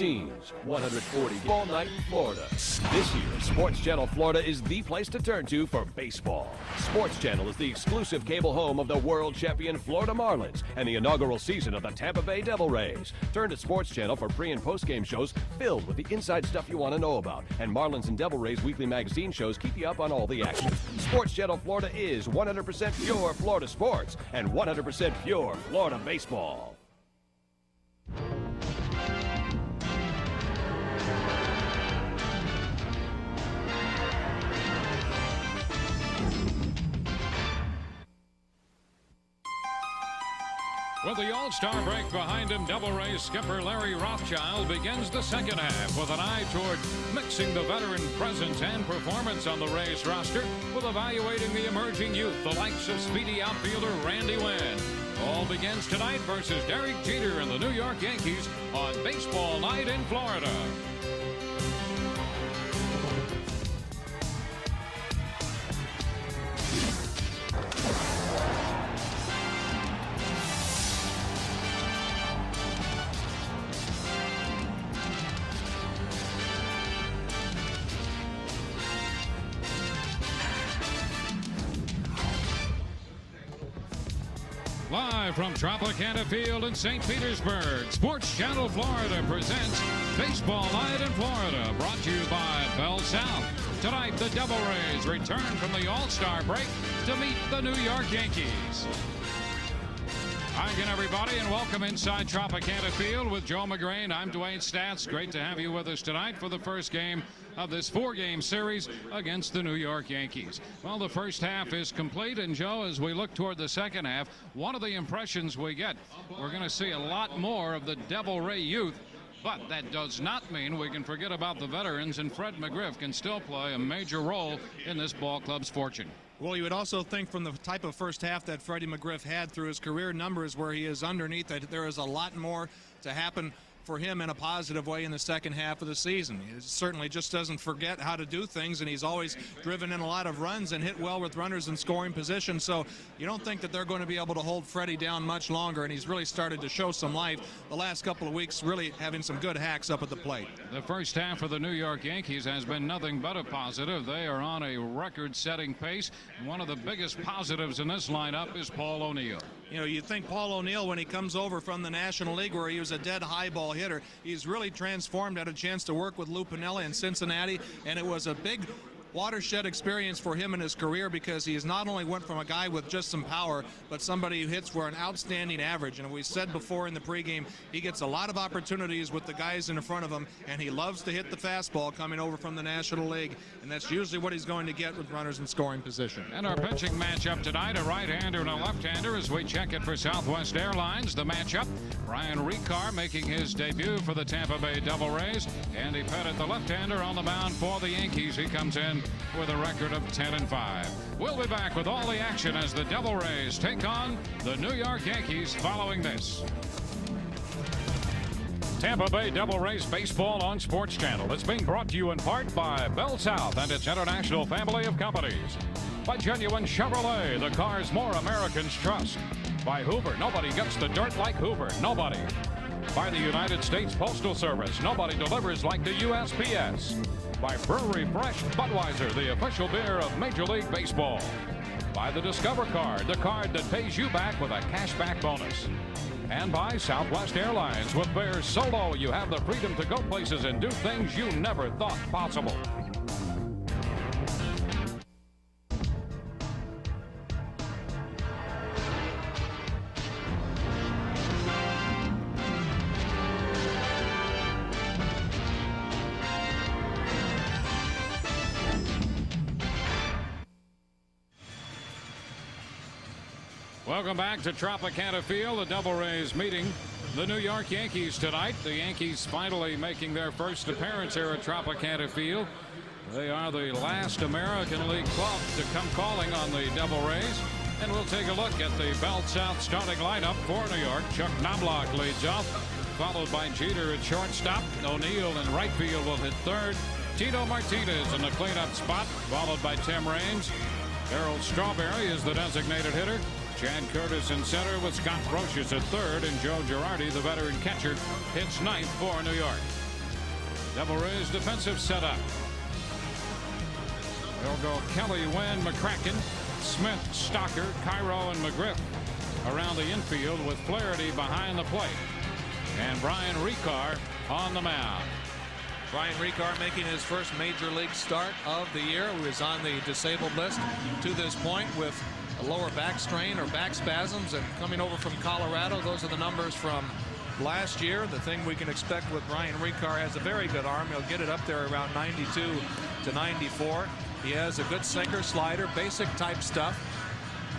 teams, 140 ball night in Florida. This year, Sports Channel Florida is the place to turn to for baseball. Sports Channel is the exclusive cable home of the world champion Florida Marlins and the inaugural season of the Tampa Bay Devil Rays. Turn to Sports Channel for pre- and post-game shows filled with the inside stuff you want to know about. And Marlins and Devil Rays weekly magazine shows keep you up on all the action. Sports Channel Florida is 100% pure Florida sports and 100% pure Florida baseball. With the All-Star break behind him, Devil Rays skipper Larry Rothschild begins the second half with an eye toward mixing the veteran presence and performance on the Rays roster with evaluating the emerging youth, the likes of speedy outfielder Randy Winn. All begins tonight versus Derek Jeter and the New York Yankees on Baseball Night in Florida. Live from Tropicana Field in St. Petersburg, Sports Channel Florida presents Baseball Night in Florida, brought to you by Bell South. Tonight, the Devil Rays return from the All-Star break to meet the New York Yankees. Hi again, everybody, and welcome inside Tropicana Field with Joe McGrain. I'm Dwayne Statz. Great to have you with us tonight for the first game of this four-game series against the New York Yankees. Well, the first half is complete, and Joe, as we look toward the second half, one of the impressions we get, we're going to see a lot more of the Devil Ray youth, but that does not mean we can forget about the veterans, and Fred McGriff can still play a major role in this ball club's fortune. Well, you would also think from the type of first half that Freddie McGriff had through his career numbers where he is underneath that there is a lot more to happen for him in a positive way in the second half of the season. He certainly just doesn't forget how to do things, and he's always driven in a lot of runs and hit well with runners in scoring position. So you don't think that they're going to be able to hold Freddie down much longer, and he's really started to show some life the last couple of weeks, really having some good hacks up at the plate. The first half of the New York Yankees has been nothing but a positive. They are on a record-setting pace. One of the biggest positives in this lineup is Paul O'Neill. You know, you think Paul O'Neill, when he comes over from the National League where he was a dead high ball hitter, he's really transformed, had a chance to work with Lou Piniella in Cincinnati, and it was a big watershed experience for him in his career because he's not only went from a guy with just some power, but somebody who hits for an outstanding average. And we said before in the pregame, he gets a lot of opportunities with the guys in front of him, and he loves to hit the fastball coming over from the National League, and that's usually what he's going to get with runners in scoring position. And our pitching matchup tonight, a right-hander and a left-hander as we check it for Southwest Airlines. The matchup, Bryan Rekar making his debut for the Tampa Bay Devil Rays. Andy Pettitte, the left-hander, on the mound for the Yankees. He comes in with a record of 10-5. We'll be back with all the action as the Devil Rays take on the New York Yankees following this. Tampa Bay Devil Rays baseball on Sports Channel. It's being brought to you in part by Bell South and its international family of companies. By Genuine Chevrolet, the cars more Americans trust. By Hoover, nobody gets the dirt like Hoover, nobody. By the United States Postal Service, nobody delivers like the USPS. By Brewery Fresh Budweiser, the official beer of Major League Baseball. By the Discover Card, the card that pays you back with a cashback bonus. And by Southwest Airlines, with fares so low you have the freedom to go places and do things you never thought possible. Welcome back to Tropicana Field. The Devil Rays meeting the New York Yankees tonight. The Yankees finally making their first appearance here at Tropicana Field. They are the last American League club to come calling on the Devil Rays. And we'll take a look at the Bell South starting lineup for New York. Chuck Knobloch leads off, followed by Jeter at shortstop. O'Neill in right field will hit third. Tito Martinez in the cleanup spot, followed by Tim Raines. Harold Strawberry is the designated hitter. Chad Curtis in center with Scott Brocious at third, and Joe Girardi, the veteran catcher, hits ninth for New York. Devil Rays defensive setup. They'll go Kelly, Wynn, McCracken, Smith, Stocker, Cairo, and McGriff around the infield with Flaherty behind the plate. And Bryan Rekar on the mound. Bryan Rekar making his first major league start of the year. He was on the disabled list to this point with a lower back strain or back spasms, and coming over from Colorado. Those are the numbers from last year. The thing we can expect with Bryan Rekar, has a very good arm. He'll get it up there around 92 to 94. He has a good sinker, slider, basic type stuff.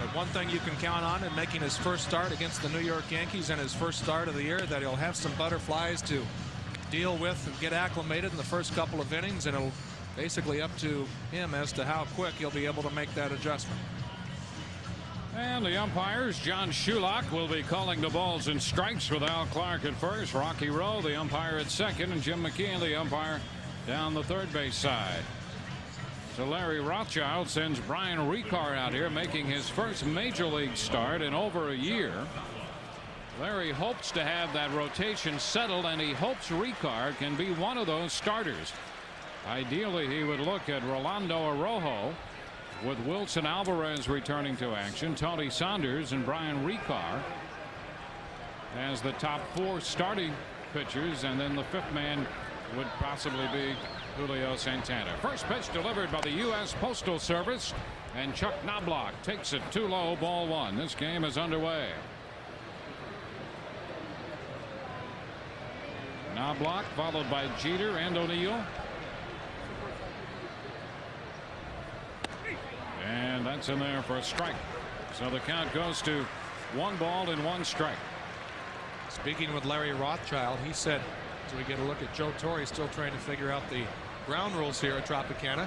But one thing you can count on in making his first start against the New York Yankees and his first start of the year, that he'll have some butterflies to deal with and get acclimated in the first couple of innings, and it'll basically up to him as to how quick he'll be able to make that adjustment. And the umpires, John Shulock will be calling the balls and strikes with Al Clark at first, Rocky Rowe the umpire at second, and Jim McKeon the umpire down the third base side. So Larry Rothschild sends Bryan Rekar out here, making his first major league start in over a year. Larry hopes to have that rotation settled, and he hopes Rekar can be one of those starters. Ideally, he would look at Rolando Araujo, with Wilson Alvarez returning to action, Tony Saunders and Bryan Rekar as the top 4 starting pitchers, and then the 5th man would possibly be Julio Santana. First pitch delivered by the U.S. Postal Service, and Chuck Knobloch takes it too low, ball 1. This game is underway. Knobloch followed by Jeter and O'Neill. And that's in there for a strike. So the count goes to 1 ball and 1 strike. Speaking with Larry Rothschild, he said, as we get a look at Joe Torre, still trying to figure out the ground rules here at Tropicana.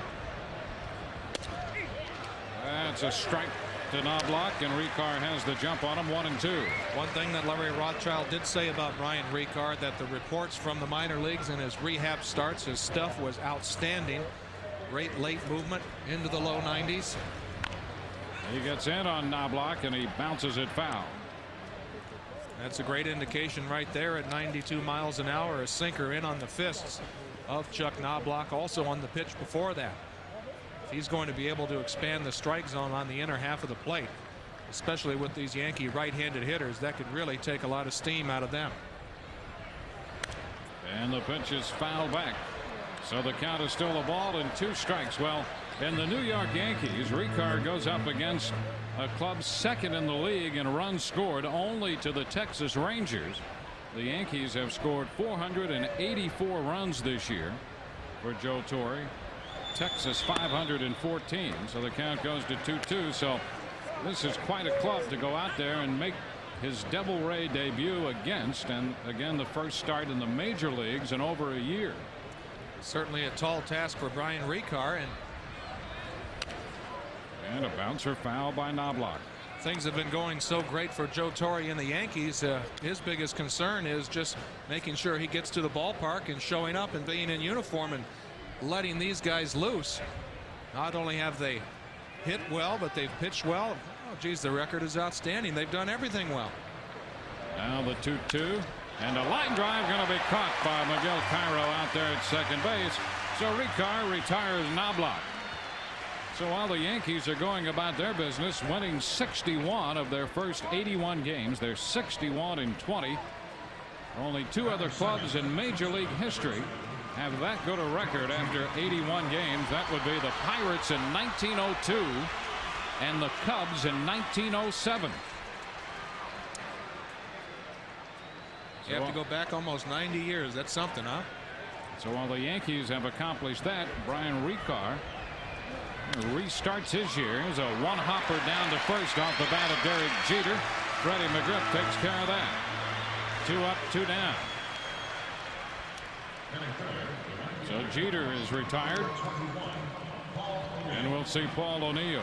That's a strike to Knobloch, and Rekar has the jump on him, 1-2. One thing that Larry Rothschild did say about Bryan Rekar, that the reports from the minor leagues and his rehab starts, his stuff was outstanding. Great late movement into the low 90s. He gets in on Knobloch, and he bounces it foul. That's a great indication right there at 92 miles an hour. A sinker in on the fists of Chuck Knobloch. Also on the pitch before that. If he's going to be able to expand the strike zone on the inner half of the plate, especially with these Yankee right-handed hitters, that could really take a lot of steam out of them. And the pitch is fouled back. So the count is still a ball and 2 strikes. Well, in the New York Yankees, Rekar goes up against a club second in the league in runs scored, only to the Texas Rangers. The Yankees have scored 484 runs this year for Joe Torre. Texas 514. So the count goes to 2-2. So this is quite a club to go out there and make his Devil Ray debut against, and again the first start in the major leagues in over a year. Certainly a tall task for Bryan Rekar, and a bouncer foul by Knobloch. Things have been going so great for Joe Torre in the Yankees. His biggest concern is just making sure he gets to the ballpark and showing up and being in uniform and letting these guys loose. Not only have they hit well, but they've pitched well. Oh geez, the record is outstanding. They've done everything well. Now the 2-2, and a line drive going to be caught by Miguel Cairo out there at second base. So Rekar retires Knobloch. So while the Yankees are going about their business, winning 61 of their first 81 games, they're 61-20. Only 2 other clubs in Major League history have that good a record after 81 games. That would be the Pirates in 1902 and the Cubs in 1907. You have to go back almost 90 years. That's something, huh? So while the Yankees have accomplished that, Bryan Rekar restarts his year. Here's a one-hopper down to first off the bat of Derek Jeter. Freddie McGriff takes care of that. 2 up, 2 down. So Jeter is retired, and we'll see Paul O'Neill.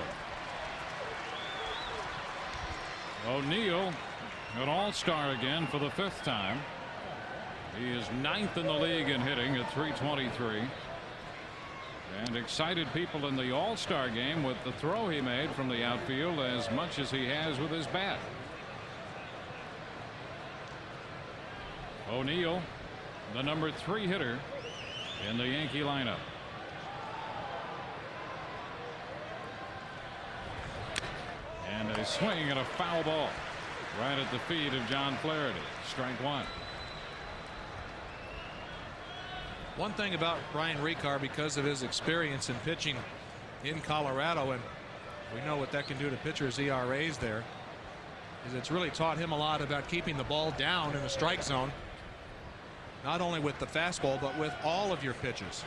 O'Neill, an all-star again for the 5th time. He is 9th in the league in hitting at .323. And excited people in the all-star game with the throw he made from the outfield as much as he has with his bat. O'Neill, the number 3 hitter in the Yankee lineup. And a swing and a foul ball right at the feet of John Flaherty. Strike one. One thing about Bryan Rekar, because of his experience in pitching in Colorado, and we know what that can do to pitchers' ERAs there, is it's really taught him a lot about keeping the ball down in the strike zone, not only with the fastball but with all of your pitches.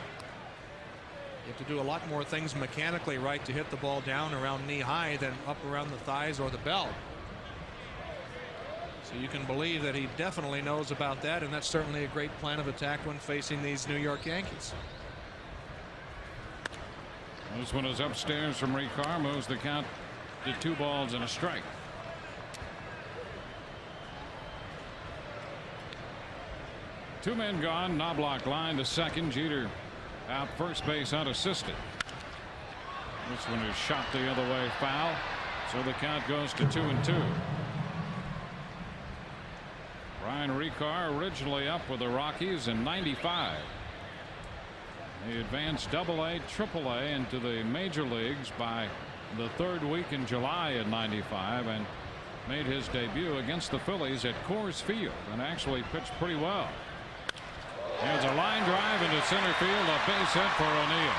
You have to do a lot more things mechanically right to hit the ball down around knee high than up around the thighs or the belt. So you can believe that he definitely knows about that, and that's certainly a great plan of attack when facing these New York Yankees. This one is upstairs from Rekar, moves the count to 2 balls and a strike. Two men gone. Knobloch line to second. Jeter out first base unassisted. This one is shot the other way, foul. So the count goes to 2-2. Bryan Rekar originally up with the Rockies in '95. He advanced AA, AAA into the major leagues by the 3rd week in July in '95 and made his debut against the Phillies at Coors Field and actually pitched pretty well. Here's a line drive into center field, a base hit for O'Neill.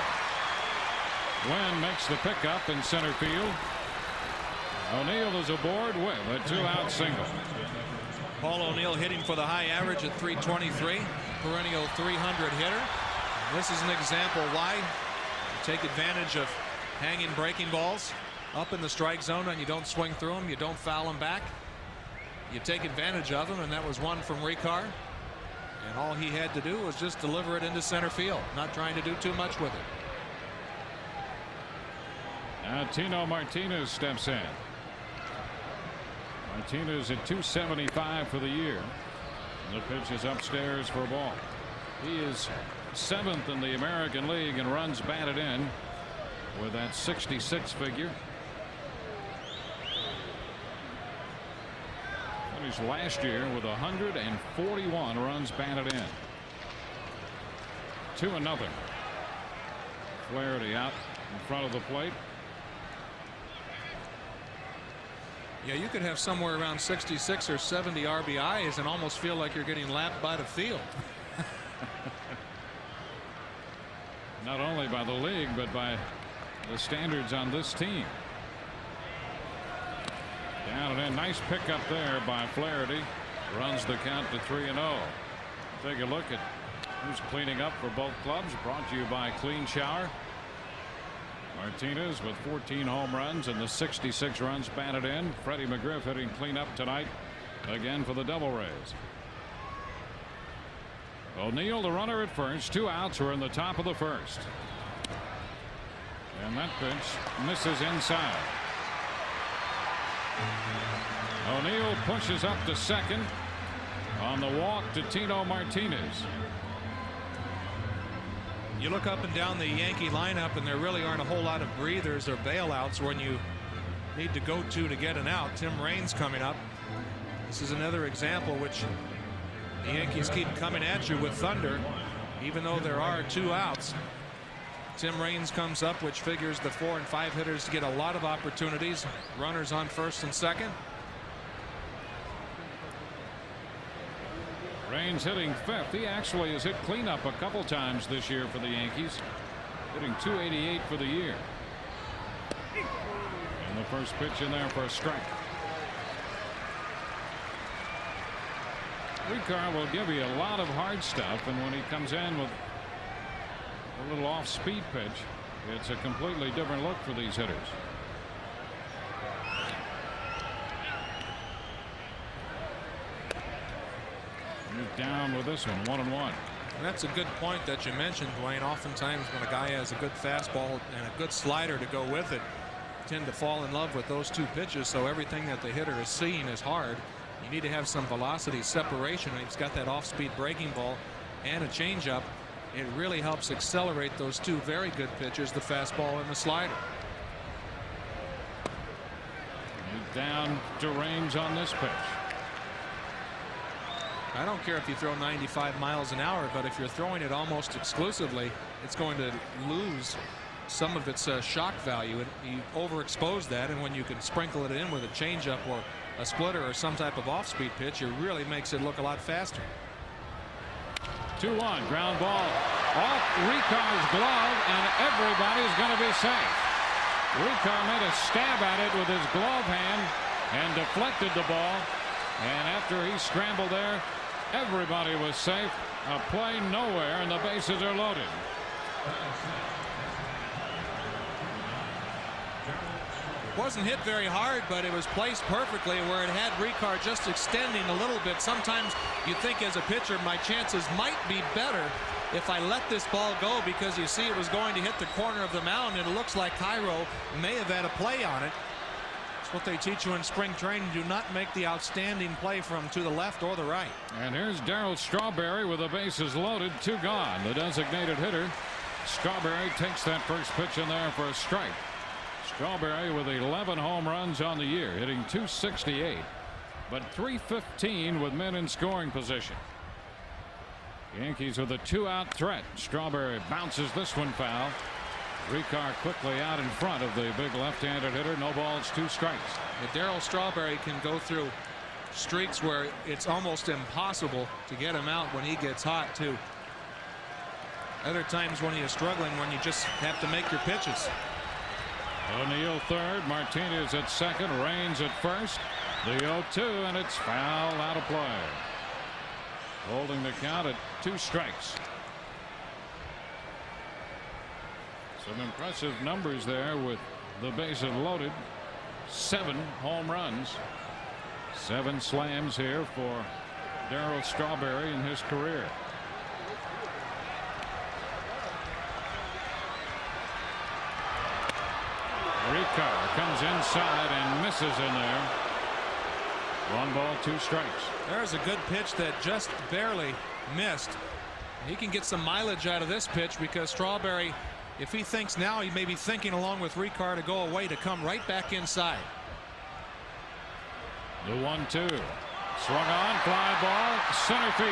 Wynn makes the pickup in center field. O'Neill is aboard with a 2-out single. Paul O'Neill hitting for the high average at .323, perennial 300 hitter. This is an example why you take advantage of hanging breaking balls up in the strike zone, and you don't swing through them, you don't foul them back. You take advantage of them, and that was one from Rekar. And all he had to do was just deliver it into center field, not trying to do too much with it. Now Tino Martinez steps in. Martinez at .275 for the year. The pitch is upstairs for a ball. He is 7th in the American League in runs batted in with that 66 figure. Finished last year with 141 runs batted in. 2-0. Flaherty out in front of the plate. Yeah, you could have somewhere around 66 or 70 RBIs and almost feel like you're getting lapped by the field. Not only by the league, but by the standards on this team. Down and in. Nice pickup there by Flaherty. Runs the count to 3-0. Take a look at who's cleaning up for both clubs. Brought to you by Clean Shower. Martinez with 14 home runs and the 66 runs batted in. Freddie McGriff hitting cleanup tonight again for the Devil Rays. O'Neill, the runner at first. 2 outs. We're in the top of the first. And that pitch misses inside. O'Neill pushes up to second on the walk to Tino Martinez. You look up and down the Yankee lineup, and there really aren't a whole lot of breathers or bailouts when you need to go to get an out. Tim Raines coming up. This is another example which the Yankees keep coming at you with thunder, even though there are 2 outs. Tim Raines comes up, which figures the 4 and 5 hitters get a lot of opportunities. Runners on first and second. Raines hitting 5th. He actually has hit cleanup a couple times this year for the Yankees, hitting .288 for the year. And the first pitch in there for a strike. Rekar will give you a lot of hard stuff, and when he comes in with a little off-speed pitch, it's a completely different look for these hitters. He's down with this one, 1-1. And that's a good point that you mentioned, Dwayne. Oftentimes when a guy has a good fastball and a good slider to go with it, tend to fall in love with those 2 pitches, so everything that the hitter is seeing is hard. You need to have some velocity separation, and he's got that off-speed breaking ball and a changeup. It really helps accelerate those 2 very good pitches, the fastball and the slider. He's down to Raines on this pitch. I don't care if you throw 95 miles an hour, but if you're throwing it almost exclusively, it's going to lose some of its shock value. You overexpose that, and when you can sprinkle it in with a changeup or a splitter or some type of off-speed pitch, it really makes it look a lot faster. 2-1 ground ball off Rekar's glove, and everybody's going to be safe. Rekar made a stab at it with his glove hand and deflected the ball, and after he scrambled there, everybody was safe. A play nowhere, and the bases are loaded. Wasn't hit very hard, but it was placed perfectly where it had Rekar just extending a little bit. Sometimes you think as a pitcher, my chances might be better if I let this ball go, because you see it was going to hit the corner of the mound, and it looks like Cairo may have had a play on it. That's what they teach you in spring training. Do not make the outstanding play from to the left or the right. And here's Darryl Strawberry with the bases loaded, 2 gone. The designated hitter. Strawberry takes that first pitch in there for a strike. Strawberry with 11 home runs on the year, hitting .268, but .315 with men in scoring position. Yankees with a 2-out threat. Strawberry bounces this one foul. Rekar quickly out in front of the big left-handed hitter. No balls, 2 strikes. Darryl Strawberry can go through streaks where it's almost impossible to get him out when he gets hot too. Other times when he is struggling, when you just have to make your pitches. O'Neill third, Martinez at second, Raines at first. The 0-2, and it's foul out of play. Holding the count at 2 strikes. Some impressive numbers there with the bases loaded. 7 home runs. 7 slams here for Darryl Strawberry in his career. Rekar comes inside and misses in there. 1 ball, 2 strikes. There's a good pitch that just barely missed. He can get some mileage out of this pitch, because Strawberry, if he thinks now, he may be thinking along with Rekar to go away, to come right back inside. The 1-2. Swung on, fly ball, center field.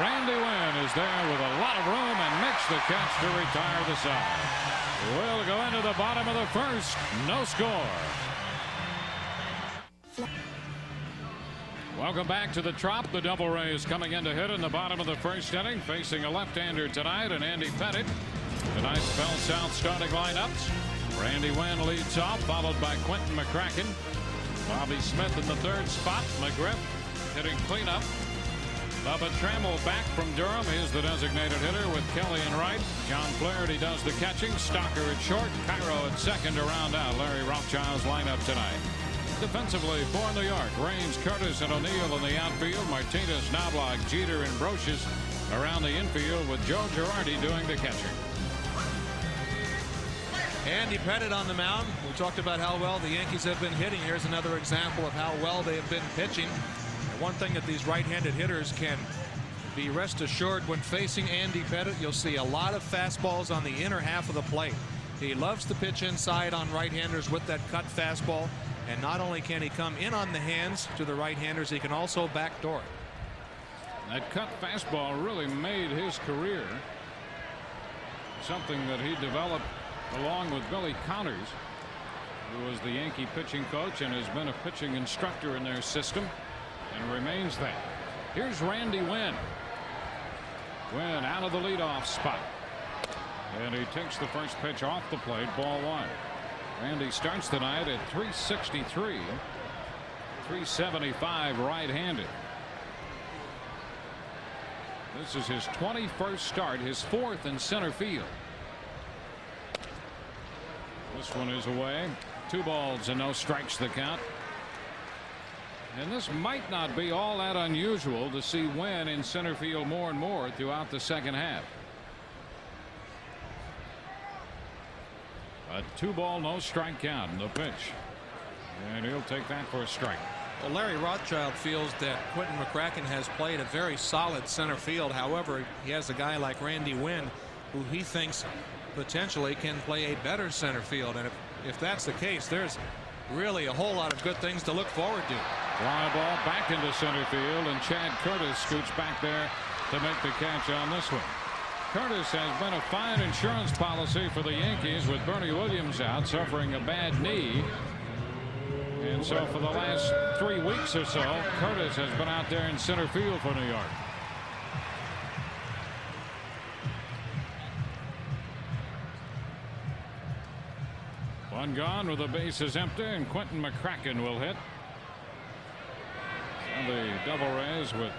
Randy Wynn is there with a lot of room and makes the catch to retire the side. We'll go into the bottom of the first. No score. Welcome back to the Trop. The Devil Rays coming in to hit in the bottom of the first inning, facing a left-hander tonight, and Andy Pettitte. Tonight's Bell South starting lineups. Randy Wynn leads off, followed by Quentin McCracken. Bobby Smith in the third spot. McGriff hitting cleanup. Bubba Trammell back from Durham is the designated hitter with Kelly and right. John Flaherty does the catching. Stocker at short. Cairo at second to round out Larry Rothschild's lineup tonight. Defensively for New York, Raines, Curtis, and O'Neill in the outfield. Martinez, Knobloch, Jeter, and Brocious around the infield, with Joe Girardi doing the catching. Andy Pettitte on the mound. We talked about how well the Yankees have been hitting. Here's another example of how well they have been pitching. One thing that these right-handed hitters can be rest assured when facing Andy Pettitte, you'll see a lot of fastballs on the inner half of the plate. He loves to pitch inside on right-handers with that cut fastball, and not only can he come in on the hands to the right-handers, he can also backdoor it. That cut fastball really made his career. Something that he developed along with Billy Connors, who was the Yankee pitching coach and has been a pitching instructor in their system, and remains that. Here's Randy Wynn. Wynn out of the leadoff spot, and he takes the first pitch off the plate, ball 1. Randy starts tonight at .363, .375 right-handed. This is his 21st start, his 4th in center field. This one is away. 2 balls and no strikes the count. And this might not be all that unusual to see Wynn in center field more and more throughout the second half. A 2-ball, no strike count in the pitch. And he'll take that for a strike. Well, Larry Rothschild feels that Quentin McCracken has played a very solid center field. However, he has a guy like Randy Wynn who he thinks potentially can play a better center field. And if that's the case, there's really a whole lot of good things to look forward to. Fly ball back into center field, and Chad Curtis scoots back there to make the catch on this one. Curtis has been a fine insurance policy for the Yankees with Bernie Williams out suffering a bad knee. And so for the last 3 weeks or so, Curtis has been out there in center field for New York. One gone with the bases empty, and Quentin McCracken will hit. And the Devil Rays with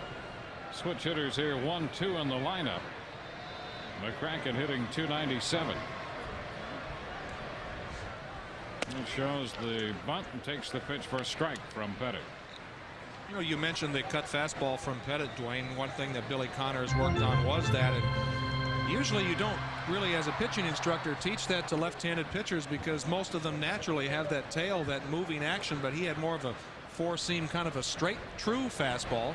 switch hitters here, 1-2 in the lineup. McCracken hitting .297. It shows the bunt and takes the pitch for a strike from Pettitte. You know, you mentioned the cut fastball from Pettitte, Dwayne. One thing that Billy Connors worked on was that. And usually you don't really, as a pitching instructor, teach that to left-handed pitchers because most of them naturally have that tail, that moving action, but he had more of a four-seam, kind of a straight, true fastball.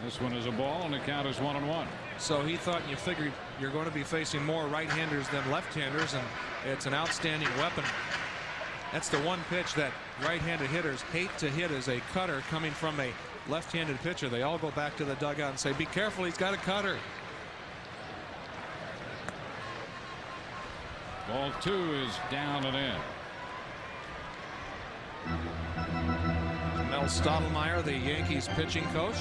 This one is a ball, and the count is 1-1. So he thought, you figure you're going to be facing more right-handers than left-handers, and it's an outstanding weapon. That's the one pitch that right-handed hitters hate to hit, is a cutter coming from a left-handed pitcher. They all go back to the dugout and say, be careful, he's got a cutter. Ball 2 is down and in. Mel Stottlemyre, the Yankees pitching coach.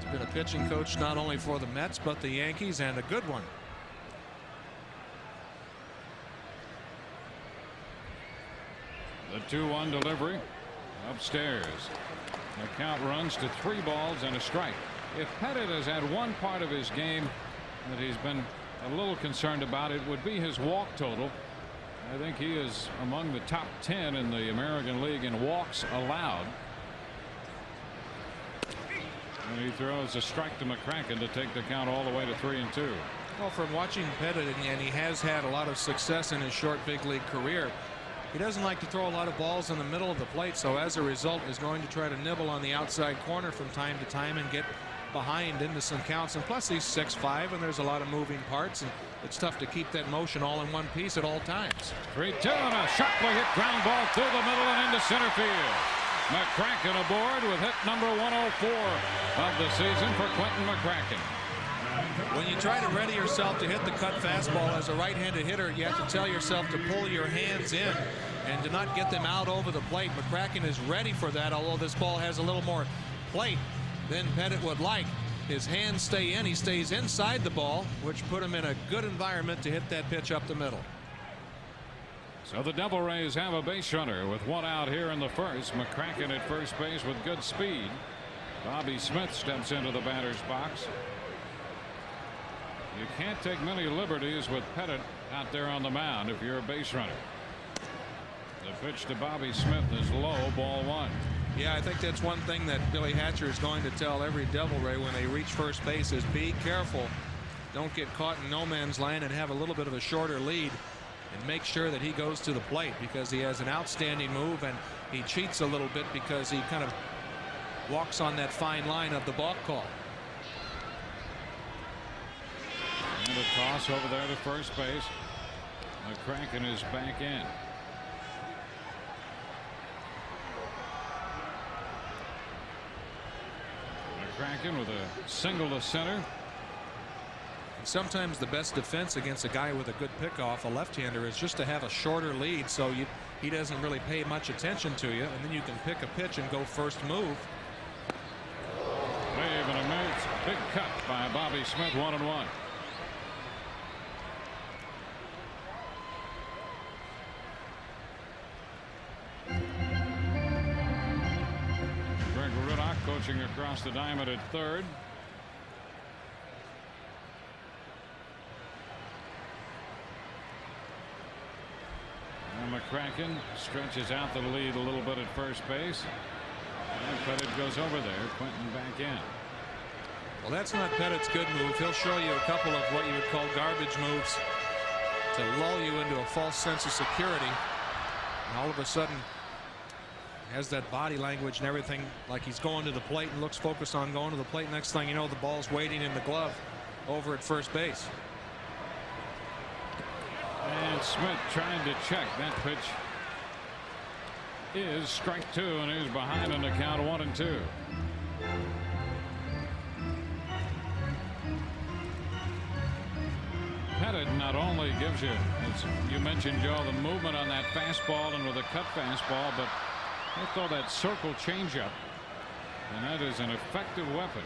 He's been a pitching coach not only for the Mets but the Yankees, and a good one. The 2-1 delivery upstairs. The count runs to 3 balls and a strike. If Pettitte has had one part of his game that he's been a little concerned about, it would be his walk total. I think he is among the top 10 in the American League in walks allowed. And he throws a strike to McCracken to take the count all the way to 3-2. Well, from watching Pettitte, and he has had a lot of success in his short big league career, he doesn't like to throw a lot of balls in the middle of the plate, so as a result is going to try to nibble on the outside corner from time to time and get behind into some counts. And plus he's 6'5", and there's a lot of moving parts, and it's tough to keep that motion all in one piece at all times. 3-2, and a sharply hit ground ball through the middle and into center field. McCracken aboard with hit number 104 of the season for Quentin McCracken. When you try to ready yourself to hit the cut fastball as a right-handed hitter, you have to tell yourself to pull your hands in and to not get them out over the plate. McCracken is ready for that, although this ball has a little more plate than Pettitte would like. His hands stay in. He stays inside the ball, which put him in a good environment to hit that pitch up the middle. So the Devil Rays have a base runner with one out here in the first. McCracken at first base with good speed. Bobby Smith steps into the batter's box. You can't take many liberties with Pettitte out there on the mound if you're a base runner. The pitch to Bobby Smith is low, ball 1. Yeah, I think that's one thing that Billy Hatcher is going to tell every Devil Ray when they reach first base is be careful. Don't get caught in no man's land and have a little bit of a shorter lead, and make sure that he goes to the plate, because he has an outstanding move, and he cheats a little bit because he kind of walks on that fine line of the balk call. And a toss over there to first base. McCracken is back in. McCracken with a single to center. Sometimes the best defense against a guy with a good pickoff, a left-hander, is just to have a shorter lead, so he doesn't really pay much attention to you, and then you can pick a pitch and go first move. Wave and a miss. Big cut by Bobby Smith, 1-1. Greg Ruddock coaching across the diamond at third. And McCracken stretches out the lead a little bit at first base. And Pettitte goes over there. Quentin back in. Well, that's not Pettitte's good move. He'll show you a couple of what you would call garbage moves to lull you into a false sense of security. And all of a sudden has that body language and everything like he's going to the plate and looks focused on going to the plate. Next thing you know, the ball's waiting in the glove over at first base. And Smith trying to check that pitch. is strike two, and he's behind in the count 1-2. Pettitte not only gives you, as you mentioned, Joe, the movement on that fastball and with a cut fastball, but they throw that circle changeup, and that is an effective weapon.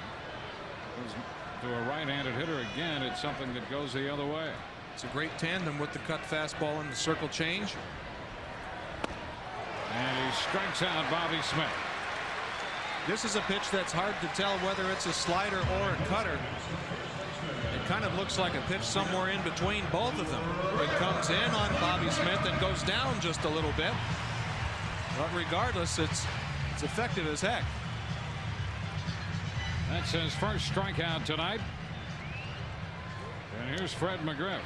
To a right-handed hitter, again, it's something that goes the other way. It's a great tandem with the cut fastball and the circle change. And he strikes out Bobby Smith. This is a pitch that's hard to tell whether it's a slider or a cutter. It kind of looks like a pitch somewhere in between both of them. It comes in on Bobby Smith and goes down just a little bit. But regardless, it's effective as heck. That's his first strikeout tonight. And here's Fred McGriff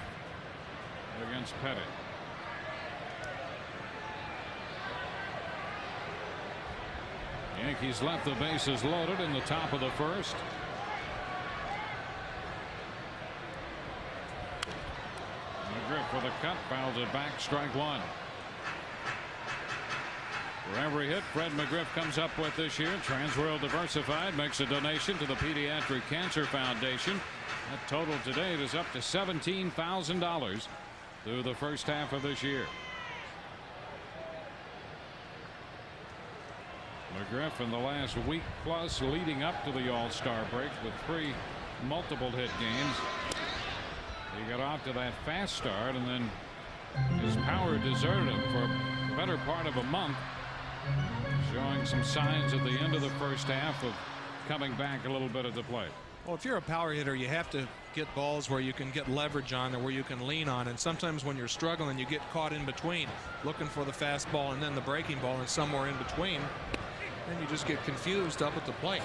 against Pettitte. Yankees left the bases loaded in the top of the first. McGriff with a cut, fouls it back, strike one. For every hit Fred McGriff comes up with this year, Transworld Diversified makes a donation to the Pediatric Cancer Foundation. That total to date is up to $17,000 through the first half of this year. McGriff in the last week plus leading up to the All-Star break with 3 multiple hit games. He got off to that fast start, and then his power deserted him for a better part of a month, showing some signs at the end of the first half of coming back a little bit at the plate. Well, if you're a power hitter, you have to get balls where you can get leverage on or where you can lean on, and sometimes when you're struggling, you get caught in between, looking for the fastball and then the breaking ball, and somewhere in between, and you just get confused up at the plate.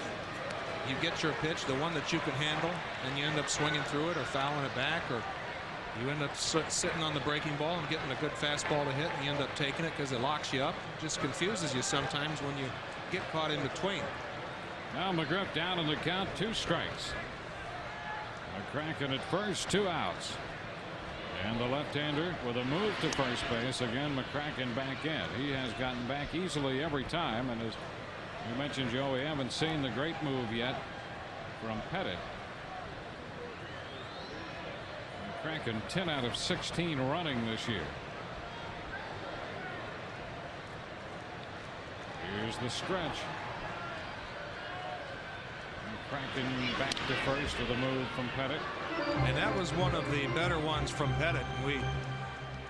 You get your pitch, the one that you can handle, and you end up swinging through it or fouling it back, or you end up sitting on the breaking ball and getting a good fastball to hit, and you end up taking it because it locks you up. It just confuses you sometimes when you get caught in between. Now McGriff down in the count, 2 strikes. McCracken at first, 2 outs. And the left-hander with a move to first base. Again, McCracken back in. He has gotten back easily every time, and as you mentioned, Joe, we haven't seen the great move yet from Pettitte. McCracken 10 out of 16 running this year. Here's the stretch. McCracken back to first with a move from Pettitte. And that was one of the better ones from Pettitte. We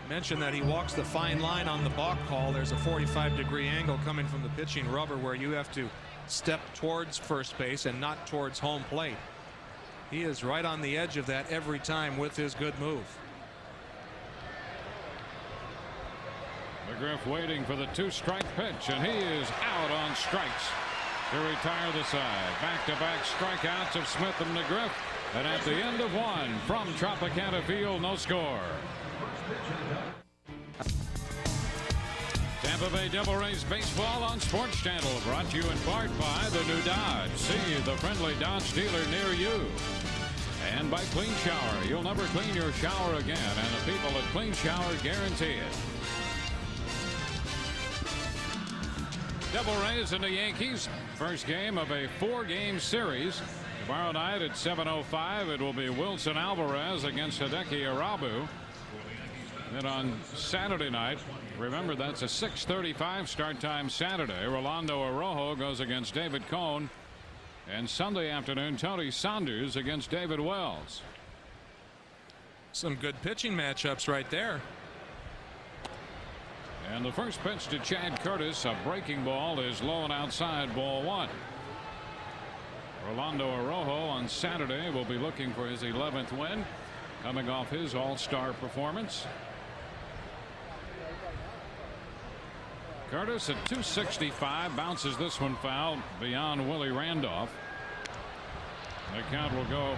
mentioned that he walks the fine line on the balk call. There's a 45-degree angle coming from the pitching rubber where you have to step towards first base and not towards home plate. He is right on the edge of that every time with his good move. McGriff waiting for the 2-strike pitch, and he is out on strikes to retire the side. Back-to-back strikeouts of Smith and McGriff, and at the end of one from Tropicana Field, no score. Tampa Bay Devil Rays baseball on Sports Channel, brought to you in part by the new Dodge. See the friendly Dodge dealer near you. And by Clean Shower. You'll never clean your shower again, and the people at Clean Shower guarantee it. Devil Rays and the Yankees, first game of a 4-game series. Tomorrow night at 7:05, it will be Wilson Alvarez against Hideki Irabu. Then on Saturday night, remember that's a 6:35 start time Saturday. Rolando Araujo goes against David Cone. And Sunday afternoon, Tony Saunders against David Wells. Some good pitching matchups right there. And the first pitch to Chad Curtis, a breaking ball, is low and outside, ball 1. Rolando Araujo on Saturday will be looking for his 11th win, coming off his all-star performance. Curtis at 265 bounces this one foul beyond Willie Randolph. The count will go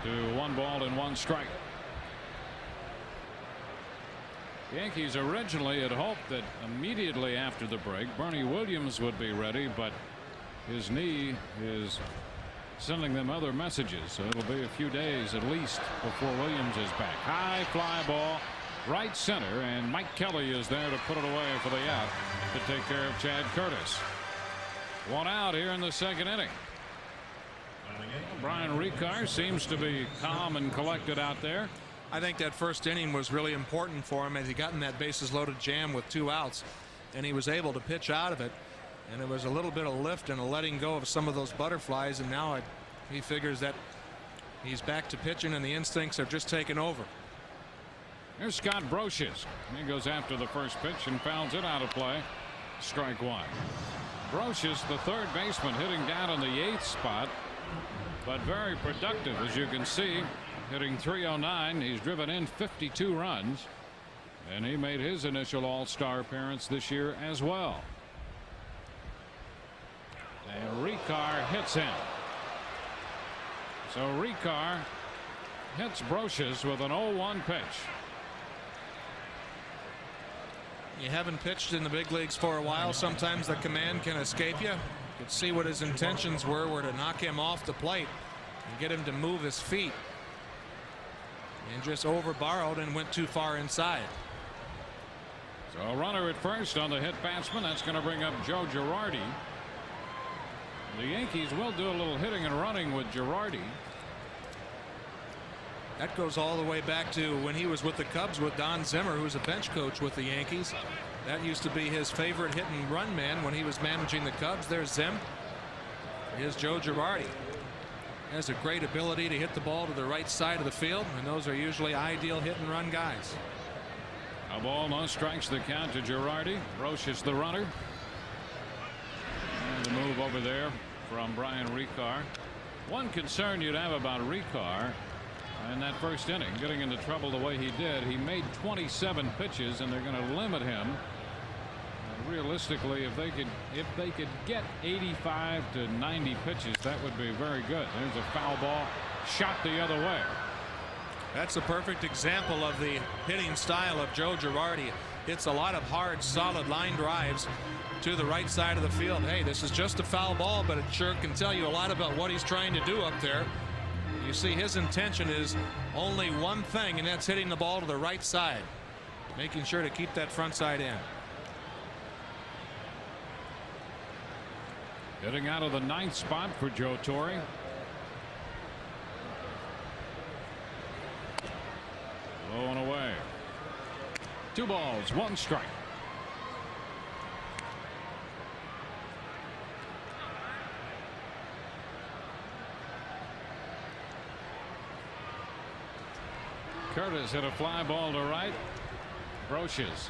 to 1 ball and 1 strike. The Yankees originally had hoped that immediately after the break Bernie Williams would be ready, but his knee is sending them other messages, so it'll be a few days at least before Williams is back. High fly ball right center, and Mike Kelly is there to put it away for the out to take care of Chad Curtis. One out here in the second inning. Bryan Rekar seems to be calm and collected out there. I think that first inning was really important for him as he got in that bases loaded jam with 2 outs, and he was able to pitch out of it, and it was a little bit of lift and a letting go of some of those butterflies, and now he figures that he's back to pitching and the instincts are just taking over. Here's Scott Brocious. He goes after the first pitch and fouls it out of play. Strike one. Brocious, the third baseman, hitting down in the 8th spot, but very productive, as you can see, hitting .309. He's driven in 52 runs, and he made his initial All-Star appearance this year as well. And Rekar hits him. So Rekar hits Brocious with an 0-1 pitch. You haven't pitched in the big leagues for a while. Sometimes the command can escape you. You could see what his intentions were to knock him off the plate and get him to move his feet, and just overborrowed and went too far inside. So a runner at first on the hit batsman. That's going to bring up Joe Girardi. The Yankees will do a little hitting and running with Girardi. That goes all the way back to when he was with the Cubs with Don Zimmer, who was a bench coach with the Yankees. That used to be his favorite hit and run man when he was managing the Cubs. There's Zim. Here's Joe Girardi. Has a great ability to hit the ball to the right side of the field, and those are usually ideal hit and run guys. A ball, no strikes, the count to Girardi. Brocious the runner. And the move over there from Bryan Rekar. One concern you'd have about Rekar in that first inning, getting into trouble the way he did, he made 27 pitches, and they're going to limit him. Realistically, if they could get 85 to 90 pitches, that would be very good. There's a foul ball shot the other way. That's a perfect example of the hitting style of Joe Girardi. Hits a lot of hard, solid line drives to the right side of the field. Hey, this is just a foul ball, but it sure can tell you a lot about what he's trying to do up there. You see, his intention is only one thing, and that's hitting the ball to the right side, making sure to keep that front side in. Hitting out of the 9th spot for Joe Torre. Low and away. 2 balls, 1 strike. Curtis hit a fly ball to right. Brocious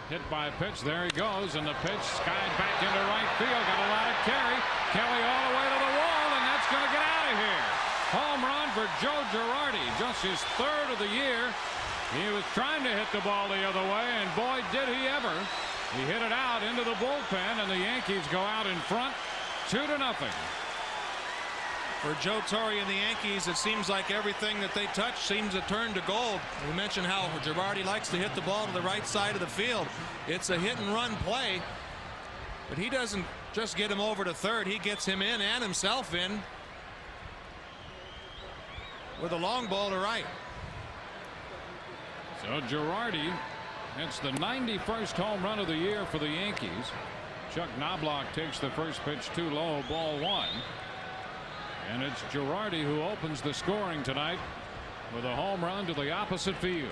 hit by a pitch. There he goes, and the pitch skied back into right field. Got a lot of carry. Kelly all the way to the wall, and that's going to get out of here. Home run for Joe Girardi, just his 3rd of the year. He was trying to hit the ball the other way, and boy, did he ever. He hit it out into the bullpen, and the Yankees go out in front 2-0. For Joe Torre and the Yankees, it seems like everything that they touch seems to turn to gold. We mentioned how Girardi likes to hit the ball to the right side of the field. It's a hit and run play, but he doesn't just get him over to third. He gets him in and himself in with a long ball to right. So Girardi hits the 91st home run of the year for the Yankees. Chuck Knobloch takes the first pitch too low, ball 1. And it's Girardi who opens the scoring tonight with a home run to the opposite field.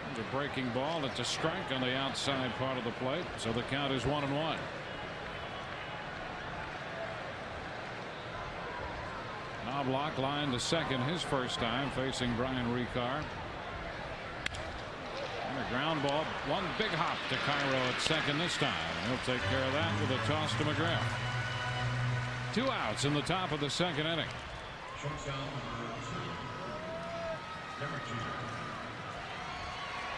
It's a breaking ball. It's a strike on the outside part of the plate. So the count is 1-1. Knobloch lined to second his first time facing Bryan Rekar. And a ground ball, 1 big hop to Cairo at second this time. He'll take care of that with a toss to McGriff. 2 outs in the top of the second inning.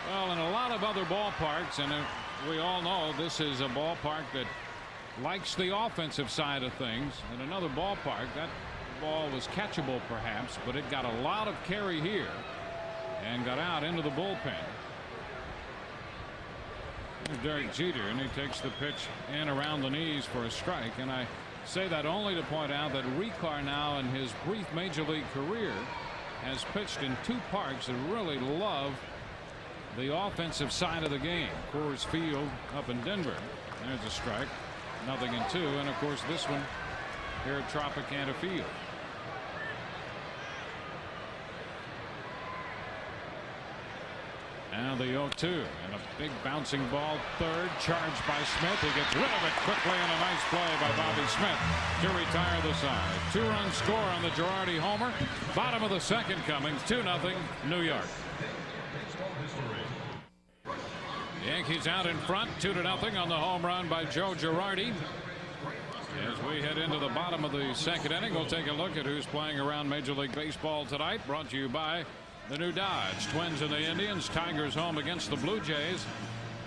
Well, in a lot of other ballparks, and we all know this is a ballpark that likes the offensive side of things. In another ballpark, that ball was catchable perhaps, but it got a lot of carry here and got out into the bullpen. Here's Derek Jeter, and he takes the pitch in around the knees for a strike. And I say that only to point out that Rekar now in his brief major league career has pitched in 2 parks that really love the offensive side of the game. Coors Field up in Denver. There's a strike. 0-2. And of course this one here at Tropicana Field. Now the 0-2 and a big bouncing ball, third, charged by Smith. He gets rid of it quickly, and a nice play by Bobby Smith to retire the side. 2-run score on the Girardi homer. Bottom of the second coming. 2-0 New York. Yankees out in front, 2-0 on the home run by Joe Girardi. As we head into the bottom of the second inning, we'll take a look at who's playing around Major League Baseball tonight. Brought to you by the new Dodge. Twins and the Indians. Tigers home against the Blue Jays.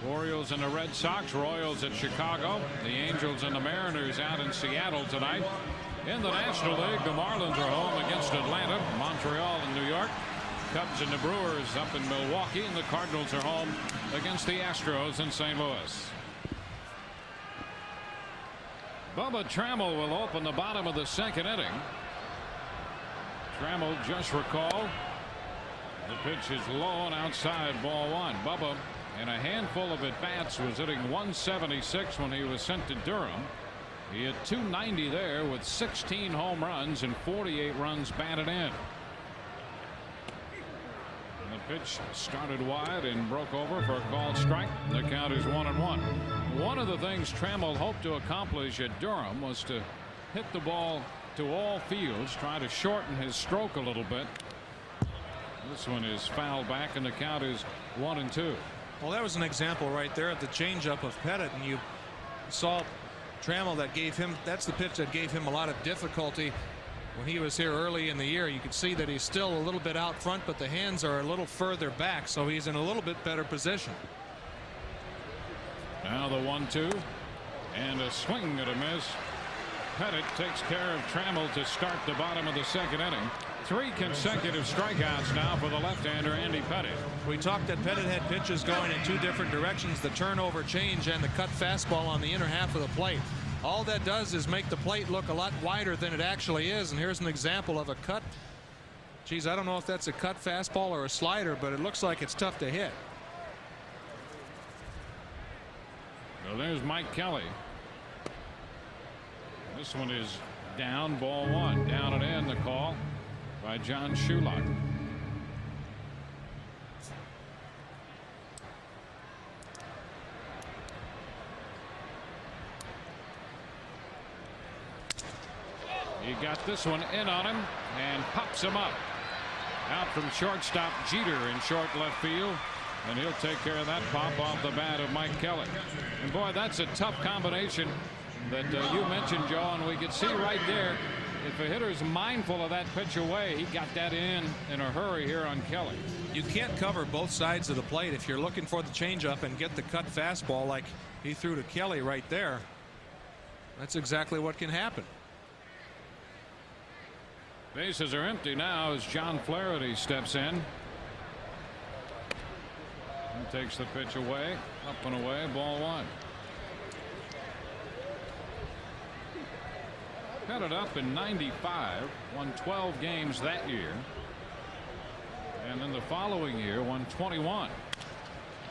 Orioles and the Red Sox. Royals at Chicago. The Angels and the Mariners out in Seattle tonight. In the National League, the Marlins are home against Atlanta, Montreal, and New York. Cubs and the Brewers up in Milwaukee, and the Cardinals are home against the Astros in St. Louis. Bubba Trammell will open the bottom of the second inning. Trammell, just recall, the pitch is low and outside, ball 1. Bubba, in a handful of at-bats, was hitting 176 when he was sent to Durham. He hit 290 there with 16 home runs and 48 runs batted in. The pitch started wide and broke over for a called strike. The count is 1-1. One of the things Trammell hoped to accomplish at Durham was to hit the ball to all fields, try to shorten his stroke a little bit. This one is fouled back, and the count is 1-2. Well, that was an example right there of the changeup of Pettitte, and you saw Trammell, that's the pitch that gave him a lot of difficulty when he was here early in the year. You could see that he's still a little bit out front, but the hands are a little further back, so he's in a little bit better position. Now the 1-2 and a swing and a miss. Pettitte takes care of Trammell to start the bottom of the second inning. 3 consecutive strikeouts now for the left-hander Andy Pettitte. We talked that Pettitte had pitches going in 2 different directions, the turnover change and the cut fastball on the inner half of the plate. All that does is make the plate look a lot wider than it actually is. And here's an example of a cut. Geez, I don't know if that's a cut fastball or a slider, but it looks like it's tough to hit. Well, there's Mike Kelly. This one is down, ball 1. Down and in, the call by John Shulock. He got this one in on him and pops him up. Out from shortstop Jeter in short left field, and he'll take care of that pop off the bat of Mike Kelly. And boy, that's a tough combination that you mentioned, Joe, and we could see right there, if a hitter's mindful of that pitch away, he got that in a hurry here on Kelly. You can't cover both sides of the plate if you're looking for the changeup and get the cut fastball like he threw to Kelly right there. That's exactly what can happen. Bases are empty now as John Flaherty steps in. He takes the pitch away, up and away, ball 1. Pettitte up in 95, won 12 games that year. And then the following year won 21.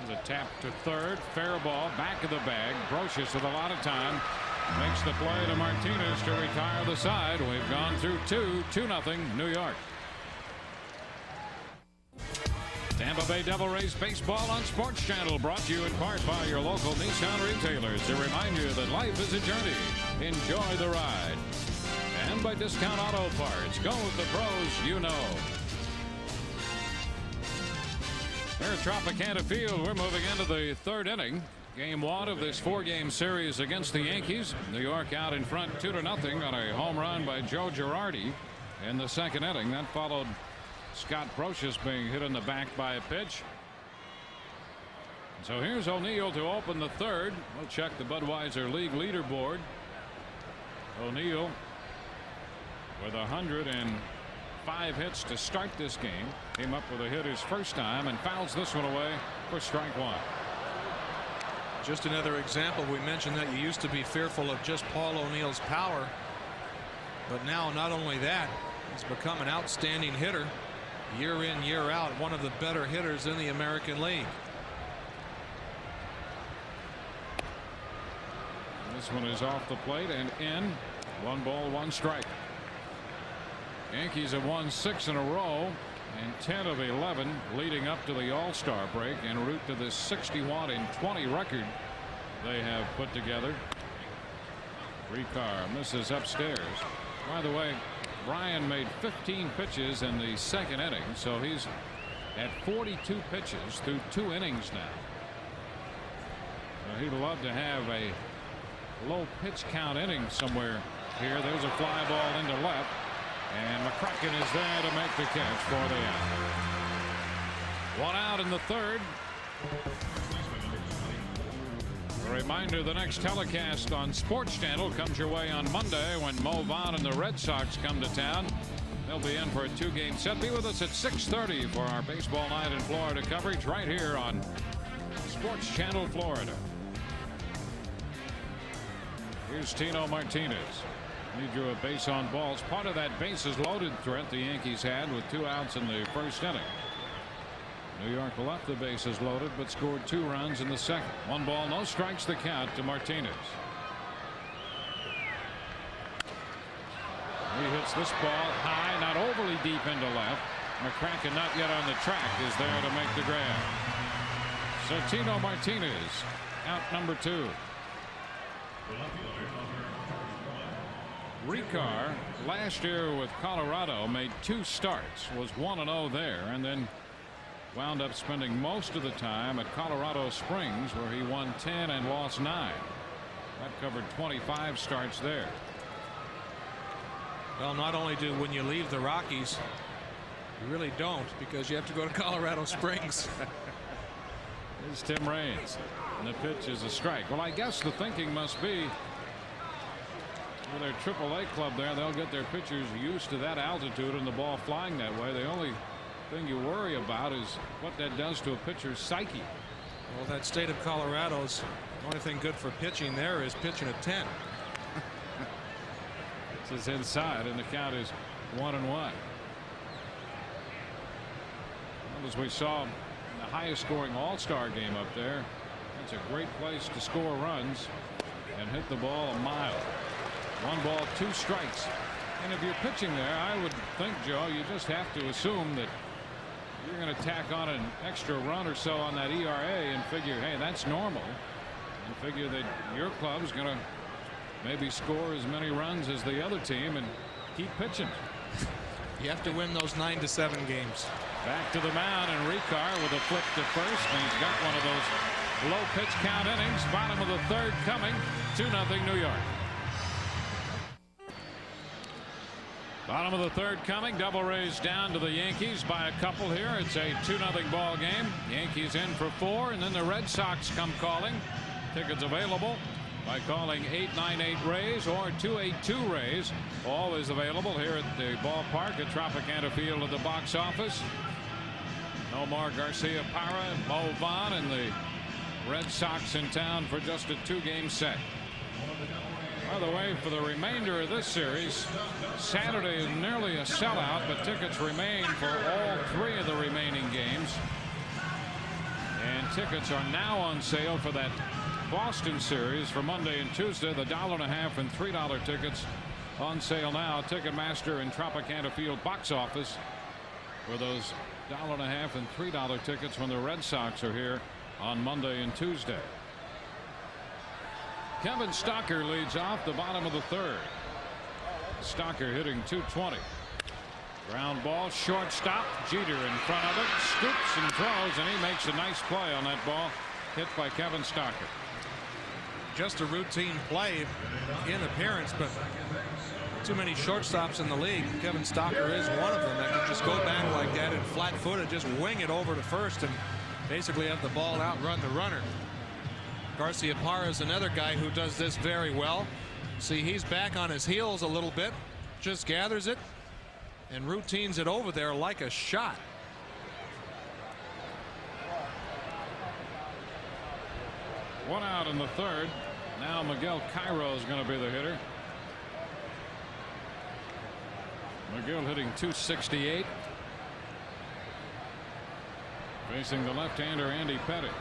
There's a tap to third, fair ball, back of the bag. Brocious with a lot of time. Makes the play to Martinez to retire the side. We've gone through 2-0 New York. Tampa Bay Devil Rays baseball on Sports Channel, brought to you in part by your local Nissan retailers to remind you that life is a journey. Enjoy the ride. And by Discount Auto Parts. Go with the pros you know. Here at Tropicana Field, we're moving into the third inning. Game 1 of this 4-game series against the Yankees. New York out in front 2-0 on a home run by Joe Girardi in the second inning. That followed Scott Brocious being hit in the back by a pitch. So here's O'Neill to open the third. We'll check the Budweiser League leaderboard. O'Neill with 105 hits to start this game. Came up with a hit his first time and fouls this one away for strike 1. Just another example. We mentioned that you used to be fearful of just Paul O'Neill's power, but now not only that, he's become an outstanding hitter. year in, year out, one of the better hitters in the American League. This one is off the plate and in. 1 ball, 1 strike. Yankees have won 6 in a row and 10 of 11 leading up to the All-Star break en route to this 61-20 record they have put together. Rekar misses upstairs. By the way, Bryan made 15 pitches in the 2nd inning, so he's at 42 pitches through 2 innings now. He'd love to have a low pitch count inning somewhere here. There's a fly ball into left, and McCracken is there to make the catch for the out. 1 out in the 3rd. A reminder, the next telecast on Sports Channel comes your way on Monday when Mo Vaughn and the Red Sox come to town. They'll be in for a 2-game set. Be with us at 6:30 for our baseball night in Florida coverage right here on Sports Channel Florida. Here's Tino Martinez. He drew a base on balls. Part of that bases loaded threat the Yankees had with 2 outs in the 1st inning. New York left the bases loaded but scored 2 runs in the 2nd. 1 ball, no strikes, the count to Martinez. He hits this ball high, not overly deep into left. McCracken, not yet on the track, is there to make the grab. So Tino Martinez out number 2. Rekar last year with Colorado made 2 starts, was 1-0 there, and then wound up spending most of the time at Colorado Springs, where he won 10 and lost 9. That covered 25 starts there. Well, not only do when you leave the Rockies, you really don't, because you have to go to Colorado Springs. Here's Tim Raines, and the pitch is a strike. Well, I guess the thinking must be with their AAA club there, they'll get their pitchers used to that altitude and the ball flying that way. The only thing you worry about is what that does to a pitcher's psyche. Well, that state of Colorado's the only thing good for pitching there is pitching at 10. This is inside, and the count is 1-1. Well, as we saw in the highest scoring All-Star game up there, it's a great place to score runs and hit the ball a mile. 1 ball, 2 strikes. And if you're pitching there, I would think, Joe, you just have to assume that you're going to tack on an extra run or so on that ERA and figure, hey, that's normal, and figure that your club's going to maybe score as many runs as the other team and keep pitching. You have to win those 9-7 games. Back to the mound, and Rekar with a flip to first, and he's got one of those low pitch count innings. Bottom of the 3rd coming. 2-0 New York. Bottom of the 3rd coming. Double raised down to the Yankees by a couple here. It's a 2-0 ball game. Yankees in for 4, and then the Red Sox come calling. Tickets available by calling 898-RAYS or 282-RAYS. Always available here at the ballpark at Tropicana Field at the box office. Nomar Garcia-Parra, Mo Vaughn, and the Red Sox in town for just a 2-game set. By the way, for the remainder of this series, Saturday is nearly a sellout, but tickets remain for all 3 of the remaining games. And tickets are now on sale for that Boston series for Monday and Tuesday. The $1.50 and $3 tickets on sale now. Ticketmaster and Tropicana Field box office for those $1.50 and $3 tickets when the Red Sox are here on Monday and Tuesday. Kevin Stocker leads off the bottom of the 3rd. Stocker hitting .220. Ground ball, shortstop. Jeter in front of it, scoops and throws, and he makes a nice play on that ball hit by Kevin Stocker. Just a routine play in appearance, but too many shortstops in the league. Kevin Stocker is one of them that can just go back like that and flat-footed just wing it over to first and basically have the ball outrun the runner. Garcia-Parra is another guy who does this very well. See, he's back on his heels a little bit, just gathers it and routines it over there like a shot. One out in the 3rd. Now Miguel Cairo is going to be the hitter. Miguel hitting .268. Facing the left-hander Andy Pettitte.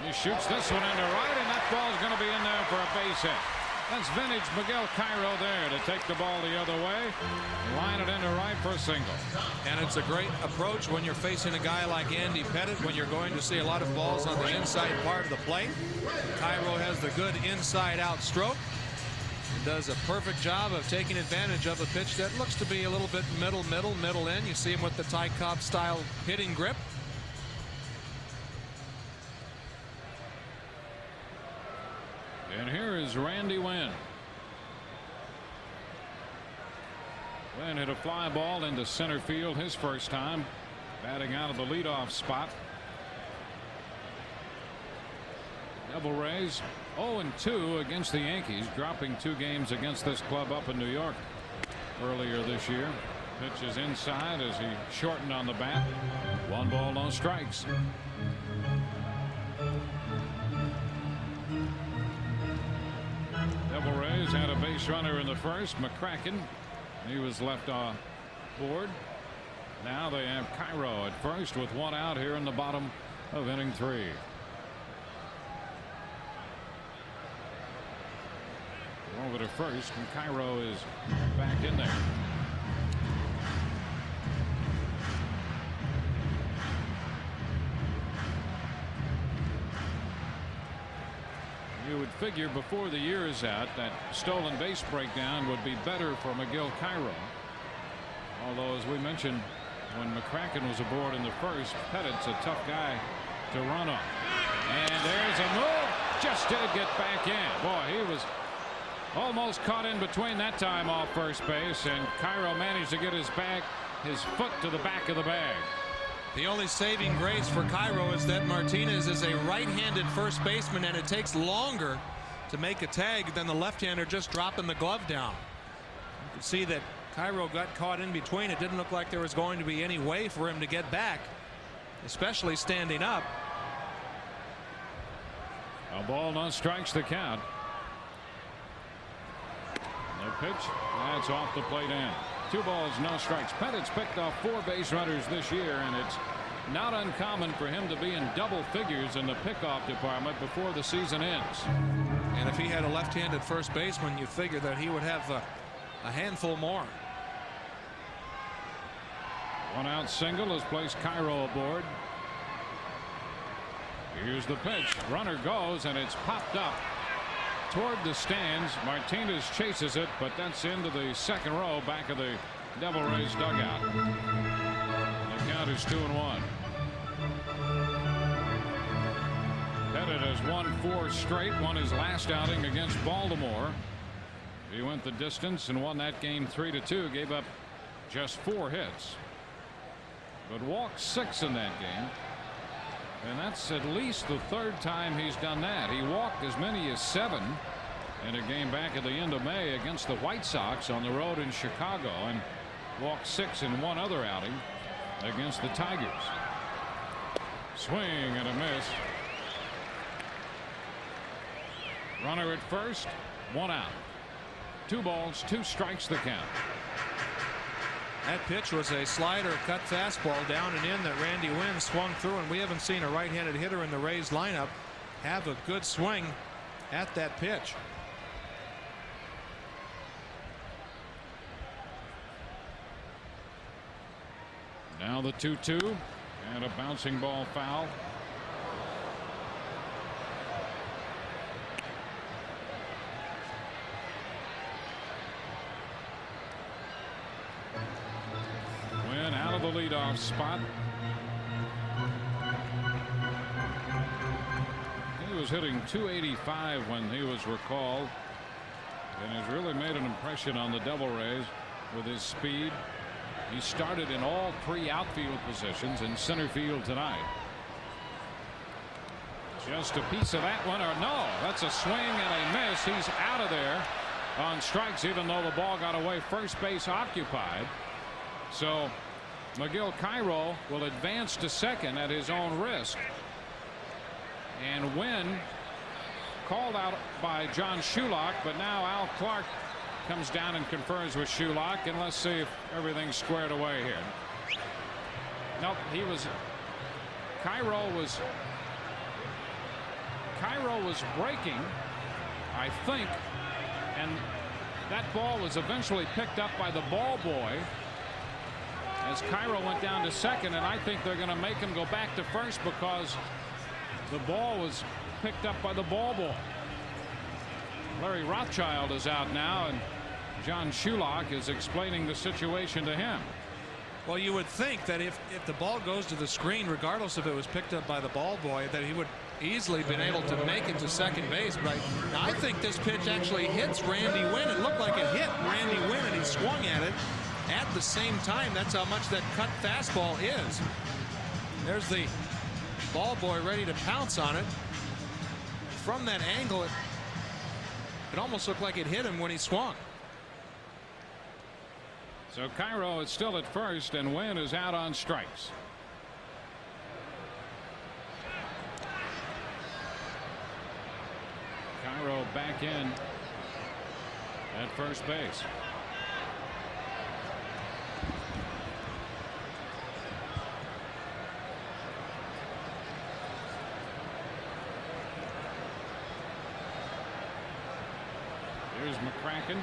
He shoots this one into right, and that ball's going to be in there for a base hit. That's vintage Miguel Cairo there to take the ball the other way, line it into right for a single. And it's a great approach when you're facing a guy like Andy Pettitte, when you're going to see a lot of balls on the inside part of the plate. Cairo has the good inside-out stroke. Does a perfect job of taking advantage of a pitch that looks to be a little bit middle in. You see him with the Ty Cobb style hitting grip. And here is Randy Wynn. Wynn hit a fly ball into center field his first time, batting out of the leadoff spot. Devil Rays 0-2 against the Yankees, dropping 2 games against this club up in New York earlier this year. Pitch is inside as he shortened on the bat. 1 ball, no strikes. Devil Rays had a base runner in the first, McCracken. He was left off board. Now they have Cairo at first with 1 out here in the bottom of inning 3. Over to first, and Cairo is back in there. You would figure before the year is out that stolen base breakdown would be better for Miguel Cairo. Although, as we mentioned, when McCracken was aboard in the first, Pettitte's a tough guy to run on. And there's a move. Just did get back in. Boy, he was almost caught in between that time off first base, and Cairo managed to get his foot to the back of the bag. The only saving grace for Cairo is that Martinez is a right-handed first baseman, and it takes longer to make a tag than the left-hander just dropping the glove down. You can see that Cairo got caught in between. It didn't look like there was going to be any way for him to get back, especially standing up. A ball, no strikes, the count. The pitch, that's off the plate end. 2 balls, no strikes. Pettitte's picked off 4 base runners this year, and it's not uncommon for him to be in double figures in the pickoff department before the season ends. And if he had a left-handed first baseman, you figure that he would have a handful more. 1 out single has placed Cairo aboard. Here's the pitch. Runner goes, and it's popped up toward the stands. Martinez chases it, but that's into the second row back of the Devil Rays dugout. The count is 2-1. Pettitte has won 4 straight, won his last outing against Baltimore. He went the distance and won that game 3-2, gave up just 4 hits, but walked 6 in that game. And that's at least the 3rd time he's done that. He walked as many as 7 in a game back at the end of May against the White Sox on the road in Chicago, and walked 6 in one other outing against the Tigers. Swing and a miss. Runner at first, 1 out. 2 balls, 2 strikes, the count. That pitch was a slider cut fastball down and in that Randy Wynn swung through, and we haven't seen a right-handed hitter in the Rays lineup have a good swing at that pitch. Now the 2-2 and a bouncing ball foul. The leadoff spot. He was hitting .285 when he was recalled, and has really made an impression on the Devil Rays with his speed. He started in all 3 outfield positions, in center field tonight. Just a piece of that one, or no, that's a swing and a miss. He's out of there on strikes, even though the ball got away, first base occupied. So Miguel Cairo will advance to second at his own risk. And Wynn called out by John Shulock, but now Al Clark comes down and confers with Shulock, and let's see if everything's squared away here. Nope, Cairo was breaking, I think, and that ball was eventually picked up by the ball boy as Cairo went down to second, and I think they're going to make him go back to first because the ball was picked up by the ball boy. Larry Rothschild is out now, and John Shulock is explaining the situation to him. Well, you would think that if the ball goes to the screen, regardless if it was picked up by the ball boy, that he would easily been able to make it to second base. But I think this pitch actually hits Randy Winn. It looked like it hit Randy Winn, and he swung at it at the same time. That's how much that cut fastball is. There's the ball boy ready to pounce on it. From that angle, it almost looked like it hit him when he swung. So Cairo is still at first, and Winn is out on strikes. Cairo back in at first base. Here's McCracken.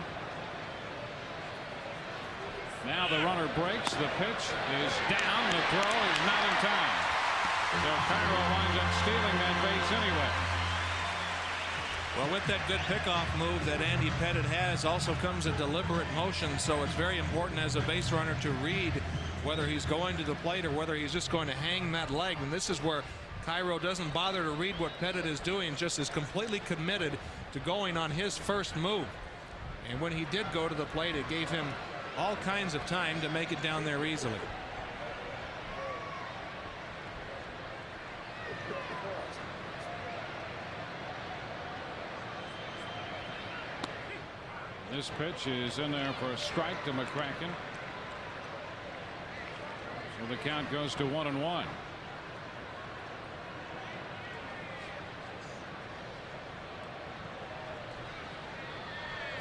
Now the runner breaks. The pitch is down. The throw is not in time. So Cairo winds up stealing that base anyway. Well, with that good pickoff move that Andy Pettitte has also comes a deliberate motion, so it's very important as a base runner to read whether he's going to the plate or whether he's just going to hang that leg. And this is where Cairo doesn't bother to read what Pettitte is doing, just is completely committed to going on his first move. And when he did go to the plate, it gave him all kinds of time to make it down there easily. This pitch is in there for a strike to McCracken. So the count goes to 1-1.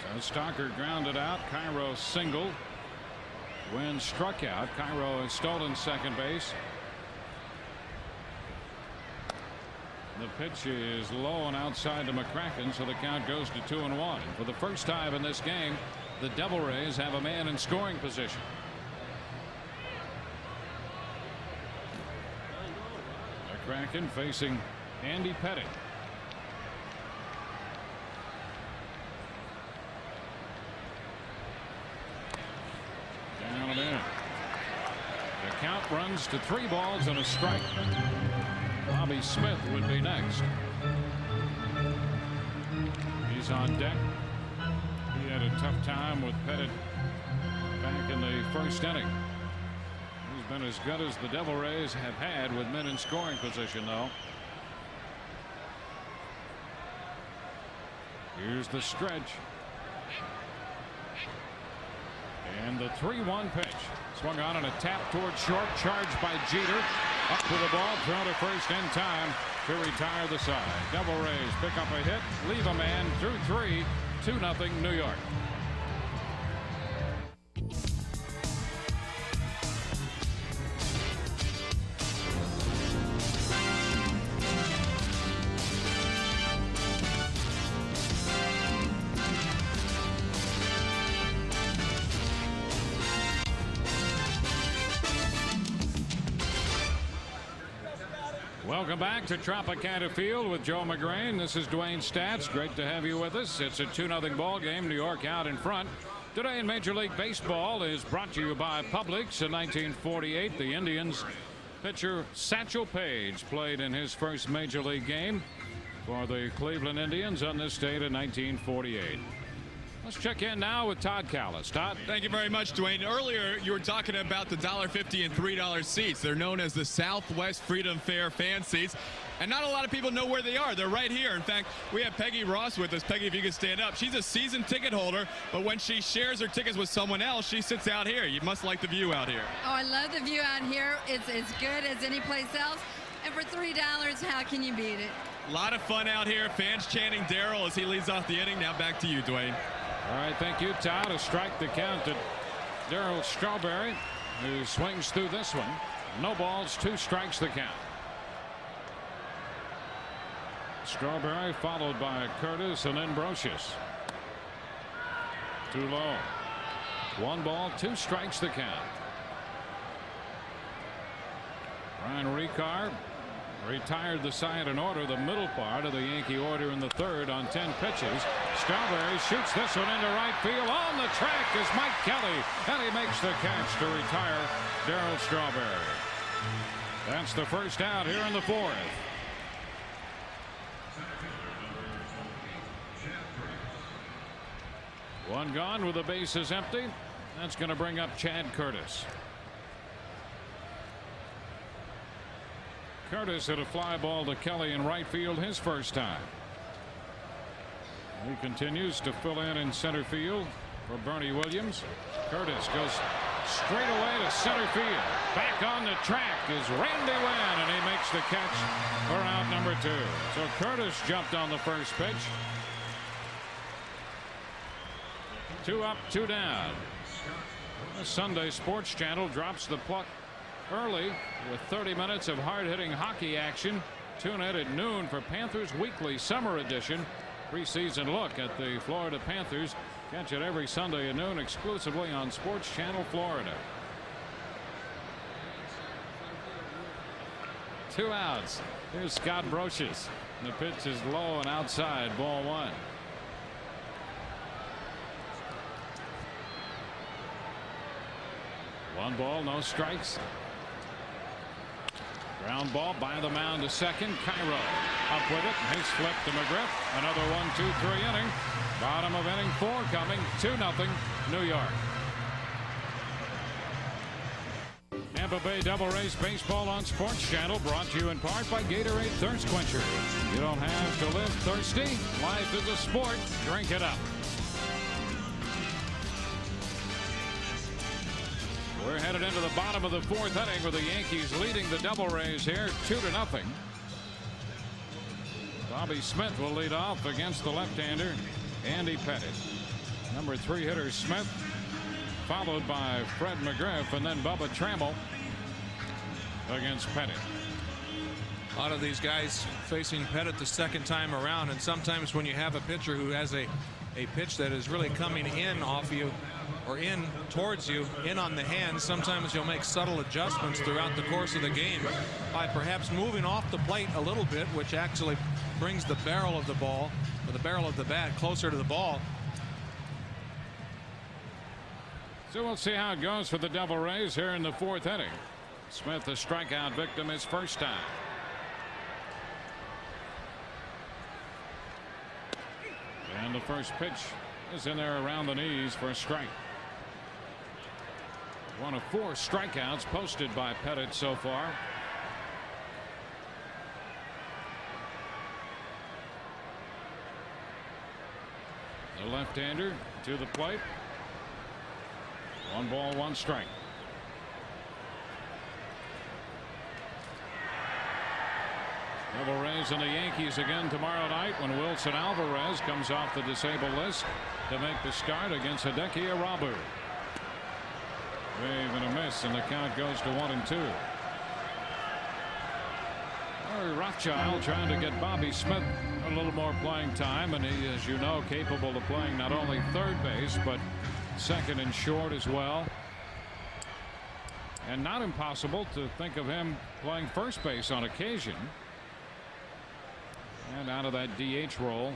So Stocker grounded out. Cairo singled. Winn struck out. Cairo has stolen second base. The pitch is low and outside to McCracken, so the count goes to 2-1. For the first time in this game, the Devil Rays have a man in scoring position. McCracken facing Andy Pettitte. Down and in. The count runs to 3 balls and a strike. Bobby Smith would be next. He's on deck. He had a tough time with Pettitte back in the first inning. He's been as good as the Devil Rays have had with men in scoring position, though. Here's the stretch. And the 3-1 pitch. Swung on and a tap toward short. Charged by Jeter. Up to the ball. Throw to first in time to retire the side. Devil Rays pick up a hit. Leave a man through 3. 2-0 New York. Welcome back to Tropicana Field with Joe McGrain. This is Dwayne Stats. Great to have you with us. It's a 2-0 ball game. New York out in front. Today in Major League Baseball is brought to you by Publix. In 1948, the Indians pitcher Satchel Paige played in his first Major League game for the Cleveland Indians on this date in 1948. Let's check in now with Todd Callis. Todd. Thank you very much, Dwayne. Earlier, you were talking about the $1.50 and $3 seats. They're known as the Southwest Freedom Fair fan seats. And not a lot of people know where they are. They're right here. In fact, we have Peggy Ross with us. Peggy, if you could stand up. She's a season ticket holder, but when she shares her tickets with someone else, she sits out here. You must like the view out here. Oh, I love the view out here. It's as good as any place else. And for $3, how can you beat it? A lot of fun out here. Fans chanting Darryl as he leads off the inning. Now back to you, Dwayne. All right, thank you, Todd. To strike the count to Darryl Strawberry, who swings through this one. No balls, 2 strikes the count. Strawberry followed by Curtis and then Brocious. Too low. 1 ball, 2 strikes the count. Bryan Rekar retired the side in order, the middle part of the Yankee order in the 3rd on 10 pitches. Strawberry shoots this one into right field. On the track is Mike Kelly, and he makes the catch to retire Darryl Strawberry. That's the first out here in the 4th. One gone with the bases empty. That's going to bring up Chad Curtis. Curtis hit a fly ball to Kelly in right field his first time. He continues to fill in center field for Bernie Williams. Curtis goes straight away to center field. Back on the track is Randy Wynn, and he makes the catch for out number 2. So Curtis jumped on the first pitch. 2 up, 2 down. The Sunday Sports Channel drops the puck early with 30 minutes of hard-hitting hockey action. Tune in at noon for Panthers Weekly Summer Edition. Preseason look at the Florida Panthers. Catch it every Sunday at noon exclusively on Sports Channel Florida. 2 outs. Here's Scott Brocious. The pitch is low and outside. Ball 1. One ball, no strikes. Ground ball by the mound to second. Cairo up with it. Nice flip to McGriff. Another 1-2-3 inning. Bottom of inning 4 coming. 2-0 New York. Tampa Bay Devil Rays baseball on Sports Channel, brought to you in part by Gatorade Thirst Quencher. You don't have to live thirsty. Life is a sport. Drink it up. We're headed into the bottom of the 4th inning with the Yankees leading the Devil Rays here 2-0. Bobby Smith will lead off against the left-hander Andy Pettitte. Number 3 hitter Smith, followed by Fred McGriff, and then Bubba Trammell against Pettitte. A lot of these guys facing Pettitte the second time around, and sometimes when you have a pitcher who has a pitch that is really coming in off you or in towards you, in on the hand, sometimes you'll make subtle adjustments throughout the course of the game by perhaps moving off the plate a little bit, which actually brings the barrel of the ball, or the barrel of the bat, closer to the ball. So we'll see how it goes for the Devil Rays here in the 4th inning. Smith, a strikeout victim his first time. And the first pitch is in there around the knees for a strike. 1 of 4 strikeouts posted by Pettitte so far. The left-hander to the plate. 1 ball, 1 strike. Devil Rays and the Yankees again tomorrow night when Wilson Alvarez comes off the disabled list to make the start against Hideki Irabu. Wave and a miss, and the count goes to 1-2. Larry Rothschild trying to get Bobby Smith a little more playing time, and he, as you know, capable of playing not only third base but second and short as well. And not impossible to think of him playing first base on occasion. And out of that DH role.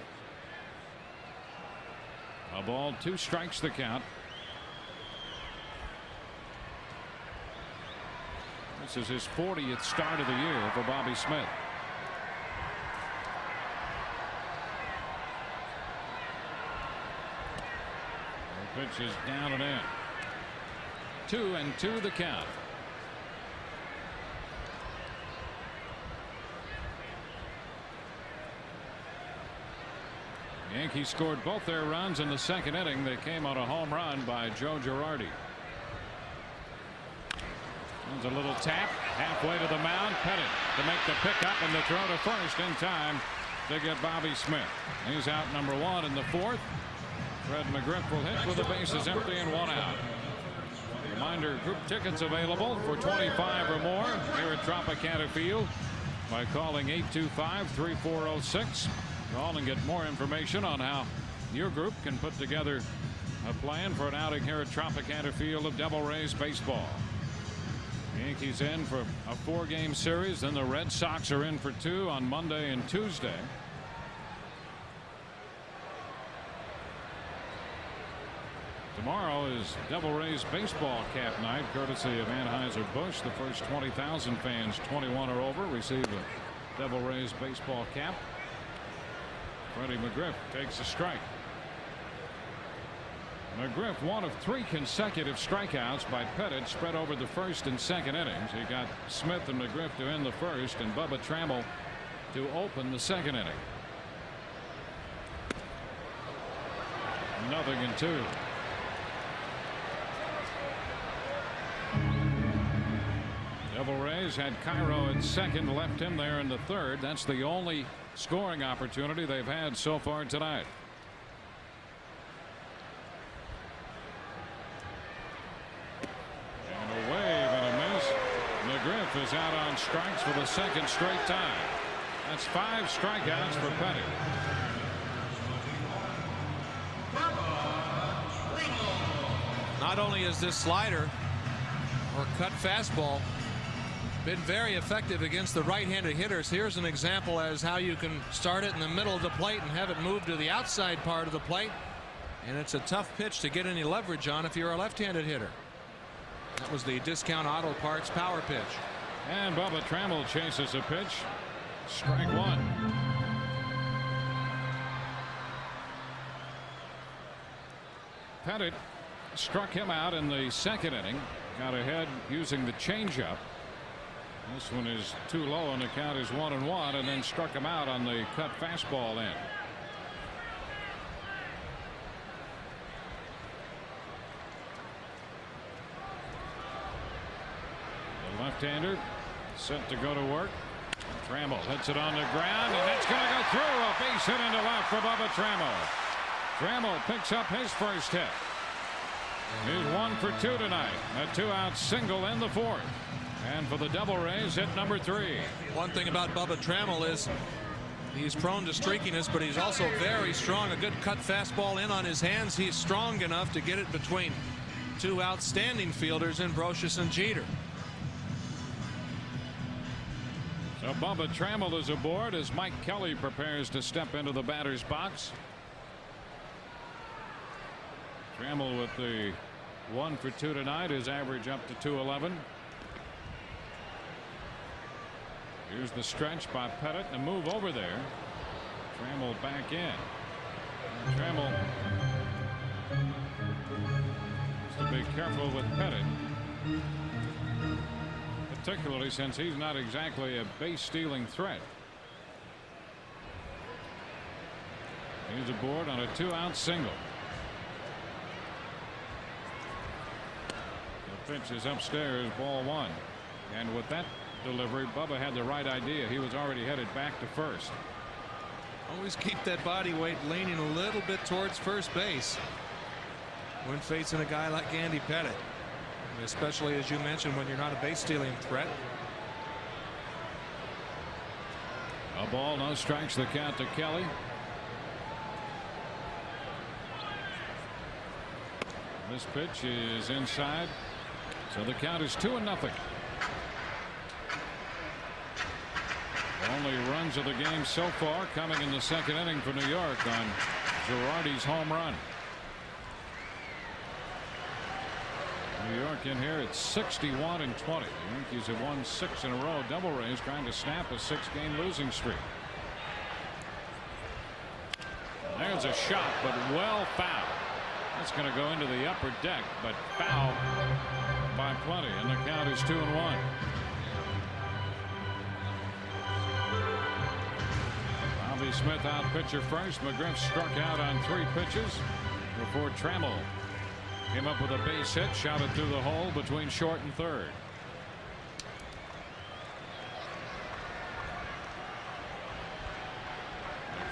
A ball, 2 strikes the count. This is his 40th start of the year for Bobby Smith. The pitch is down and in. 2-2 the count. Yankees scored both their runs in the second inning. They came on a home run by Joe Girardi. There's a little tap halfway to the mound. Pettitte to make the pickup and the throw to first in time to get Bobby Smith. He's out number 1 in the 4th. Fred McGriff will hit with the bases empty and 1 out. Reminder, group tickets available for 25 or more here at Tropicana Field by calling 825-3406. Call and get more information on how your group can put together a plan for an outing here at Tropicana Field of Devil Rays baseball. The Yankees in for a 4-game series, then the Red Sox are in for 2 on Monday and Tuesday. Tomorrow is Devil Rays baseball cap night, courtesy of Anheuser-Busch. The first 20,000 fans, 21 or over, receive a Devil Rays baseball cap. Freddie McGriff takes a strike. McGriff, one of 3 consecutive strikeouts by Pettitte, spread over the first and second innings. He got Smith and McGriff to end the first and Bubba Trammell to open the second inning. 0-2. Devil Rays had Cairo at second, left him there in the third. That's the only scoring opportunity they've had so far tonight. And a wave and a miss. McGriff is out on strikes for the second straight time. That's 5 strikeouts for Pettitte. Not only is this slider or cut fastball been very effective against the right-handed hitters. Here's an example as how you can start it in the middle of the plate and have it move to the outside part of the plate. And it's a tough pitch to get any leverage on if you're a left-handed hitter. That was the Discount Auto Parts power pitch. And Bubba Trammell chases a pitch. Strike 1. Pettitte struck him out in the second inning. Got ahead using the changeup. This one is too low and the count is 1-1, and then struck him out on the cut fastball end. The left-hander set to go to work. Trammell hits it on the ground, and that's going to go through. A base hit into left for Bubba Trammell. Trammell picks up his first hit. He's 1 for 2 tonight. A 2-out single in the fourth. And for the Devil Rays, hit number 3. One thing about Bubba Trammell is he's prone to streakiness, but he's also very strong. A good cut fastball in on his hands. He's strong enough to get it between 2 outstanding fielders in Brocious and Jeter. So Bubba Trammell is aboard as Mike Kelly prepares to step into the batter's box. Trammell with the 1 for 2 tonight, his average up to 211. Here's the stretch by Pettitte and a move over there. Trammell back in. Trammell has to be careful with Pettitte, particularly since he's not exactly a base stealing threat. He's aboard on a 2-out single. The pitch is upstairs, ball 1. And with that delivery, Bubba had the right idea. He was already headed back to first. Always keep that body weight leaning a little bit towards first base when facing a guy like Andy Pettitte, especially, as you mentioned, when you're not a base stealing threat. A ball, no strikes, the count to Kelly. This pitch is inside, so the count is 2-0. Only runs of the game so far coming in the second inning for New York on Girardi's home run. New York in here at 61-20. The Yankees have won 6 in a row. Devil Rays trying to snap a 6-game losing streak. There's a shot, but well fouled. That's going to go into the upper deck, but foul by plenty, and the count is 2-1. Bobby Smith out pitcher first. McGriff struck out on 3 pitches before Trammell came up with a base hit, shot it through the hole between short and third.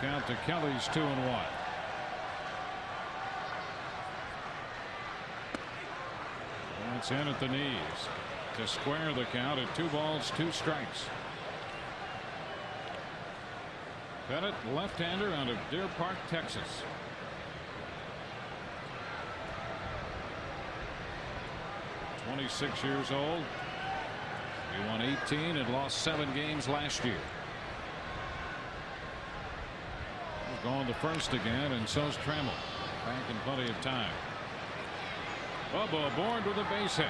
The count to Kelly's 2-1. That's in at the knees to square the count at 2 balls, 2 strikes. Pettitte, left-hander out of Deer Park, Texas. "26 years old. He won 18 and lost 7 games last year. He's going to first again, and so's Trammell. Back in plenty of time. Bubba aboard with a base hit.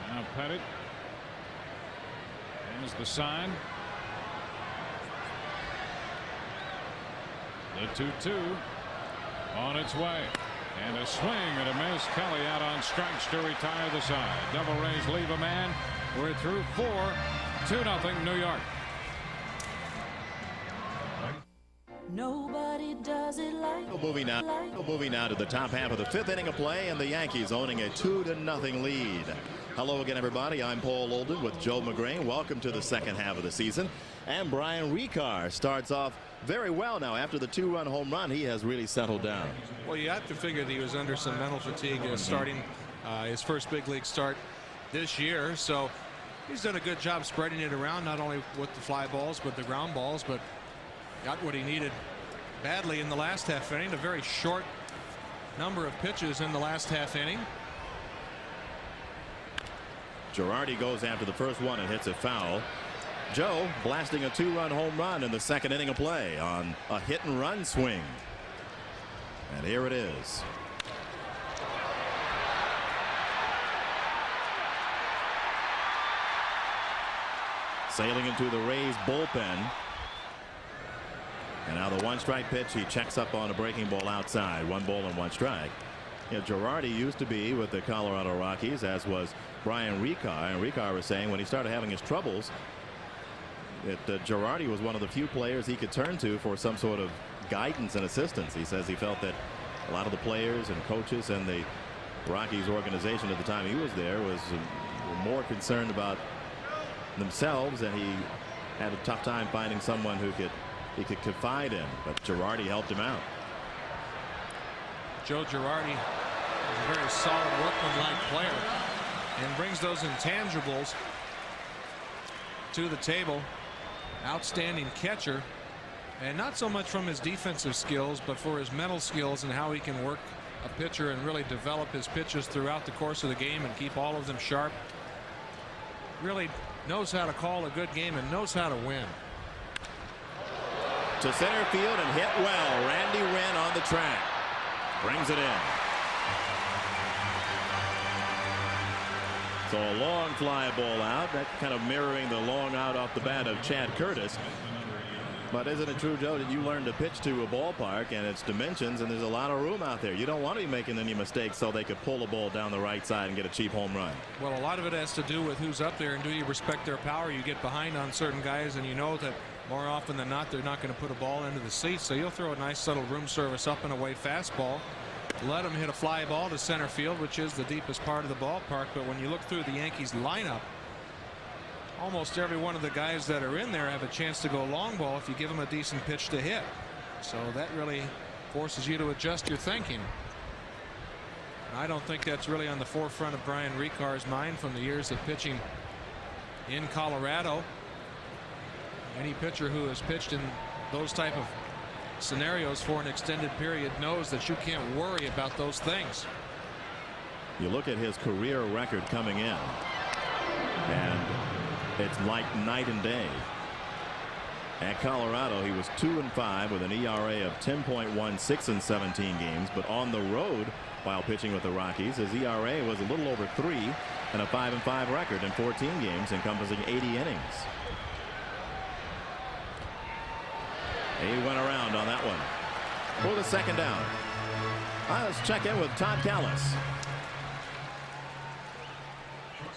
Now Pettitte. There's the sign. The 2-2 on its way. And a swing and a miss. Kelly out on strikes to retire the side. Devil Rays leave a man. We're through 4. 2-0 New York. Nobody does it like. Moving now to the top half of the 5th inning of play, and the Yankees owning a 2-0 lead. Hello again, everybody. I'm Paul Olden with Joe McGrain. Welcome to the second half of the season. And Bryan Rekar starts off very well now. After the 2-run home run, he has really settled down. Well, you have to figure that he was under some mental fatigue starting his first big league start this year. So he's done a good job spreading it around, not only with the fly balls but the ground balls, but got what he needed badly in the last half inning. A very short number of pitches in the last half inning. Girardi goes after the first one and hits it foul. Joe blasting a 2-run home run in the second inning of play on a hit-and-run swing. And here it is. Sailing into the Rays bullpen. And now the 1-strike pitch. He checks up on a breaking ball outside. 1 ball and 1 strike. You know, Girardi used to be with the Colorado Rockies, as was Bryan Rekar. And Rekar was saying when he started having his troubles that Girardi was one of the few players he could turn to for some sort of guidance and assistance. He says he felt that a lot of the players and coaches and the Rockies organization at the time he was there was more concerned about themselves, and he had a tough time finding someone who he could confide in. But Girardi helped him out. Joe Girardi is a very solid workmanlike player and brings those intangibles to the table. Outstanding catcher, and not so much from his defensive skills, but for his mental skills and how he can work a pitcher and really develop his pitches throughout the course of the game and keep all of them sharp. Really knows how to call a good game and knows how to win. To center field and hit well. Randy Wren on the track. Brings it in. So a long fly ball out. That kind of mirroring the long out off the bat of Chad Curtis. But isn't it true, Joe, that you learn to pitch to a ballpark and its dimensions, and there's a lot of room out there. You don't want to be making any mistakes so they could pull a ball down the right side and get a cheap home run. Well, a lot of it has to do with who's up there and do you respect their power. You get behind on certain guys and you know that more often than not they're not going to put a ball into the seats, so you'll throw a nice subtle room service up and away fastball, let him hit a fly ball to center field, which is the deepest part of the ballpark. But when you look through the Yankees lineup, almost every one of the guys that are in there have a chance to go long ball if you give them a decent pitch to hit. So that really forces you to adjust your thinking. I don't think that's really on the forefront of Bryan Rekar's mind from the years of pitching in Colorado. Any pitcher who has pitched in those type of scenarios for an extended period knows that you can't worry about those things. You look at his career record coming in, and it's like night and day. At Colorado, he was 2-5 with an ERA of 10.16 in 17 games, but on the road while pitching with the Rockies, his ERA was a little over 3 and a 5-5 record in 14 games encompassing 80 innings. He went around on that one for the second down. Let's check in with Todd Callis.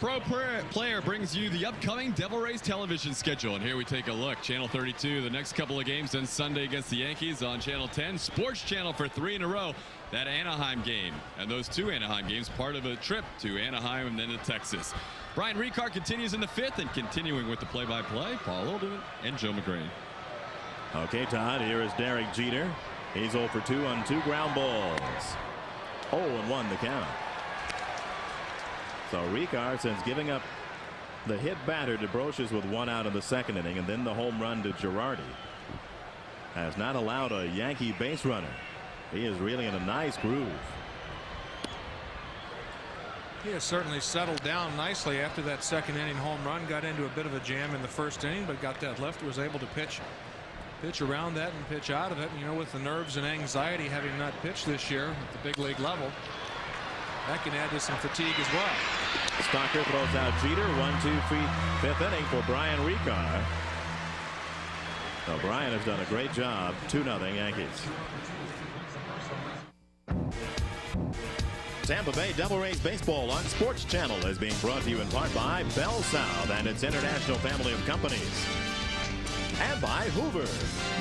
Pro Player brings you the upcoming Devil Rays television schedule. And here we take a look. Channel 32, the next couple of games, then Sunday against the Yankees on Channel 10. Sports Channel for 3 in a row. That Anaheim game. And those 2 Anaheim games, part of a trip to Anaheim and then to Texas. Bryan Rekar continues in the 5th, and continuing with the play-by-play, Paul Oldham and Joe McGrain. Okay, Todd, here is Derek Jeter. He's 0 for 2 on 2 ground balls. 0-1 the count. So Rekar, since giving up the hit batter to Brocious with 1 out in the 2nd inning and then the home run to Girardi, has not allowed a Yankee base runner. He is really in a nice groove. He has certainly settled down nicely after that 2nd inning home run. Got into a bit of a jam in the 1st inning, but got that left, was able to pitch around that and pitch out of it. You know, with the nerves and anxiety having not pitched this year at the big league level, that can add to some fatigue as well. Stocker throws out Jeter. 1-2 5th inning for Bryan Rekar. So Bryan has done a great job. 2-0 Yankees. Tampa Bay Devil Rays baseball on Sports Channel is being brought to you in part by Bell South and its international family of companies. And by Hoover.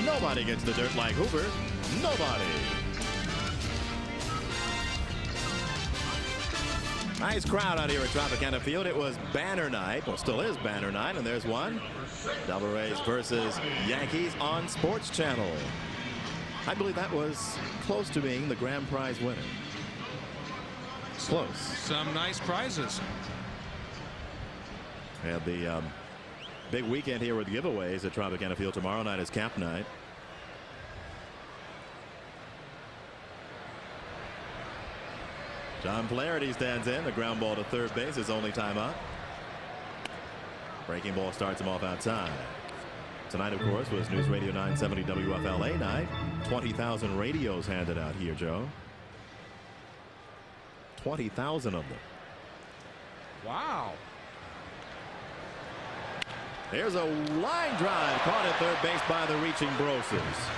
Nobody gets the dirt like Hoover. Nobody. Nice crowd out here at Tropicana Field. It was banner night. Well, still is banner night. And there's one. Devil Rays versus Yankees on Sports Channel. I believe that was close to being the grand prize winner. Close. Some nice prizes. We have the big weekend here with giveaways at Tropicana Field. Tomorrow night is camp night. John Flaherty stands in. The ground ball to third base, his only time up. Breaking ball starts him off outside. Tonight, of course, was News Radio 970 WFLA night. 20,000 radios handed out here, Joe. 20,000 of them. Wow. There's a line drive caught at third base by the reaching Brocious.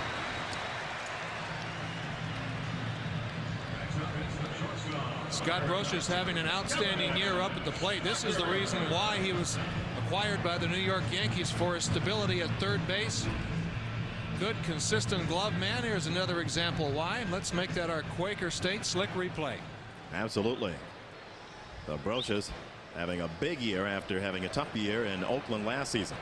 Scott Brocious having an outstanding year up at the plate. This is the reason why he was acquired by the New York Yankees, for his stability at third base. Good, consistent glove man. Here's another example why. Let's make that our Quaker State slick replay. Absolutely. The Brocious having a big year after having a tough year in Oakland last season.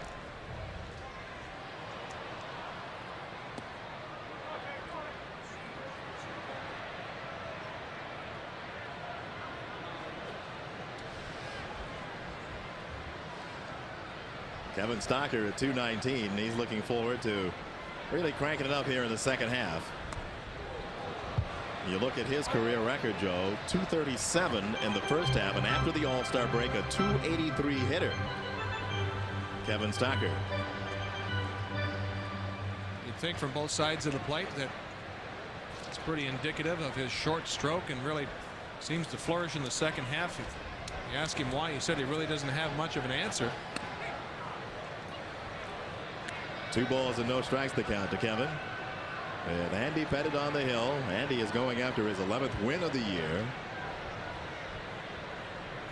Kevin Stocker at 219. He's looking forward to really cranking it up here in the 2nd half. You look at his career record, Joe, 237 in the 1st half, and after the All-Star break, a 283 hitter. Kevin Stocker. You'd think from both sides of the plate that it's pretty indicative of his short stroke, and really seems to flourish in the 2nd half. If you ask him why, he said he really doesn't have much of an answer. 2 balls and no strikes the count to Kevin. And Andy Pettitte on the hill. Andy is going after his 11th win of the year.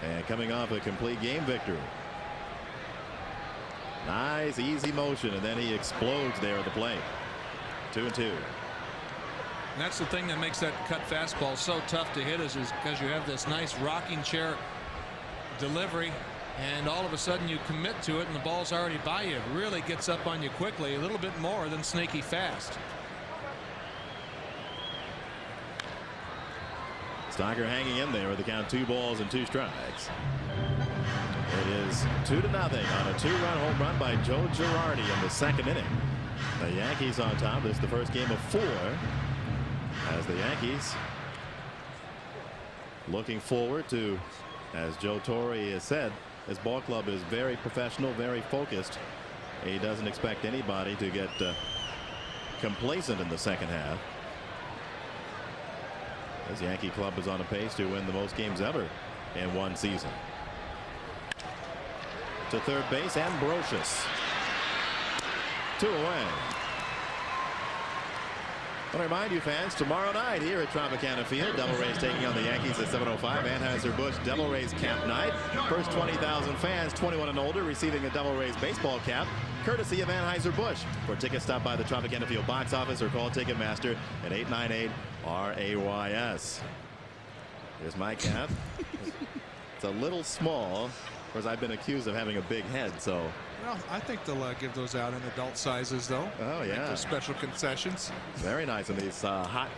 And coming off a complete game victory. Nice easy motion, and then he explodes there at the plate. 2-2. And that's the thing that makes that cut fastball so tough to hit, is because you have this nice rocking chair delivery, and all of a sudden you commit to it and the ball's already by you. It really gets up on you quickly, a little bit more than sneaky fast. Stocker hanging in there with the count, 2 balls and 2 strikes. It is 2-0 on a 2-run home run by Joe Girardi in the 2nd inning. The Yankees on top. This is the first game of 4 as the Yankees looking forward to, as Joe Torre has said, his ball club is very professional, very focused. He doesn't expect anybody to get complacent in the 2nd half. This Yankee club is on a pace to win the most games ever in one season. To third base, and Brocious. 2 away. I want to remind you fans, tomorrow night here at Tropicana Field, Devil Rays taking on the Yankees at 7:05. Anheuser-Busch Devil Rays Camp Night. First 20,000 fans 21 and older receiving a Devil Rays baseball cap, courtesy of Anheuser-Busch. For tickets, stop by the Tropicana Field box office or call Ticketmaster at 898-RAYS. Here's my cap. It's a little small. Of course, I've been accused of having a big head, so. Well, I think they'll give those out in adult sizes, though. Oh yeah. For special concessions. Very nice in these hot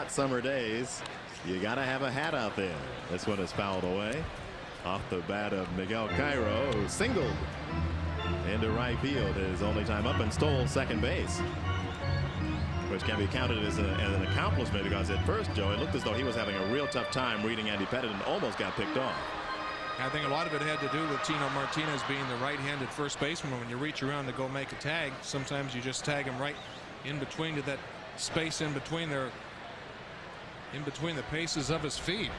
summer days. You got to have a hat out there. This one is fouled away off the bat of Miguel Cairo, who singled into right field his only time up and stole second base, which can be counted as an accomplishment, because at first, Joe, it looked as though he was having a real tough time reading Andy Pettitte and almost got picked off. I think a lot of it had to do with Tino Martinez being the right-handed first baseman. When you reach around to go make a tag, sometimes you just tag him right in between to that space in between the paces of his feet.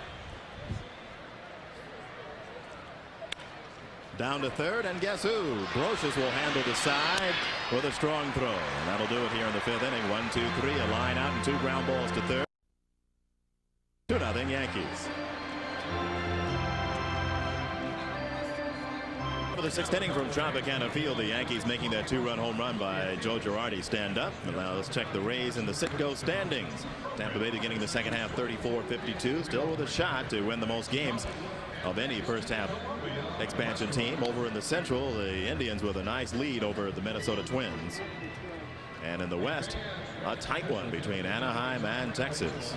Down to third, and guess who? Brocious will handle the side with a strong throw, and that'll do it here in the fifth inning. 1-2-3, a line out and 2 ground balls to third. 2-0 Yankees. For the sixth inning from Tropicana Field, the Yankees making that 2-run home run by Joe Girardi stand up. And now let's check the Rays in the sit-go standings. Tampa Bay beginning the second half 34-52, still with a shot to win the most games of any first half expansion team. Over in the Central, the Indians with a nice lead over the Minnesota Twins. And in the West, a tight one between Anaheim and Texas.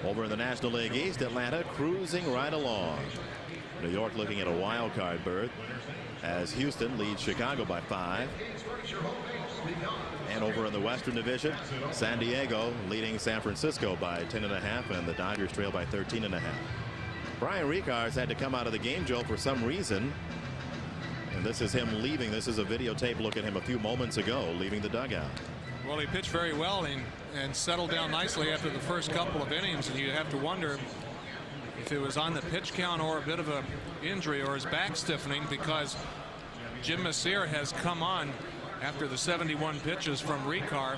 Over in the National League East, Atlanta cruising right along. New York looking at a wild card berth as Houston leads Chicago by 5. And over in the Western Division, San Diego leading San Francisco by 10.5, and the Dodgers trail by 13.5. Bryan Rekar has had to come out of the game, Joe, for some reason. And this is him leaving. This is a videotape look at him a few moments ago leaving the dugout. Well, he pitched very well and settled down nicely after the first couple of innings, and you have to wonder if it was on the pitch count or a bit of a injury or his back stiffening, because Jim Messier has come on after the 71 pitches from Rekar.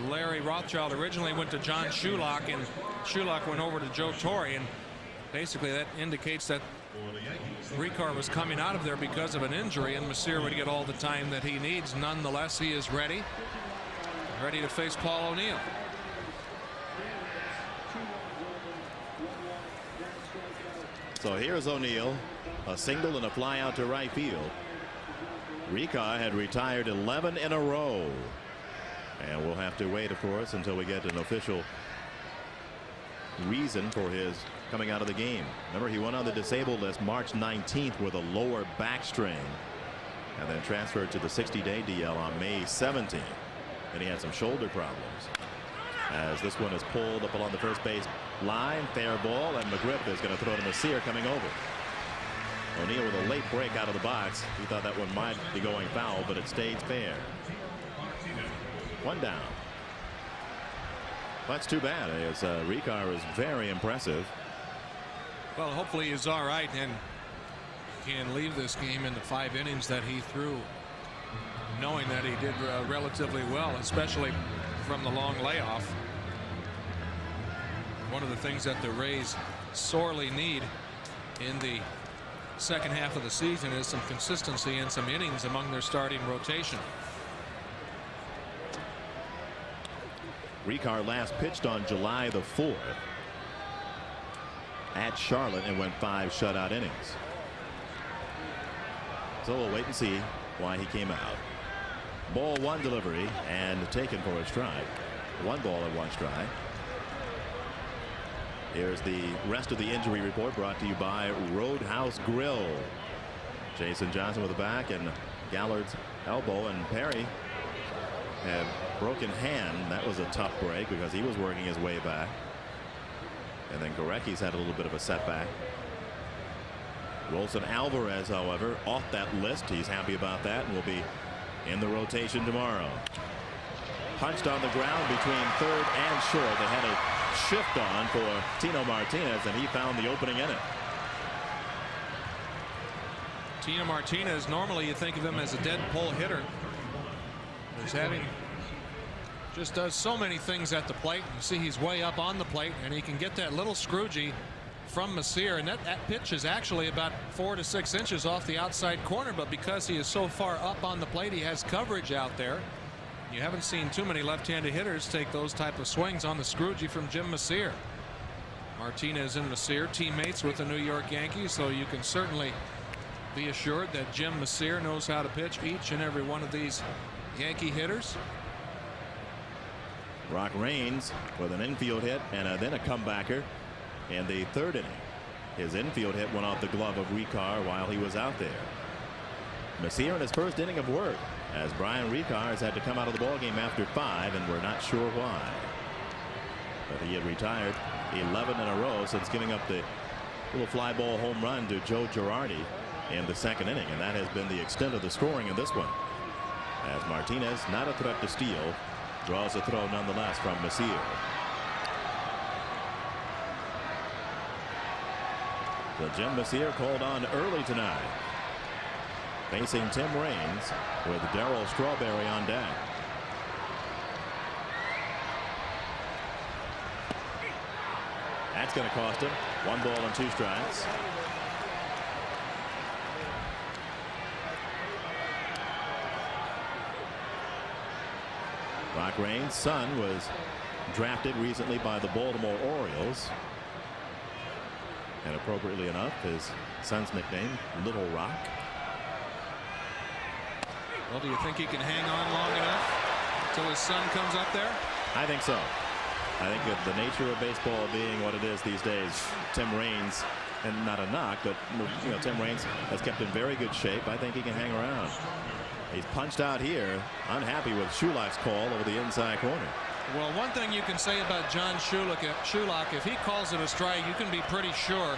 Larry Rothschild originally went to John Shulock, and Shulock went over to Joe Torre, and basically that indicates that Rekar was coming out of there because of an injury, and Messier would get all the time that he needs. Nonetheless, he is ready to face Paul O'Neill. So here's O'Neill, a single and a fly out to right field. Rekar had retired 11 in a row, and we'll have to wait, of course, until we get an official reason for his coming out of the game. Remember, he went on the disabled list March 19th with a lower back strain, and then transferred to the 60-day DL on May 17th. And he had some shoulder problems. As this one is pulled up along the first base line, fair ball, and McGriff is going to throw to Messier coming over. O'Neill with a late break out of the box. He thought that one might be going foul, but it stayed fair. One down. That's too bad, as Rekar is very impressive. Well, hopefully he's all right and can leave this game in the 5 innings that he threw, knowing that he did relatively well, especially from the long layoff. One of the things that the Rays sorely need in the second half of the season is some consistency and some innings among their starting rotation. Rekar last pitched on July the 4th at Charlotte and went 5 shutout innings. So we'll wait and see why he came out. Ball 1 delivery and taken for a strike. 1 ball and 1 strike. Here's the rest of the injury report brought to you by Roadhouse Grill. Jason Johnson with the back and Gallard's elbow, and Perry had broken hand. That was a tough break because he was working his way back. And then Gorecki's had a little bit of a setback. Wilson Alvarez, however, off that list. He's happy about that and will be in the rotation tomorrow. Punched on the ground between third and short. They had a shift on for Tino Martinez, and he found the opening in it. Tino Martinez, normally you think of him as a dead pull hitter. He's having Just does so many things at the plate. You see he's way up on the plate, and he can get that little scroogey from Messier, and that pitch is actually about 4 to 6 inches off the outside corner, but because he is so far up on the plate, he has coverage out there. You haven't seen too many left-handed hitters take those type of swings on the scroogey from Jim Messier. Martinez and Messier teammates with the New York Yankees, so you can certainly be assured that Jim Messier knows how to pitch each and every one of these Yankee hitters. Rock Raines with an infield hit and then a comebacker in the 3rd inning. His infield hit went off the glove of Rekar while he was out there. Messier in his 1st inning of work, as Bryan Rekar has had to come out of the ballgame after 5, and we're not sure why. But he had retired 11 in a row since giving up the little fly ball home run to Joe Girardi in the 2nd inning, and that has been the extent of the scoring in this one. As Martinez, not a threat to steal, draws a throw nonetheless from Messier. So Jim Messier called on early tonight, facing Tim Raines with Darryl Strawberry on deck. That's going to cost him 1 ball and 2 strikes. Rock Raines' son was drafted recently by the Baltimore Orioles, and appropriately enough, his son's nickname, Little Rock. Well, do you think he can hang on long enough until his son comes up there? I think so. I think that the nature of baseball being what it is these days, Tim Raines, and not a knock, but you know, Tim Raines has kept in very good shape. I think he can hang around. He's punched out here, unhappy with Shulak's call over the inside corner. Well, one thing you can say about John Shulak, if he calls it a strike, you can be pretty sure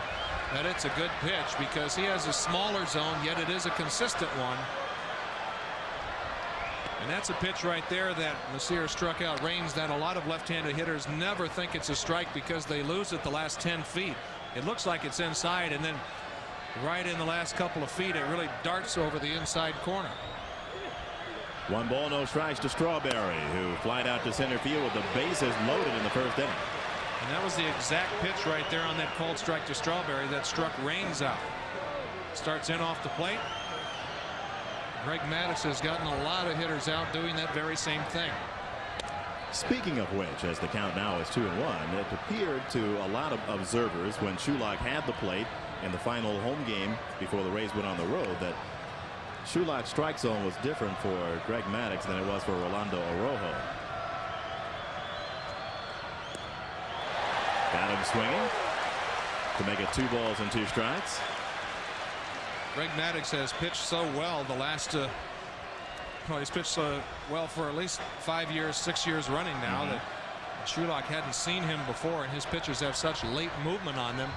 that it's a good pitch, because he has a smaller zone, yet it is a consistent one. And that's a pitch right there that Messier struck out Raines that a lot of left-handed hitters never think it's a strike because they lose it the last 10 feet. It looks like it's inside, and then right in the last couple of feet, it really darts over the inside corner. 1 ball, no strikes to Strawberry, who flied out to center field with the bases loaded in the 1st inning. And that was the exact pitch right there on that called strike to Strawberry that struck Raines out. Starts in off the plate. Greg Maddux has gotten a lot of hitters out doing that very same thing. Speaking of which, as the count now is 2-1, it appeared to a lot of observers when Shulak had the plate in the final home game before the Rays went on the road that Shulak's strike zone was different for Greg Maddux than it was for Rolando Araujo. Got him swinging to make it 2 balls and 2 strikes. Greg Maddux has pitched so well the last well, he's pitched so well for at least 5 years, 6 years running now that Shulak hadn't seen him before, and his pitchers have such late movement on them.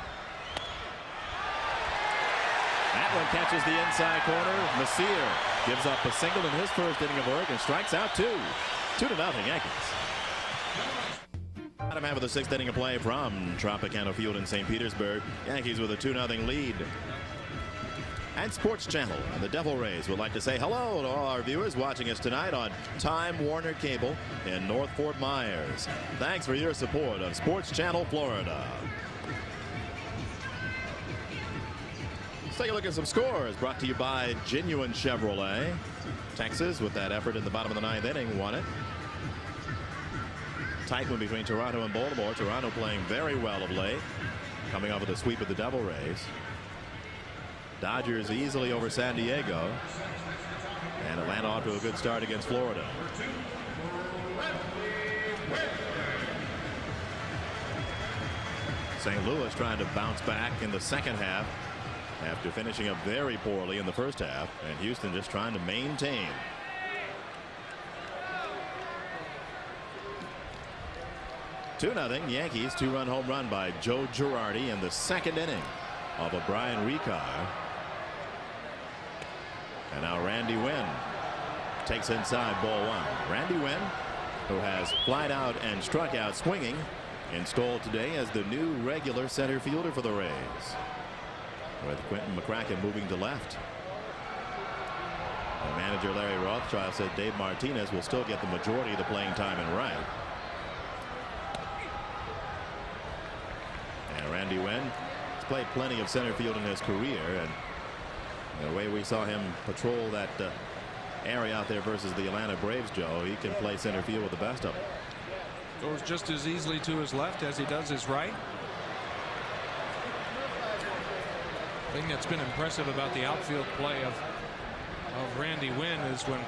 That one catches the inside corner. Messier gives up a single in his 1st inning of work and strikes out 2. 2-0 Yankees. Bottom half of the 6th inning of play from Tropicana Field in St. Petersburg. Yankees with a 2-0 lead. And Sports Channel and the Devil Rays would like to say hello to all our viewers watching us tonight on Time Warner Cable in North Fort Myers. Thanks for your support of Sports Channel Florida. Let's take a look at some scores brought to you by Genuine Chevrolet. Texas, with that effort in the bottom of the 9th inning, won it. Tight one between Toronto and Baltimore. Toronto playing very well of late, coming off of the sweep of the Devil Rays. Dodgers easily over San Diego, and Atlanta off to a good start against Florida. St. Louis trying to bounce back in the 2nd half after finishing up very poorly in the 1st half, and Houston just trying to maintain. Two 2-0 Yankees. 2-run home run by Joe Girardi in the 2nd inning of a Bryan Rekar. And now Randy Wynn takes inside ball 1. Randy Wynn, who has flied out and struck out swinging, installed today as the new regular center fielder for the Rays, with Quentin McCracken moving to left. The man Manager Larry Rothschild said Dave Martinez will still get the majority of the playing time in right. And Randy Wynn has played plenty of center field in his career, and the way we saw him patrol that area out there versus the Atlanta Braves, Joe, he can play center field with the best of them. Goes just as easily to his left as he does his right. The thing that's been impressive about the outfield play of Randy Wynn is when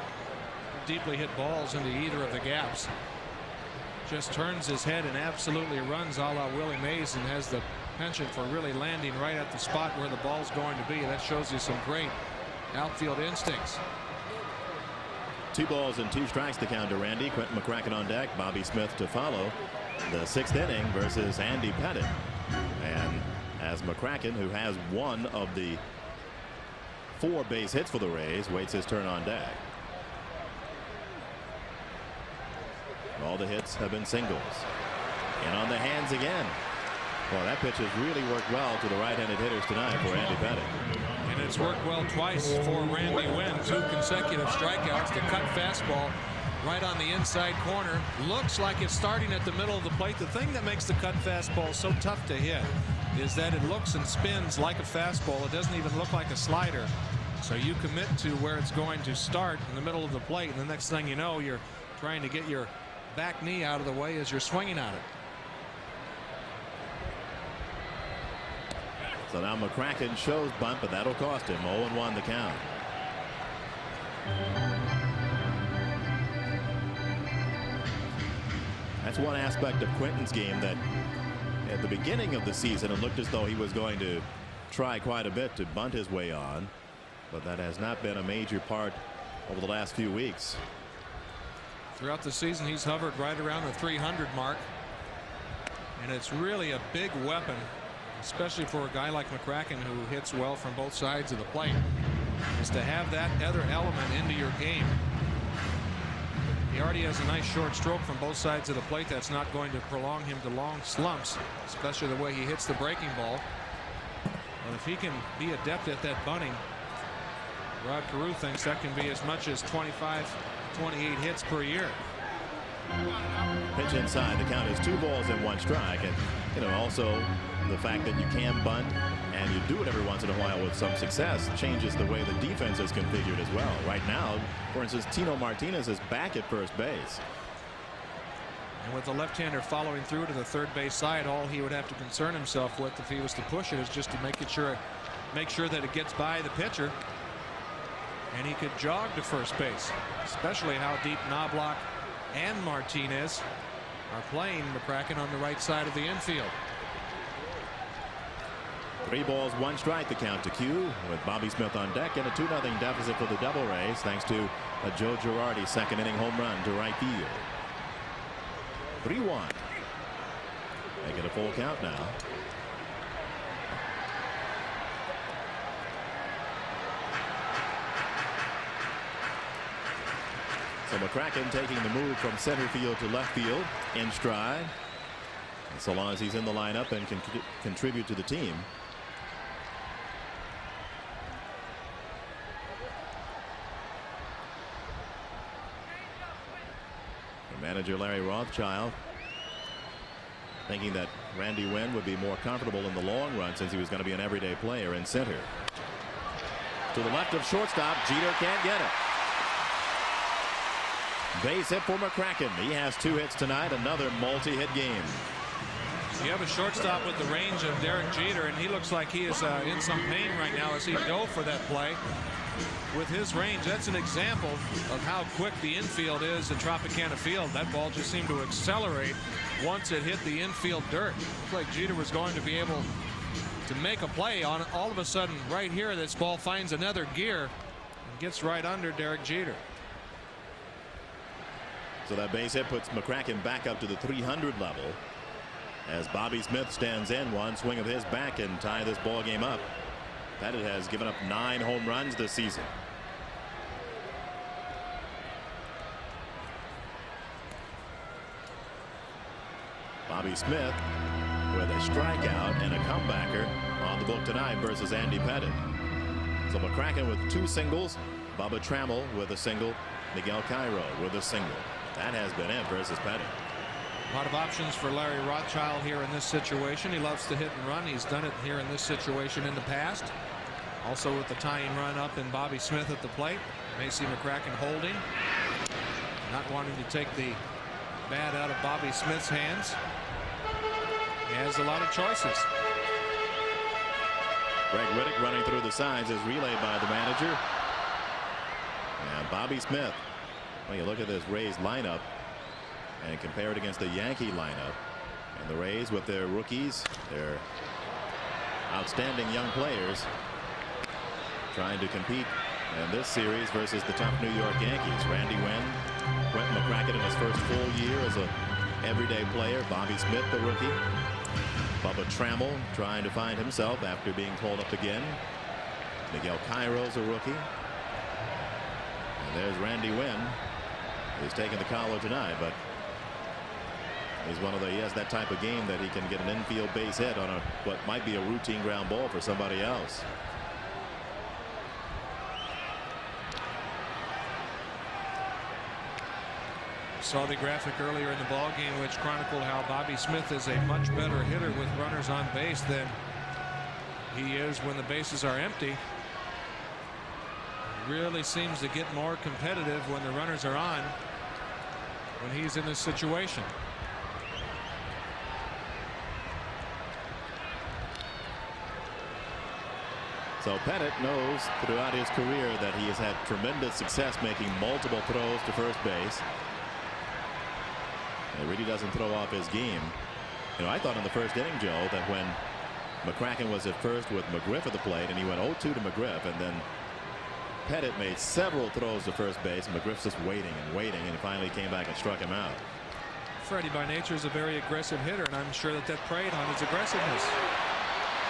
deeply hit balls into either of the gaps, just turns his head and absolutely runs a la Willie Mays, and has the penchant for really landing right at the spot where the ball's going to be. That shows you some great outfield instincts. 2 balls and 2 strikes to count to Randy. Quentin McCracken on deck. Bobby Smith to follow. The 6th inning versus Andy Pettitte. And as McCracken, who has one of the 4 base hits for the Rays, waits his turn on deck. All the hits have been singles. And on the hands again. Well, that pitch has really worked well to the right-handed hitters tonight for Andy Pettitte. And it's worked well twice for Randy Wynn. 2 consecutive strikeouts. The cut fastball right on the inside corner. Looks like it's starting at the middle of the plate. The thing that makes the cut fastball so tough to hit is that it looks and spins like a fastball. It doesn't even look like a slider. So you commit to where it's going to start in the middle of the plate, and the next thing you know, you're trying to get your back knee out of the way as you're swinging at it. So now McCracken shows bunt, but that'll cost him. 0-1 the count. That's one aspect of Quentin's game that at the beginning of the season it looked as though he was going to try quite a bit to bunt his way on, but that has not been a major part over the last few weeks. Throughout the season he's hovered right around the 300 mark, and it's really a big weapon, especially for a guy like McCracken who hits well from both sides of the plate, is to have that other element into your game. He already has a nice short stroke from both sides of the plate. That's not going to prolong him to long slumps, especially the way he hits the breaking ball. But if he can be adept at that bunting, Rod Carew thinks that can be as much as 25, 28 hits per year. Pitch inside. The count is 2 balls and 1 strike, and also the fact that you can bunt and you do it every once in a while with some success changes the way the defense is configured as well. Right now, for instance, Tino Martinez is back at first base. And with the left-hander following through to the third base side, all he would have to concern himself with if he was to push it is just to make sure that it gets by the pitcher, and he could jog to first base, especially how deep Knobloch and Martinez are playing McCracken on the right side of the infield. 3 balls, 1 strike, the count to Q, with Bobby Smith on deck, and a 2-0 deficit for the Devil Rays thanks to a Joe Girardi 2nd inning home run to right field. 3-1. Make it a full count now. So McCracken taking the move from center field to left field in stride, and so long as he's in the lineup and can contribute to the team. Manager Larry Rothschild thinking that Randy Wynn would be more comfortable in the long run since he was going to be an everyday player in center. To the left of shortstop, Jeter can't get it. Base hit for McCracken. He has 2 hits tonight, another multi-hit game. You have a shortstop with the range of Derek Jeter, and he looks like he is in some pain right now as he dove for that play. With his range, that's an example of how quick the infield is at Tropicana Field. That ball just seemed to accelerate once it hit the infield dirt. Looked like Jeter was going to be able to make a play on it. All of a sudden, right here, this ball finds another gear and gets right under Derek Jeter. So that base hit puts McCracken back up to the 300 level as Bobby Smith stands in. One swing of his back and tie this ball game up. Pettitte has given up 9 home runs this season. Bobby Smith with a strikeout and a comebacker on the book tonight versus Andy Pettitte. So McCracken with 2 singles Bubba Trammell with a single. Miguel Cairo with a single. That has been it versus Pettitte. A lot of options for Larry Rothschild here in this situation. He loves to hit and run. He's done it here in this situation in the past. Also with the tying run up in Bobby Smith at the plate. Macy McCracken holding. Not wanting to take the bat out of Bobby Smith's hands. He has a lot of choices. Greg Riddick running through the signs is relayed by the manager. And Bobby Smith. When you look at this Rays lineup and compare it against the Yankee lineup, and the Rays with their rookies, their outstanding young players, trying to compete in this series versus the tough New York Yankees. Randy Wynn, Quentin McCracken in his first full year as a everyday player. Bobby Smith, the rookie. Bubba Trammell trying to find himself after being called up again. Miguel Cairo's a rookie. And there's Randy Wynn. He's taking the collar tonight, but he's one of the, he has that type of game that he can get an infield base hit on a what might be a routine ground ball for somebody else. Saw the graphic earlier in the ball game which chronicled how Bobby Smith is a much better hitter with runners on base than he is when the bases are empty. He really seems to get more competitive when the runners are on when he's in this situation. So Pettitte knows throughout his career that he has had tremendous success making multiple throws to first base. It really doesn't throw off his game. You know, I thought in the first inning, Joe, that when McCracken was at first with McGriff at the plate and he went 0-2 to McGriff, and then Pettitte made several throws to first base, and McGriff's just waiting and waiting, and he finally came back and struck him out. Freddie by nature is a very aggressive hitter, and I'm sure that that preyed on his aggressiveness.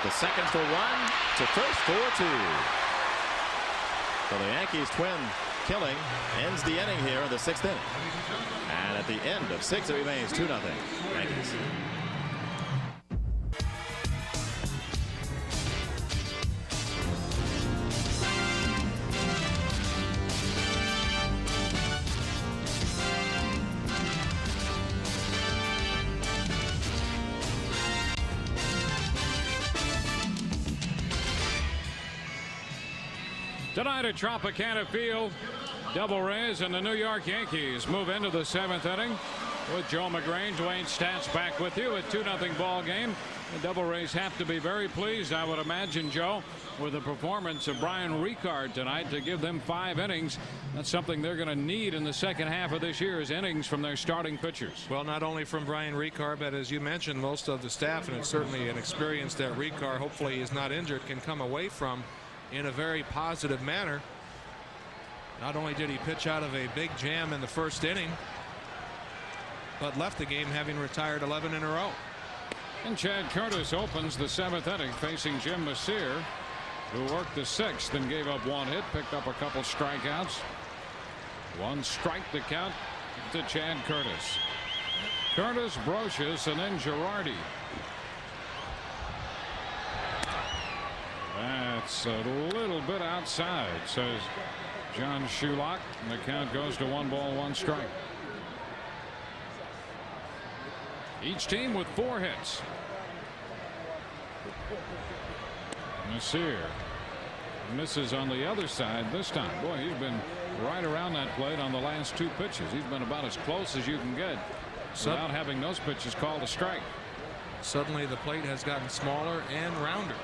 The second for one, to first for two. So the Yankees twin killing ends the inning here in the sixth inning. And at the end of six, it remains 2-0 Yankees. Tonight at Tropicana Field, Devil Rays and the New York Yankees move into the seventh inning with Joe McGrain, Dwayne Stats back with you. A 2-0 ball game. The Devil Rays have to be very pleased, I would imagine, Joe, with the performance of Bryan Rekar tonight to give them 5 innings. That's something they're going to need in the second half of this year, is innings from their starting pitchers. Well, not only from Bryan Rekar, but as you mentioned, most of the staff, and it's certainly an experience that Rekar, hopefully he's not injured, can come away from in a very positive manner. Not only did he pitch out of a big jam in the first inning, but left the game having retired 11 in a row. And Chad Curtis opens the seventh inning facing Jim Messier, who worked the sixth and gave up 1 hit, picked up a couple strikeouts. 1 strike to count to Chad Curtis. Curtis, Brocious, and then Girardi. That's a little bit outside, says John Shulock, and the count goes to 1 ball, 1 strike. Each team with 4 hits. Messier misses on the other side this time. Boy, he's been right around that plate on the last 2 pitches. He's been about as close as you can get without having those pitches called a strike. Suddenly the plate has gotten smaller and rounder.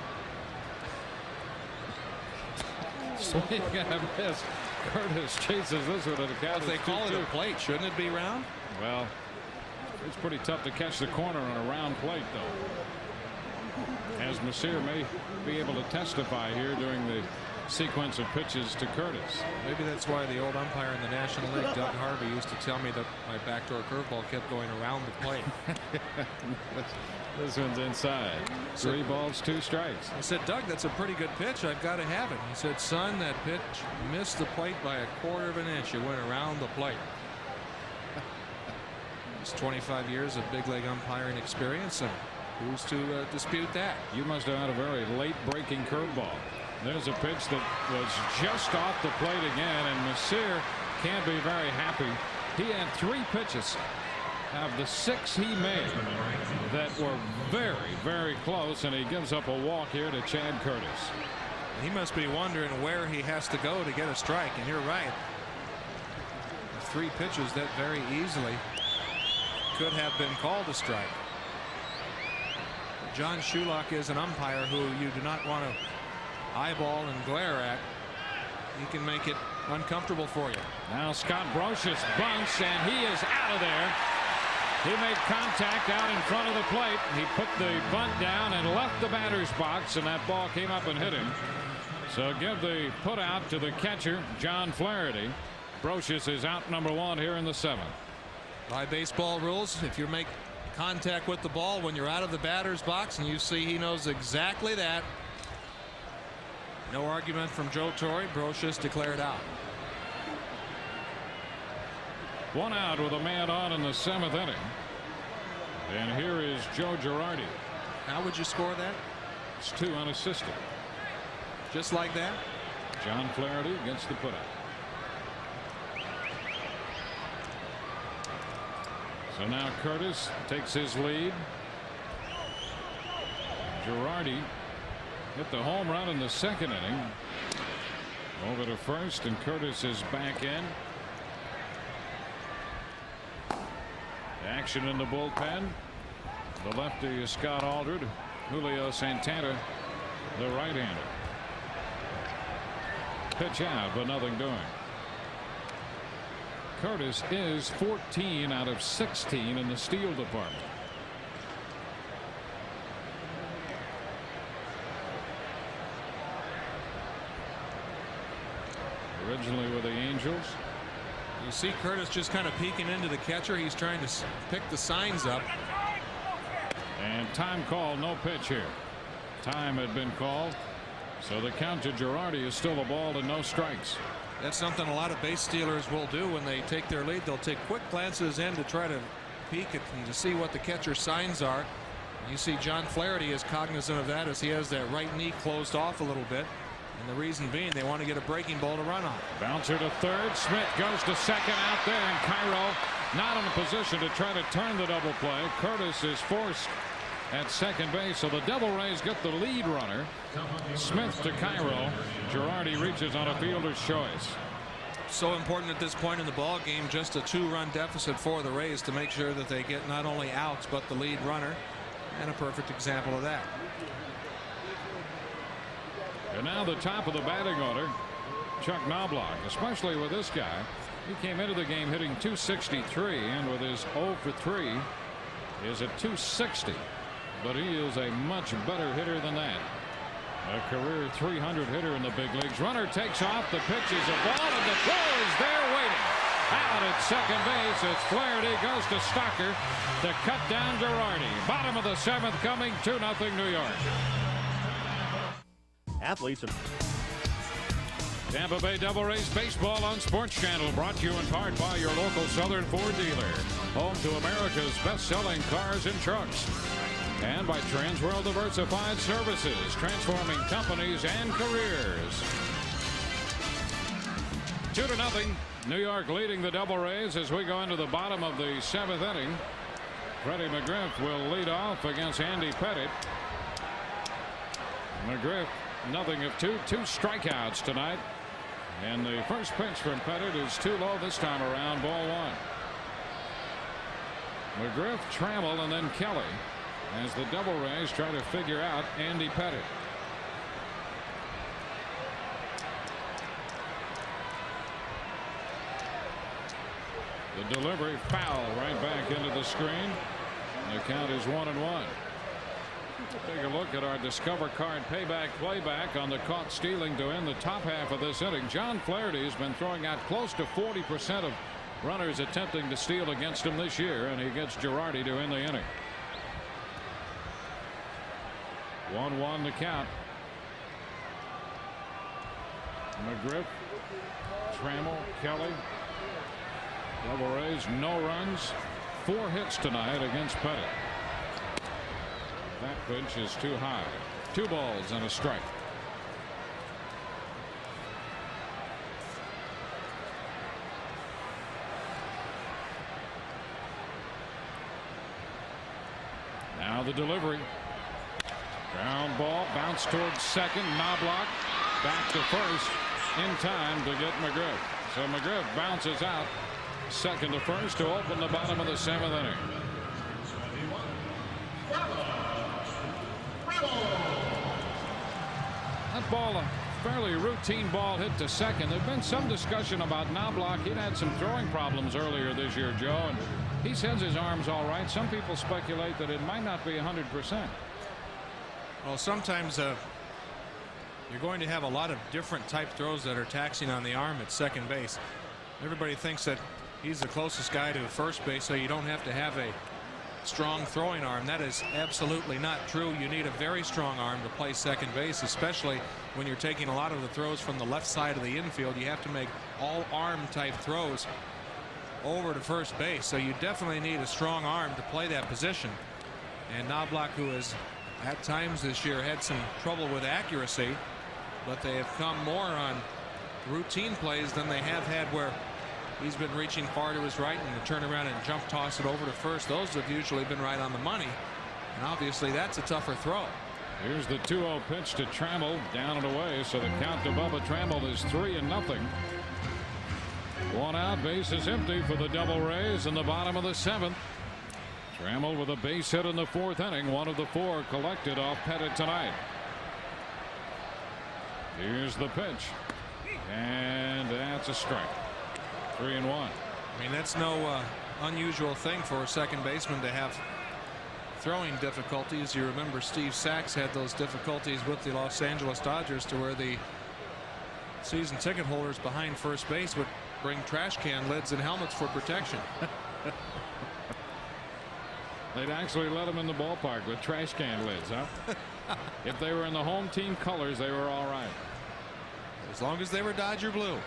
Swing and a miss. Curtis chases this one at a count. If they call it a plate, shouldn't it be round? Well, it's pretty tough to catch the corner on a round plate, though. As Messier may be able to testify here during the sequence of pitches to Curtis. Maybe that's why the old umpire in the National League, Doug Harvey, used to tell me that my backdoor curveball kept going around the plate. This one's inside. 3 balls, 2 strikes. I said, Doug, that's a pretty good pitch. I've got to have it. He said, son, that pitch missed the plate by a 1/4 of an inch. It went around the plate. It's 25 years of big league umpiring experience, and who's to dispute that? You must have had a very late breaking curveball. There's a pitch that was just off the plate again, and Messier can't be very happy. He had 3 pitches of the 6 he made that were very, very close, and he gives up a walk here to Chad Curtis. He must be wondering where he has to go to get a strike, and you're right. 3 pitches that very easily could have been called a strike. John Shulock is an umpire who you do not want to eyeball and glare at. He can make it uncomfortable for you. Now Scott Brocious bunts, and he is out of there. He made contact out in front of the plate. He put the bunt down and left the batter's box, and that ball came up and hit him. So give the put out to the catcher, John Flaherty. Brocious is out number 1 here in the 7th. By baseball rules, if you make contact with the ball when you're out of the batter's box, and you see he knows exactly that. No argument from Joe Torre. Brocious declared out. 1 out with a man on in the 7th inning. And here is Joe Girardi. How would you score that? It's 2 unassisted. Just like that? John Flaherty gets the put out. So now Curtis takes his lead. Girardi hit the home run in the 2nd inning. Over to first, and Curtis is back in. Action in the bullpen. The lefty is Scott Aldred. Julio Santana, the right-hander. Pitch out, but nothing doing. Curtis is 14 out of 16 in the steal department. Originally with the Angels. You see Curtis just kind of peeking into the catcher. He's trying to pick the signs up. And time call, no pitch here. Time had been called. So the count to Girardi is still a ball and no strikes. That's something a lot of base stealers will do when they take their lead. They'll take quick glances in to try to peek at and to see what the catcher's signs are. You see John Flaherty is cognizant of that as he has that right knee closed off a little bit. And the reason being they want to get a breaking ball to run on. Bouncer to third. Smith goes to second out there, and Cairo not in a position to try to turn the double play. Curtis is forced at second base, so the Devil Rays get the lead runner. Smith to Cairo. Girardi reaches on a fielder's choice. So important at this point in the ball game, just a 2-run deficit for the Rays to make sure that they get not only outs but the lead runner, and a perfect example of that. And now the top of the batting order, Chuck Knobloch, especially with this guy. He came into the game hitting .263, and with his 0 for 3 is at .260. But he is a much better hitter than that. A career .300 hitter in the big leagues. Runner takes off. The pitch is a ball, and the throw is there waiting. Out at second base as Flaherty goes to Stocker to cut down Girardi. Bottom of the 7th coming, 2-0 New York. Athletes. Tampa Bay Devil Rays baseball on Sports Channel, brought to you in part by your local Southern Ford dealer, home to America's best-selling cars and trucks, and by Transworld Diversified Services, transforming companies and careers. 2-0, New York leading the Devil Rays as we go into the bottom of the 7th inning. Freddie McGriff will lead off against Andy Pettitte. McGriff, nothing of two strikeouts tonight. And the first pitch from Pettitte is too low this time around, ball 1. McGriff, Trammell, and then Kelly as the Devil Rays try to figure out Andy Pettitte. The delivery foul right back into the screen. The count is 1-1. Take a look at our Discover Card playback on the caught stealing to end the top half of this inning. John Flaherty has been throwing out close to 40% of runners attempting to steal against him this year, and he gets Girardi to end the inning. 1-1 the count. McGriff, Trammell, Kelly. Devil Rays no runs, 4 hits tonight against Pettitte. That pitch is too high. 2 balls and a strike. the delivery. Ground ball bounced towards second. Knobloch back to first in time to get McGriff. So McGriff bounces out second to first to open the bottom of the 7th inning. That ball, a fairly routine ball hit to second. There's been some discussion about Knobloch. He'd had some throwing problems earlier this year, Joe, and he says his arm's all right. Some people speculate that it might not be 100%. Well, sometimes you're going to have a lot of different type throws that are taxing on the arm at second base. Everybody thinks that he's the closest guy to first base, so you don't have to have a strong throwing arm. That is absolutely not true. You need a very strong arm to play second base, especially when you're taking a lot of the throws from the left side of the infield. You have to make all arm type throws over to first base, so you definitely need a strong arm to play that position. And Knobloch, who has at times this year had some trouble with accuracy, but they have come more on routine plays than they have had where he's been reaching far to his right and to turn around and jump toss it over to first. Those have usually been right on the money, and obviously that's a tougher throw. Here's the 2-0 pitch to Trammell, down and away, so the count to Bubba Trammell is 3-0. One out, base is empty for the Devil Rays in the bottom of the 7th. Trammell with a base hit in the 4th inning, one of the 4 collected off Pettitte tonight. Here's the pitch, and that's a strike. 3-1. I mean, that's no unusual thing for a second baseman to have throwing difficulties. You remember Steve Sachs had those difficulties with the Los Angeles Dodgers, to where the season ticket holders behind first base would bring trash can lids and helmets for protection. They'd actually let them in the ballpark with trash can lids, huh? If they were in the home team colors, they were all right. As long as they were Dodger blue.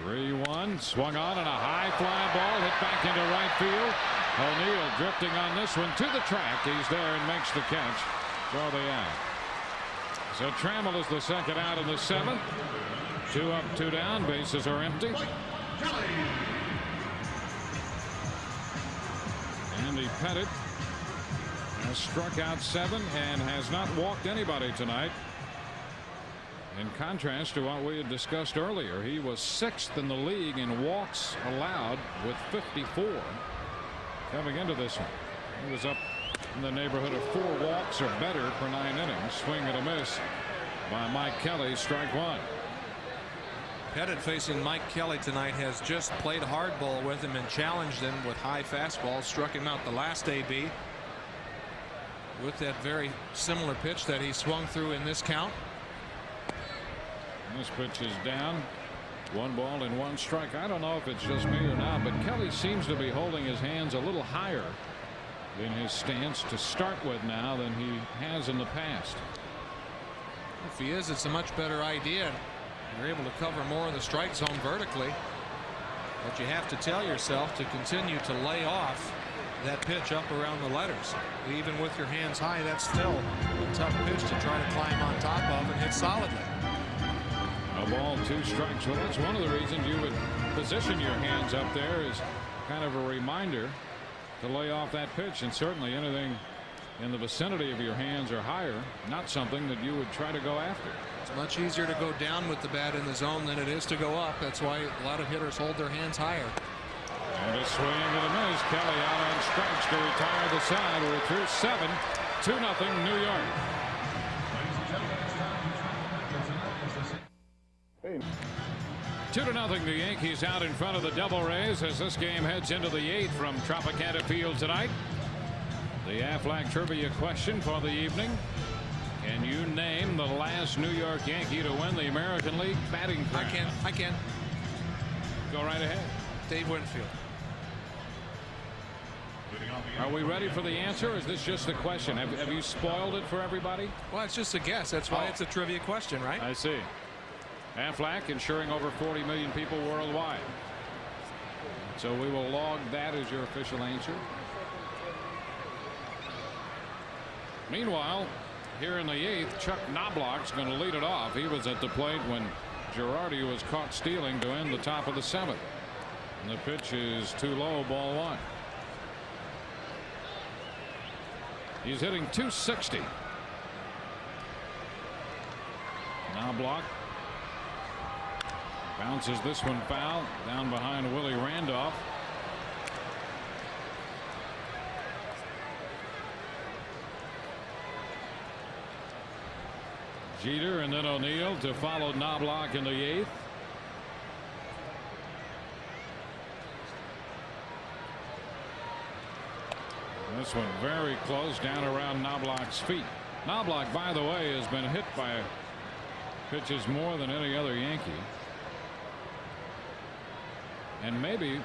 3-1, swung on, and a high fly ball hit back into right field. O'Neill drifting on this one to the track. He's there and makes the catch for the out. So Trammell is the second out in the 7th. 2 up, 2 down. Bases are empty. Andy Pettitte has struck out 7 and has not walked anybody tonight. In contrast to what we had discussed earlier, he was 6th in the league in walks allowed with 54 coming into this one. He was up in the neighborhood of 4 walks or better per 9 innings. Swing and a miss by Mike Kelly, strike 1. Pettitte, facing Mike Kelly tonight, has just played hardball with him and challenged him with high fastballs. Struck him out the last AB with that very similar pitch that he swung through in this count. This pitch is down. 1 ball and 1 strike. I don't know if it's just me or not, but Kelly seems to be holding his hands a little higher in his stance to start with now than he has in the past. If he is, it's a much better idea. You're able to cover more of the strike zone vertically, but you have to tell yourself to continue to lay off that pitch up around the letters. Even with your hands high, that's still a tough pitch to try to climb on top of and hit solidly. A ball, 2 strikes. Well, that's one of the reasons you would position your hands up there, is kind of a reminder to lay off that pitch, and certainly anything in the vicinity of your hands or higher, not something that you would try to go after. It's much easier to go down with the bat in the zone than it is to go up. That's why a lot of hitters hold their hands higher. And a swing and a miss. Kelly out on strikes to retire the side. We're through 7. 2-0 New York. 2-0 the Yankees out in front of the Devil Rays as this game heads into the 8th from Tropicana Field tonight. The Aflac trivia question for the evening: can you name the last New York Yankee to win the American League batting crown? I can. Go right ahead. Dave Winfield. Are we ready for the answer, or is this just a question? Have you spoiled it for everybody? Well, it's just a guess. That's why it's a trivia question, right? I see. Aflac insuring over 40 million people worldwide. So we will log that as your official answer. Meanwhile, here in the 8th, Chuck Knobloch's going to lead it off. He was at the plate when Girardi was caught stealing to end the top of the 7th. And the pitch is too low, ball 1. He's hitting .260. Now block. Bounces this one foul down behind Willie Randolph. Jeter and then O'Neill to follow Knobloch in the 8th. This one very close down around Knobloch's feet. Knobloch, by the way, has been hit by pitches more than any other Yankee. And maybe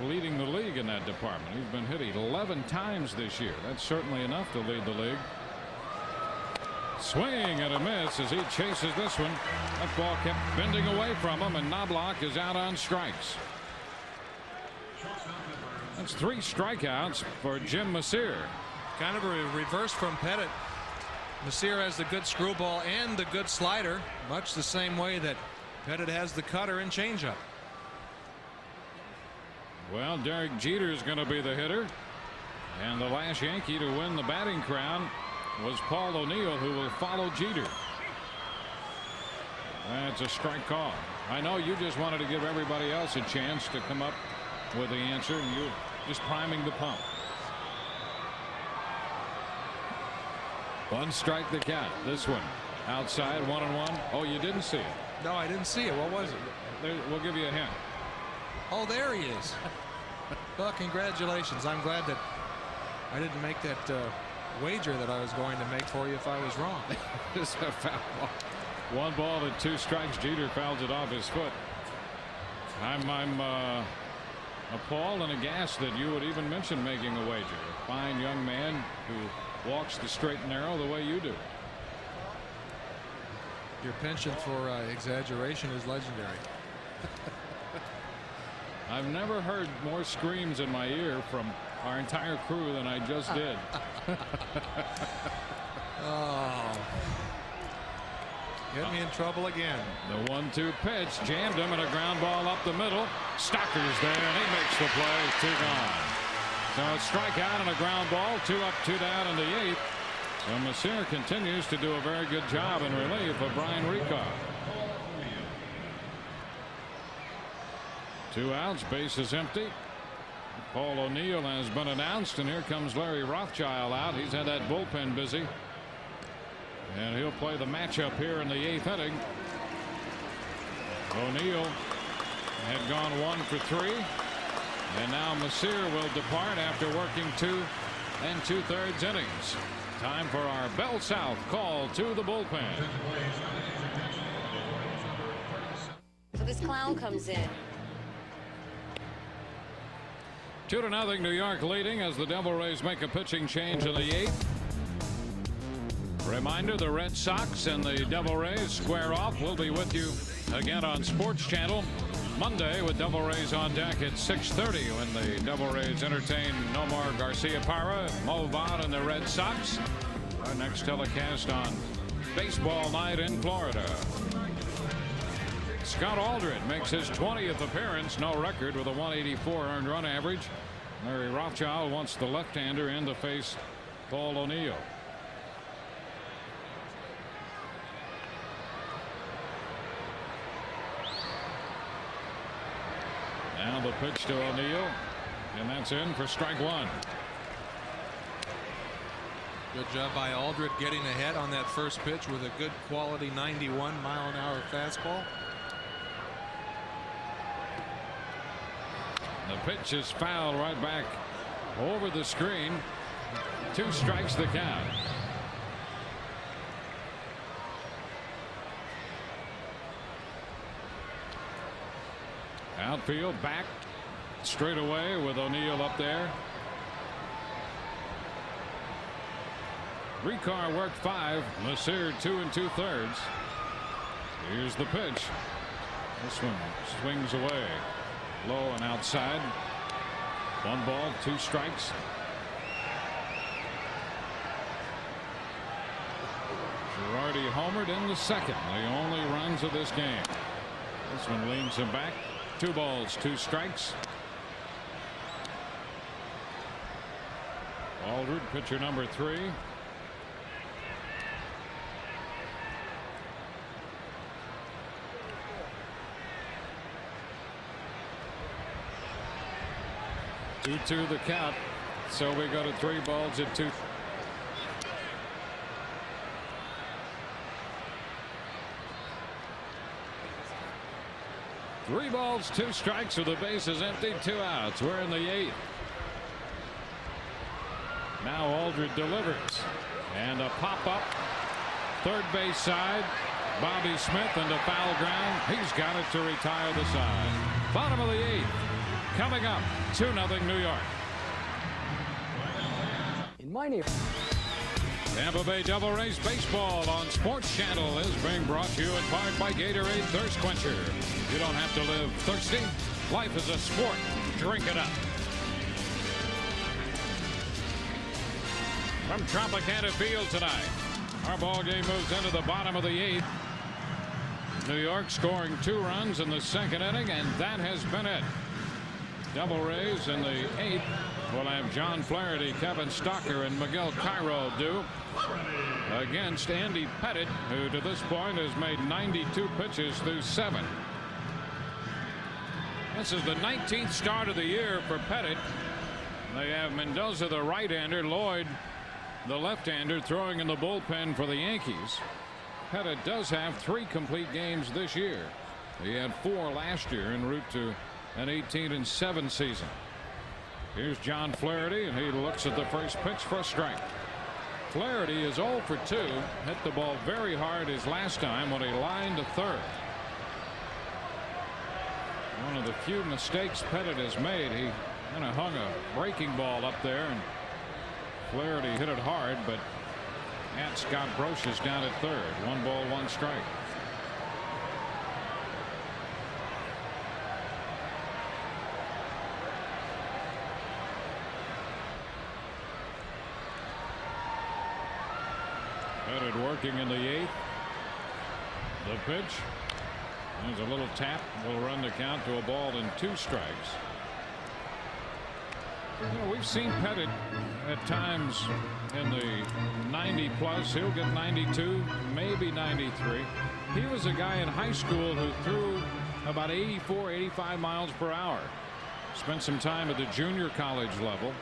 leading the league in that department. He's been hit 11 times this year. That's certainly enough to lead the league. Swing and a miss as he chases this one. That ball kept bending away from him, and Knobloch is out on strikes. That's 3 strikeouts for Jim Messier. Kind of a reverse from Pettitte. Messier has the good screwball and the good slider, much the same way that Pettitte has the cutter and changeup. Well, Derek Jeter is going to be the hitter, and the last Yankee to win the batting crown was Paul O'Neill, who will follow Jeter. That's a strike call. I know you just wanted to give everybody else a chance to come up with the answer, and you're just priming the pump. 1 strike the count. This one outside, 1-1. Oh, you didn't see it? No, I didn't see it. What was it? We'll give you a hint. Oh, there he is. Well, congratulations. I'm glad that I didn't make that wager that I was going to make for you if I was wrong. It's a foul ball. 1 ball and 2 strikes. Jeter fouls it off his foot. I'm appalled and aghast that you would even mention making a wager. A fine young man who walks the straight and narrow the way you do. Your penchant for exaggeration is legendary. I've never heard more screams in my ear from our entire crew than I just did. Oh. Get me in trouble again. The 1-2 pitch jammed him, and a ground ball up the middle. Stocker's there, and he makes the play. 2 gone. So a strikeout and a ground ball. 2 up, 2 down in the 8th. So Messier continues to do a very good job in relief of Bryan Rekar. 2 outs, base is empty. Paul O'Neill has been announced, and here comes Larry Rothschild out. He's had that bullpen busy, and he'll play the matchup here in the 8th inning. O'Neill had gone 1 for 3, and now Messier will depart after working 2 2/3 innings. Time for our Bell South call to the bullpen. So this clown comes in. 2-0 New York leading as the Devil Rays make a pitching change in the 8th. Reminder, the Red Sox and the Devil Rays square off. We'll be with you again on Sports Channel Monday with Devil Rays on deck at 6:30 when the Devil Rays entertain Nomar Garciaparra, Mo Vaughn, and the Red Sox. Our next telecast on Baseball Night in Florida. Scott Aldred makes his 20th appearance, no record, with a 184 earned run average. Larry Rothschild wants the left-hander in to face Paul O'Neill. Now the pitch to O'Neill, and that's in for strike 1. Good job by Aldred getting ahead on that first pitch with a good quality 91-mile-an-hour fastball. The pitch is fouled right back over the screen. 2 strikes the count. Outfield back straight away with O'Neill up there. Rekar worked 5. Messier 2 2/3. Here's the pitch. This one swings away. Low and outside. 1 ball, 2 strikes. Girardi homered in the 2nd. The only runs of this game. This one leans him back. 2 balls, 2 strikes. Aldred, pitcher number 3. Two the count. So we go to 3 balls and 2. Three balls, 2 strikes with the bases empty, 2 outs. We're in the 8th. Now Aldred delivers. And a pop-up. Third base side. Bobby Smith into foul ground. He's got it to retire the side. Bottom of the 8th. Coming up, 2-0 New York. In my neighborhood. Tampa Bay Devil Rays baseball on Sports Channel is being brought to you in part by Gatorade Thirst Quencher. You don't have to live thirsty. Life is a sport. Drink it up. From Tropicana Field tonight, our ball game moves into the bottom of the 8th. New York scoring 2 runs in the 2nd inning, and that has been it. Devil Rays in the 8th will have John Flaherty, Kevin Stocker, and Miguel Cairo due against Andy Pettitte, who to this point has made 92 pitches through 7. This is the 19th start of the year for Pettitte. They have Mendoza, the right-hander, Lloyd, the left-hander, throwing in the bullpen for the Yankees. Pettitte does have 3 complete games this year. He had 4 last year en route to an 18-7 season. Here's John Flaherty, and he looks at the first pitch for a strike. Flaherty is 0 for 2. Hit the ball very hard his last time when he lined to third. One of the few mistakes Pettitte has made. He kind of hung a breaking ball up there, and Flaherty hit it hard, but at Scott Brocious down at third. 1 ball, 1 strike. Pettitte working in the 8th. The pitch. There's a little tap. Will run the count to a ball and 2 strikes. You know, we've seen Pettitte at times in the 90 plus. He'll get 92, maybe 93. He was a guy in high school who threw about 84, 85 miles per hour. Spent some time at the junior college level,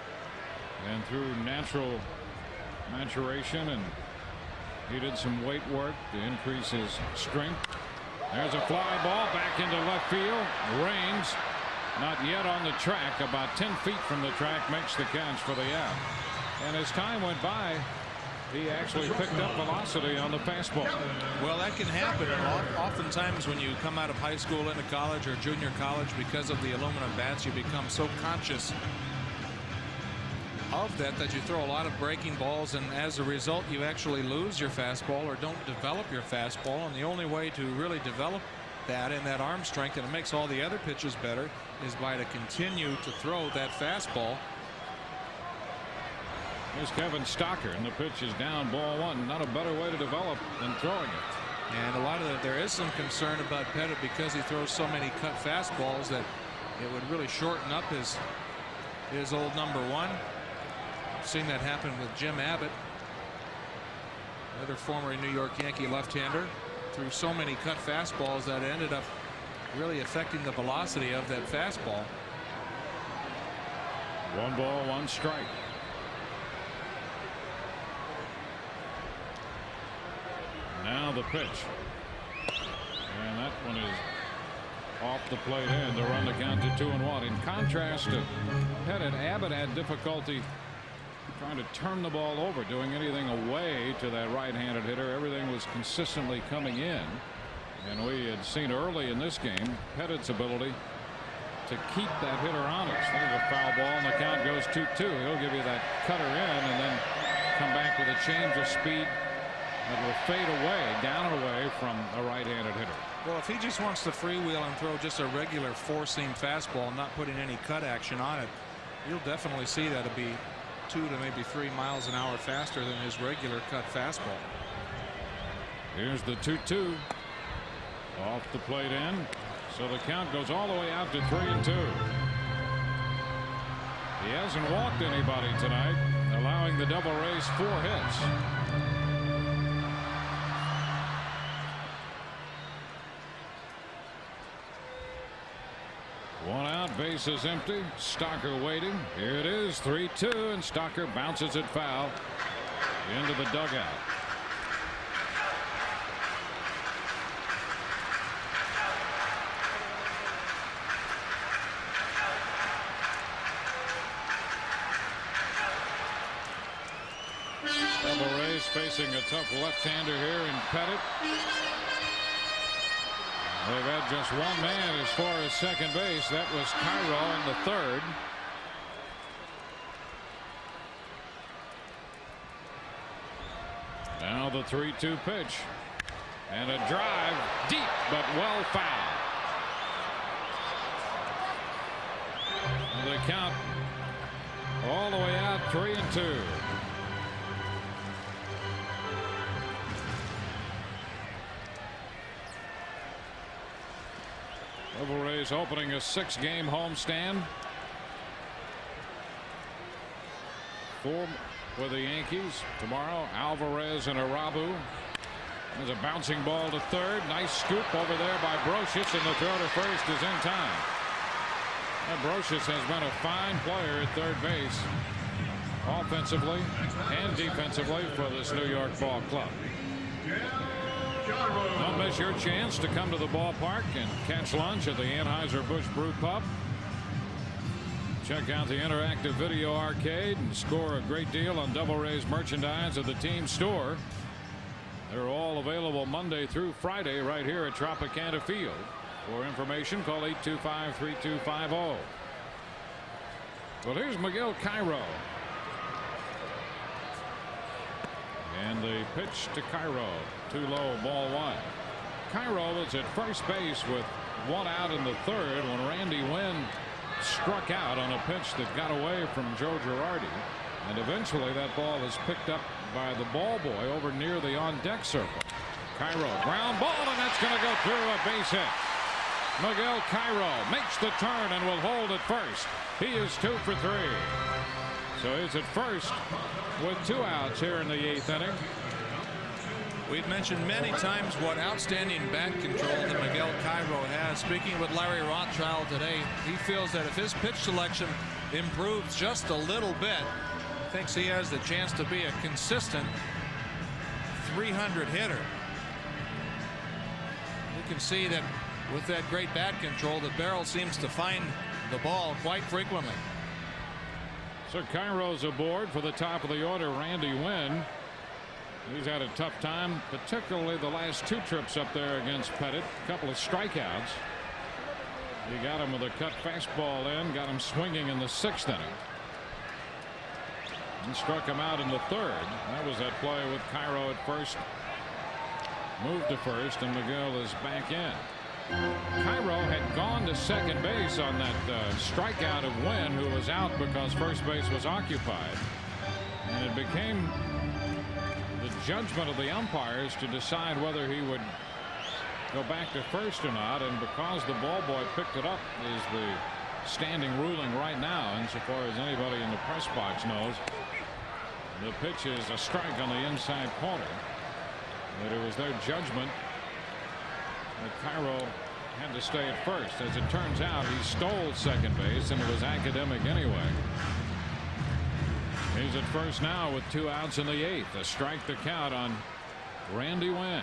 and through natural maturation, and he did some weight work to increase his strength. There's a fly ball back into left field. Rains, not yet on the track, about 10 feet from the track, makes the catch for the out. And as time went by, he actually picked up velocity on the fastball. Well, that can happen. Oftentimes when you come out of high school into college or junior college, because of the aluminum bats, you become so conscious of that you throw a lot of breaking balls, and as a result you actually lose your fastball or don't develop your fastball. And the only way to really develop that and that arm strength, and it makes all the other pitches better, is by to continue to throw that fastball. Here's Kevin Stocker, and the pitch is down, ball 1. Not a better way to develop than throwing it. And a lot of that, there is some concern about Pettitte because he throws so many cut fastballs that it would really shorten up his old number 1. Seen that happen with Jim Abbott, another former New York Yankee left-hander, threw so many cut fastballs that ended up really affecting the velocity of that fastball. 1 ball, 1 strike. Now the pitch, and that one is off the plate end to run the count to 2-1. In contrast to Pettitte, Abbott had difficulty trying to turn the ball over, doing anything away to that right-handed hitter. Everything was consistently coming in, and we had seen early in this game Pettitte's ability to keep that hitter honest. There's a foul ball, and the count goes 2-2. He'll give you that cutter in and then come back with a change of speed that will fade away, down and away from a right-handed hitter. Well, if he just wants to freewheel and throw just a regular 4-seam fastball, not putting any cut action on it, you'll definitely see that it'll be 2 to maybe 3 miles an hour faster than his regular cut fastball. Here's the 2-2 off the plate end, so the count goes all the way out to 3-2. He hasn't walked anybody tonight, allowed allowing the Devil Rays 4 hits. One out, base is empty. Stocker waiting. Here it is, 3-2, and Stocker bounces it foul into the dugout. Devil Rays facing a tough left-hander here in Pettitte. They've had just one man as far as second base. That was Cairo in the third. Now the 3-2 pitch. And a drive deep but well fouled. And they count all the way out 3-2. Devil Rays opening a 6-game homestand. 4 with the Yankees tomorrow. Alvarez and Arabu. There's a bouncing ball to third. Nice scoop over there by Brocious, and the throw to first is in time. And Brocious has been a fine player at third base, offensively and defensively, for this New York ball club. Don't miss your chance to come to the ballpark and catch lunch at the Anheuser-Busch Brew Pub. Check out the interactive video arcade and score a great deal on Devil Rays merchandise at the team store. They're all available Monday through Friday right here at Tropicana Field. For information, call 825-3250. Well, here's Miguel Cairo. And the pitch to Cairo. Too low, ball one. Cairo is at first base with one out in the third when Randy Wynn struck out on a pitch that got away from Joe Girardi. And eventually that ball is picked up by the ball boy over near the on-deck circle. Cairo, ground ball, and that's going to go through a base hit. Miguel Cairo makes the turn and will hold at first. He is 2 for 3. So he's at first with 2 outs here in the 8th inning. We've mentioned many times what outstanding bat control that Miguel Cairo has. Speaking with Larry Rothschild today, he feels that if his pitch selection improves just a little bit, he thinks he has the chance to be a consistent 300 hitter. You can see that with that great bat control, that Barrel seems to find the ball quite frequently. So Cairo's aboard for the top of the order. Randy Wynn. He's had a tough time, particularly the last 2 trips up there against Pettitte. A couple of strikeouts. He got him with a cut fastball in, got him swinging in the 6th inning. And struck him out in the 3rd. That was that play with Cairo at first. Moved to first, and Miguel is back in. Cairo had gone to second base on that strikeout of Wynn, who was out because first base was occupied. And it became the judgment of the umpires to decide whether he would go back to first or not. And because the ball boy picked it up is the standing ruling right now, insofar as anybody in the press box knows. The pitch is a strike on the inside corner. But it was their judgment that Cairo had to stay at first. As it turns out, he stole second base, and it was academic anyway. He's at first now with 2 outs in the 8th. A strike to count on Randy Wynn.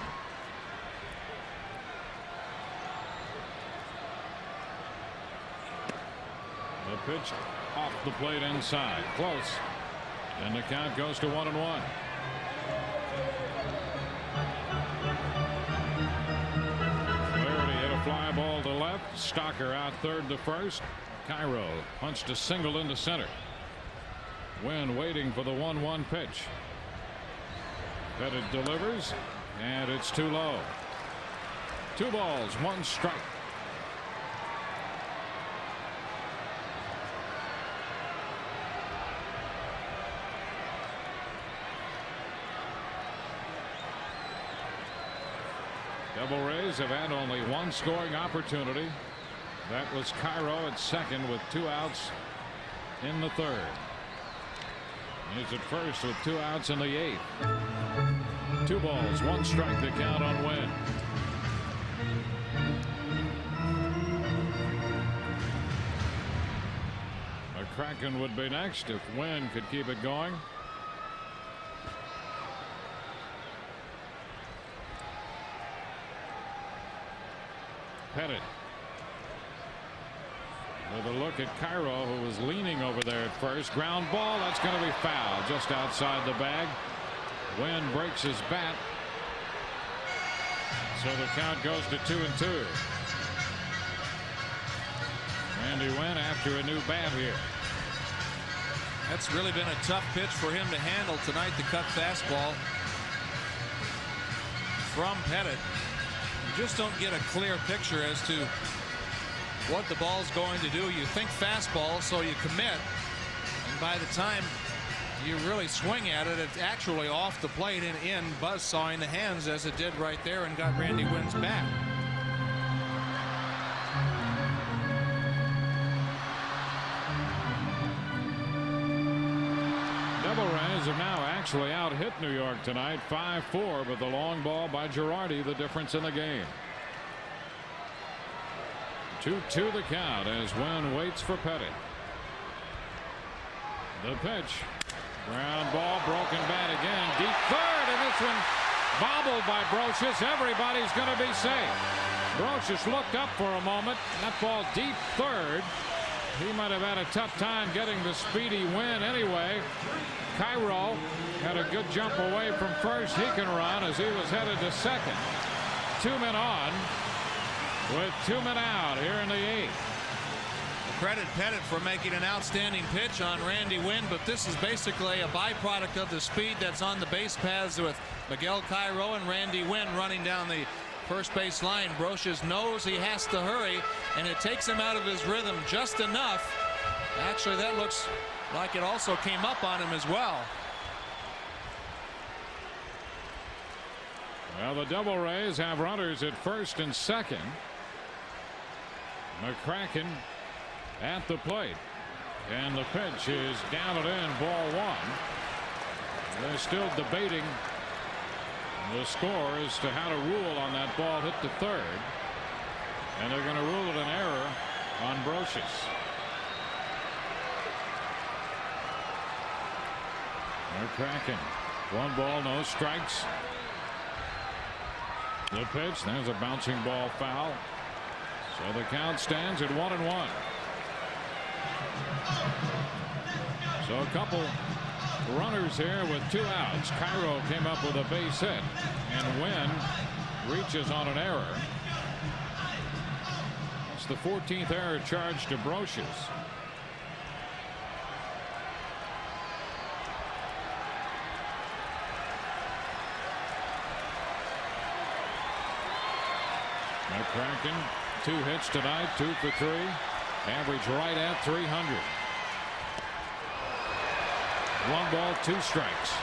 The pitch off the plate inside. Close. And the count goes to 1-1. Fly ball to left. Stocker out third to first. Cairo punched a single into center. Wynn waiting for the 1-1 pitch. Pettitte delivers, and it's too low. 2 balls, 1 strike. Devil Rays have had only 1 scoring opportunity. That was Cairo at second with 2 outs in the 3rd. He's at first with 2 outs in the 8th. 2 balls, 1 strike to count on Wynn. McCracken would be next if Wynn could keep it going. Pettitte with a look at Cairo, who was leaning over there at first. Ground ball, that's going to be foul just outside the bag. Wynn breaks his bat, so the count goes to 2-2. Randy Wynn after a new bat here. That's really been a tough pitch for him to handle tonight, the cut fastball from Pettitte. You just don't get a clear picture as to what the ball's going to do. You think fastball, so you commit, and by the time you really swing at it, it's actually off the plate and in, buzzsawing the hands as it did right there, and got Randy Wynn's bat. Devil Rays have now actually out-hit New York tonight, 5-4, but the long ball by Girardi the difference in the game. 2-2 the count as Wynn waits for Pettitte. The pitch. Ground ball, broken bat again. Deep third, and this one bobbled by Brocious. Everybody's going to be safe. Brocious looked up for a moment. That ball deep third. He might have had a tough time getting the speedy Wynn anyway. Cairo had a good jump away from first. He can run as he was headed to second. 2 men on with 2 men out here in the 8th. Credit Pettitte for making an outstanding pitch on Randy Wynn, but this is basically a byproduct of the speed that's on the base paths with Miguel Cairo and Randy Wynn running down the first base line. Brocious knows he has to hurry, and it takes him out of his rhythm just enough. Actually, that looks like it also came up on him as well. Well, the Devil Rays have runners at first and second. McCracken at the plate, and the pitch is down and in, ball 1. They're still debating the score as to how to rule on that ball hit to third, and they're going to rule it an error on Brocious. McCracken, 1 ball, no strikes. The pitch, there's a bouncing ball foul, so the count stands at 1-1. So a couple runners here with 2 outs. Cairo came up with a base hit, and Wynn reaches on an error. It's the 14th error charged to Brocious. McCracken, 2 hits tonight, 2 for 3. Average right at 300. 1 ball, 2 strikes.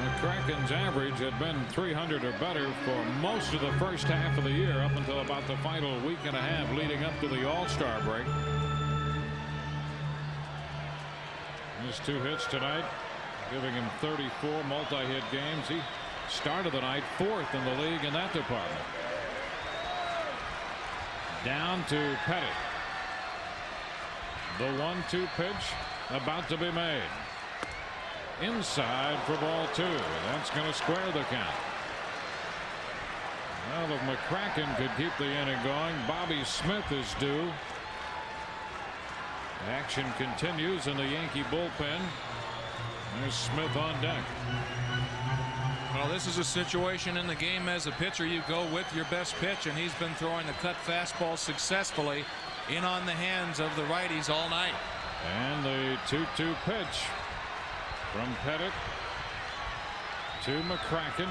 McCracken's average had been 300 or better for most of the first half of the year, up until about the final week and a half leading up to the All-Star break. His 2 hits tonight, giving him 34 multi-hit games. He started the night 4th in the league in that department. Down to Pettitte. The 1-2 pitch about to be made. Inside for ball 2. That's going to square the count. Well, if McCracken could keep the inning going, Bobby Smith is due. Action continues in the Yankee bullpen. There's Smith on deck. Well, this is a situation in the game as a pitcher you go with your best pitch, and he's been throwing the cut fastball successfully in on the hands of the righties all night. And the 2-2 pitch from Pettitte to McCracken.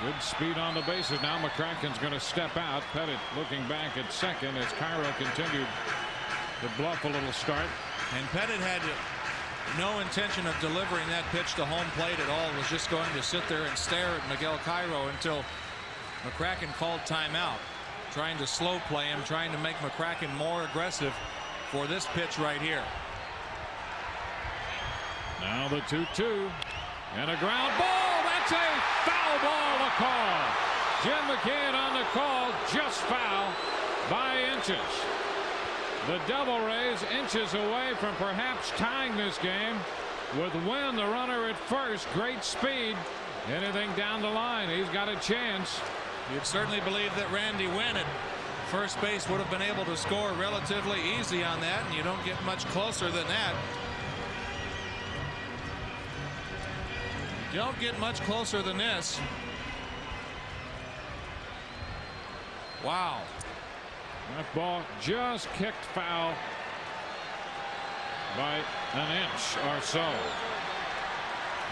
Good speed on the bases. Now McCracken's going to step out. Pettitte looking back at second as Cairo continued to bluff a little start. And Pettitte had no intention of delivering that pitch to home plate at all. Was just going to sit there and stare at Miguel Cairo until McCracken called timeout, trying to slow play him, trying to make McCracken more aggressive for this pitch right here. Now the 2-2 and a ground ball. That's a foul ball to call. Jim McKeon on the call, just foul by inches. The Devil Rays inches away from perhaps tying this game with Wynn, the runner at first. Great speed. Anything down the line, he's got a chance. You'd certainly believe that Randy Wynn at first base would have been able to score relatively easy on that, and you don't get much closer than that. You don't get much closer than this. Wow. That ball just kicked foul by an inch or so.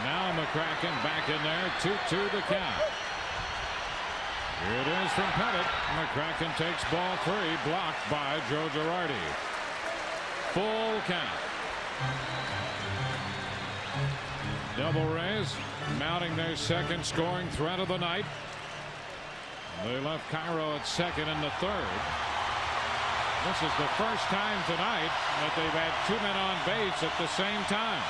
Now McCracken back in there. 2-2 the count. Here it is from Pettitte. McCracken takes ball 3, blocked by Joe Girardi. Full count. Devil Rays mounting their second scoring threat of the night. They left Cairo at second in the third. This is the first time tonight that they've had 2 men on base at the same time.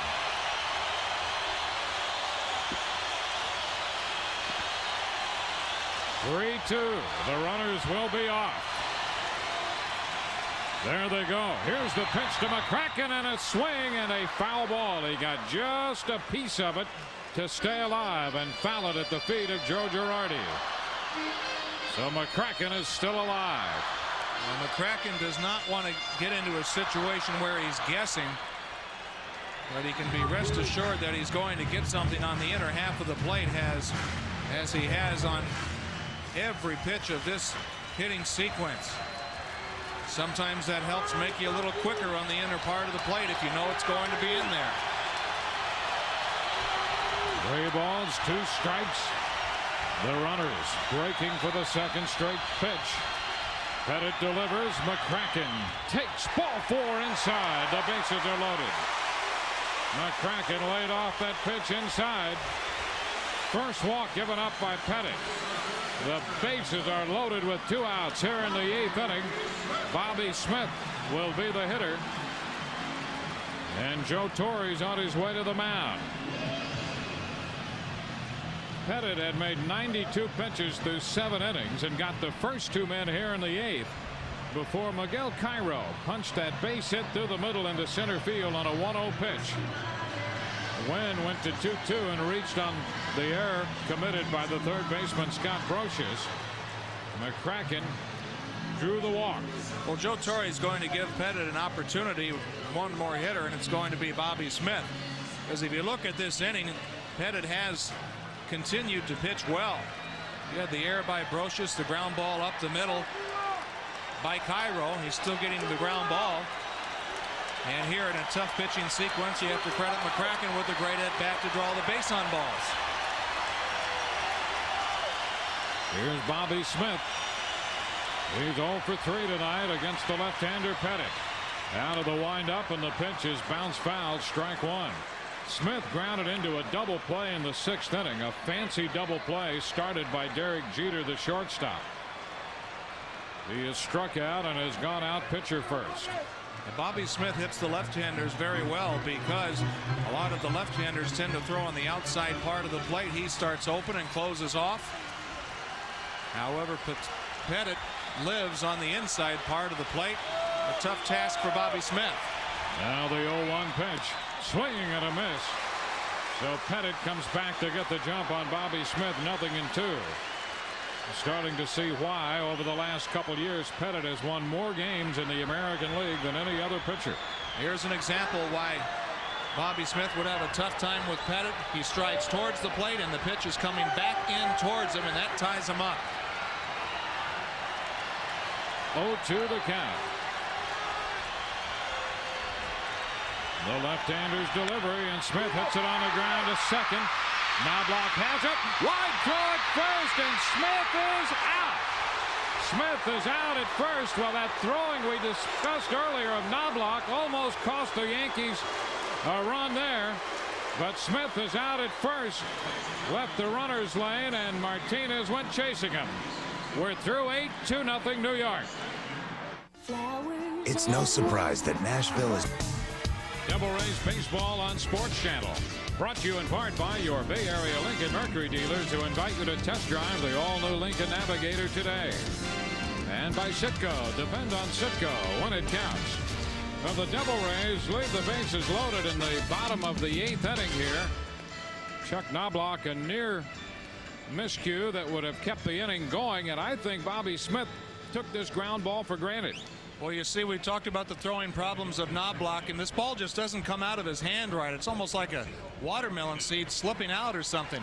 (3-2). The runners will be off. There they go. Here's the pitch to McCracken, and a swing and a foul ball. He got just a piece of it to stay alive and foul it at the feet of Joe Girardi. So McCracken is still alive. Well, McCracken does not want to get into a situation where he's guessing, but he can be rest assured that he's going to get something on the inner half of the plate, as he has on every pitch of this hitting sequence. Sometimes that helps make you a little quicker on the inner part of the plate if you know it's going to be in there. 3 balls, 2 strikes. The runners breaking for the second straight pitch. Pettitte delivers. McCracken takes ball 4 inside. The bases are loaded. McCracken laid off that pitch inside. First walk given up by Pettitte. The bases are loaded with 2 outs here in the 8th inning. Bobby Smith will be the hitter. And Joe Torre's on his way to the mound. Pettitte had made 92 pitches through 7 innings and got the first 2 men here in the 8th before Miguel Cairo punched that base hit through the middle into center field on a 1-0 pitch. Wynn went to 2-2 and reached on the error committed by the third baseman Scott Brocious. McCracken drew the walk. Well, Joe Torre is going to give Pettitte an opportunity, one more hitter, and it's going to be Bobby Smith. Because if you look at this inning, Pettitte has continued to pitch well. You had the error by Brocious, the ground ball up the middle by Cairo. He's still getting the ground ball. And here in a tough pitching sequence, you have to credit McCracken with a great at-bat to draw the base on balls. Here's Bobby Smith. He's 0 for 3 tonight against the left-hander Pettitte. Out of the windup, and the pitch is bounce foul, strike 1. Smith grounded into a double play in the 6th inning. A fancy double play started by Derek Jeter, the shortstop. He is struck out and has gone out pitcher first. And Bobby Smith hits the left-handers very well because a lot of the left-handers tend to throw on the outside part of the plate. He starts open and closes off. However, Pettitte lives on the inside part of the plate. A tough task for Bobby Smith. Now the 0-1 pitch. Swing and a miss. So Pettitte comes back to get the jump on Bobby Smith. 0-2. Starting to see why over the last couple years Pettitte has won more games in the American League than any other pitcher. Here's an example why Bobby Smith would have a tough time with Pettitte. He strides towards the plate and the pitch is coming back in towards him, and that ties him up. 0-2 the count. The left-hander's delivery, and Smith hits it on the ground to second. Knobloch has it. Wide throw at first, and Smith is out. Smith is out at first. Well, that throwing we discussed earlier of Knobloch almost cost the Yankees a run there. But Smith is out at first. Left the runner's lane, and Martinez went chasing him. We're through 8-2 New York. It's no surprise that Nashville is Devil Rays baseball on Sports Channel. Brought to you in part by your Bay Area Lincoln Mercury dealers who invite you to test drive the all-new Lincoln Navigator today. And by Citgo. Depend on Citgo when it counts. Well, the Devil Rays leave the bases loaded in the bottom of the 8th inning here. Chuck Knobloch, a near miscue that would have kept the inning going, and I think Bobby Smith took this ground ball for granted. Well, you see, we talked about the throwing problems of Knobloch, and this ball just doesn't come out of his hand right. It's almost like a watermelon seed slipping out or something.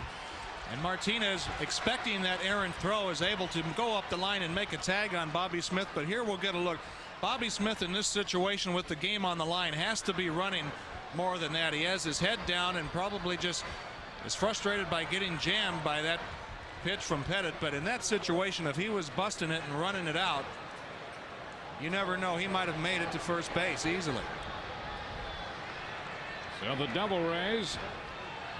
And Martinez, expecting that errant throw, is able to go up the line and make a tag on Bobby Smith. But here we'll get a look. Bobby Smith in this situation with the game on the line has to be running more than that. He has his head down and probably just is frustrated by getting jammed by that pitch from Pettitte. But in that situation, if he was busting it and running it out, you never know. He might have made it to first base easily. So the Devil Rays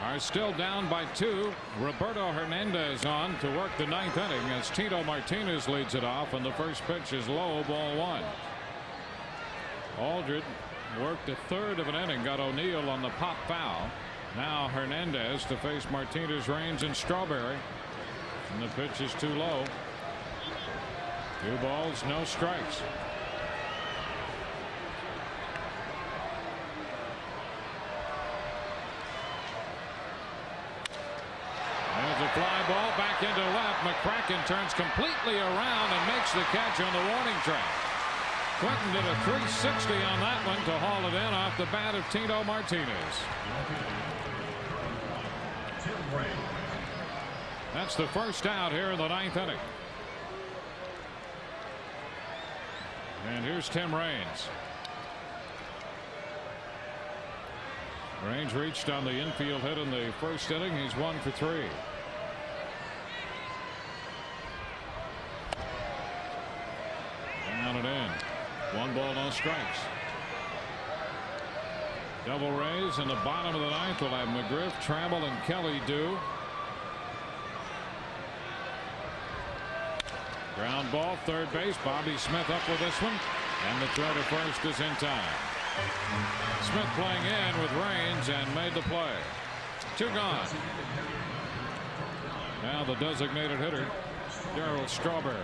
are still down by 2. Roberto Hernandez on to work the 9th inning as Tito Martinez leads it off, and the first pitch is low, ball 1. Aldred worked a third of an inning, got O'Neill on the pop foul. Now Hernandez to face Martinez, Raines, and Strawberry, and the pitch is too low. 2 balls, no strikes. There's a fly ball back into left. McCracken turns completely around and makes the catch on the warning track. Clinton did a 360 on that one to haul it in off the bat of Tito Martinez. That's the first out here in the 9th inning. And here's Tim Raines. Raines reached on the infield hit in the first inning. He's 1 for 3. Down and in. 1 ball, no strikes. Devil Rays in the bottom of the 9th will have McGriff, Trammell, and Kelly due. Ground ball, third base. Bobby Smith up with this one, and the throw to first is in time. Smith playing in with Raines and made the play. 2 gone. Now the designated hitter, Darryl Strawberry.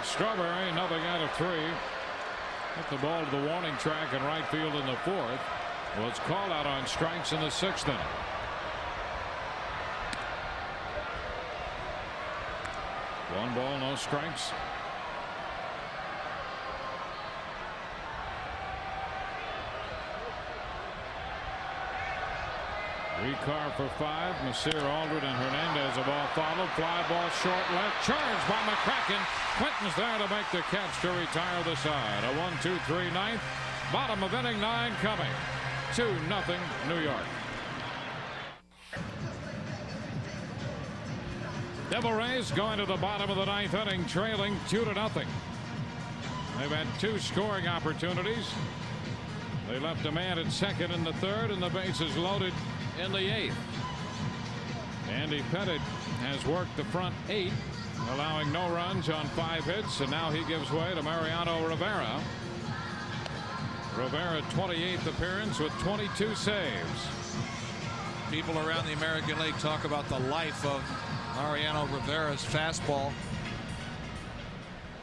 Strawberry, nothing out of 3. Hit the ball to the warning track in right field in the 4th. Was called out on strikes in the 6th inning. One ball, no strikes. Rekar for 5. Messier, Aldred, and Hernandez have all followed. Fly ball short left. Charged by McCracken. Clinton's there to make the catch to retire the side. A 1-2-3 9th. Bottom of inning 9 coming. 2-0 New York. Devil Rays going to the bottom of the 9th inning, trailing 2-0. They've had 2 scoring opportunities. They left a man at second in the 3rd, and the bases loaded in the 8th. Andy Pettitte has worked the front 8, allowing no runs on 5 hits, and now he gives way to Mariano Rivera. Rivera 28th appearance with 22 saves. People around the American League talk about the life of Mariano Rivera's fastball.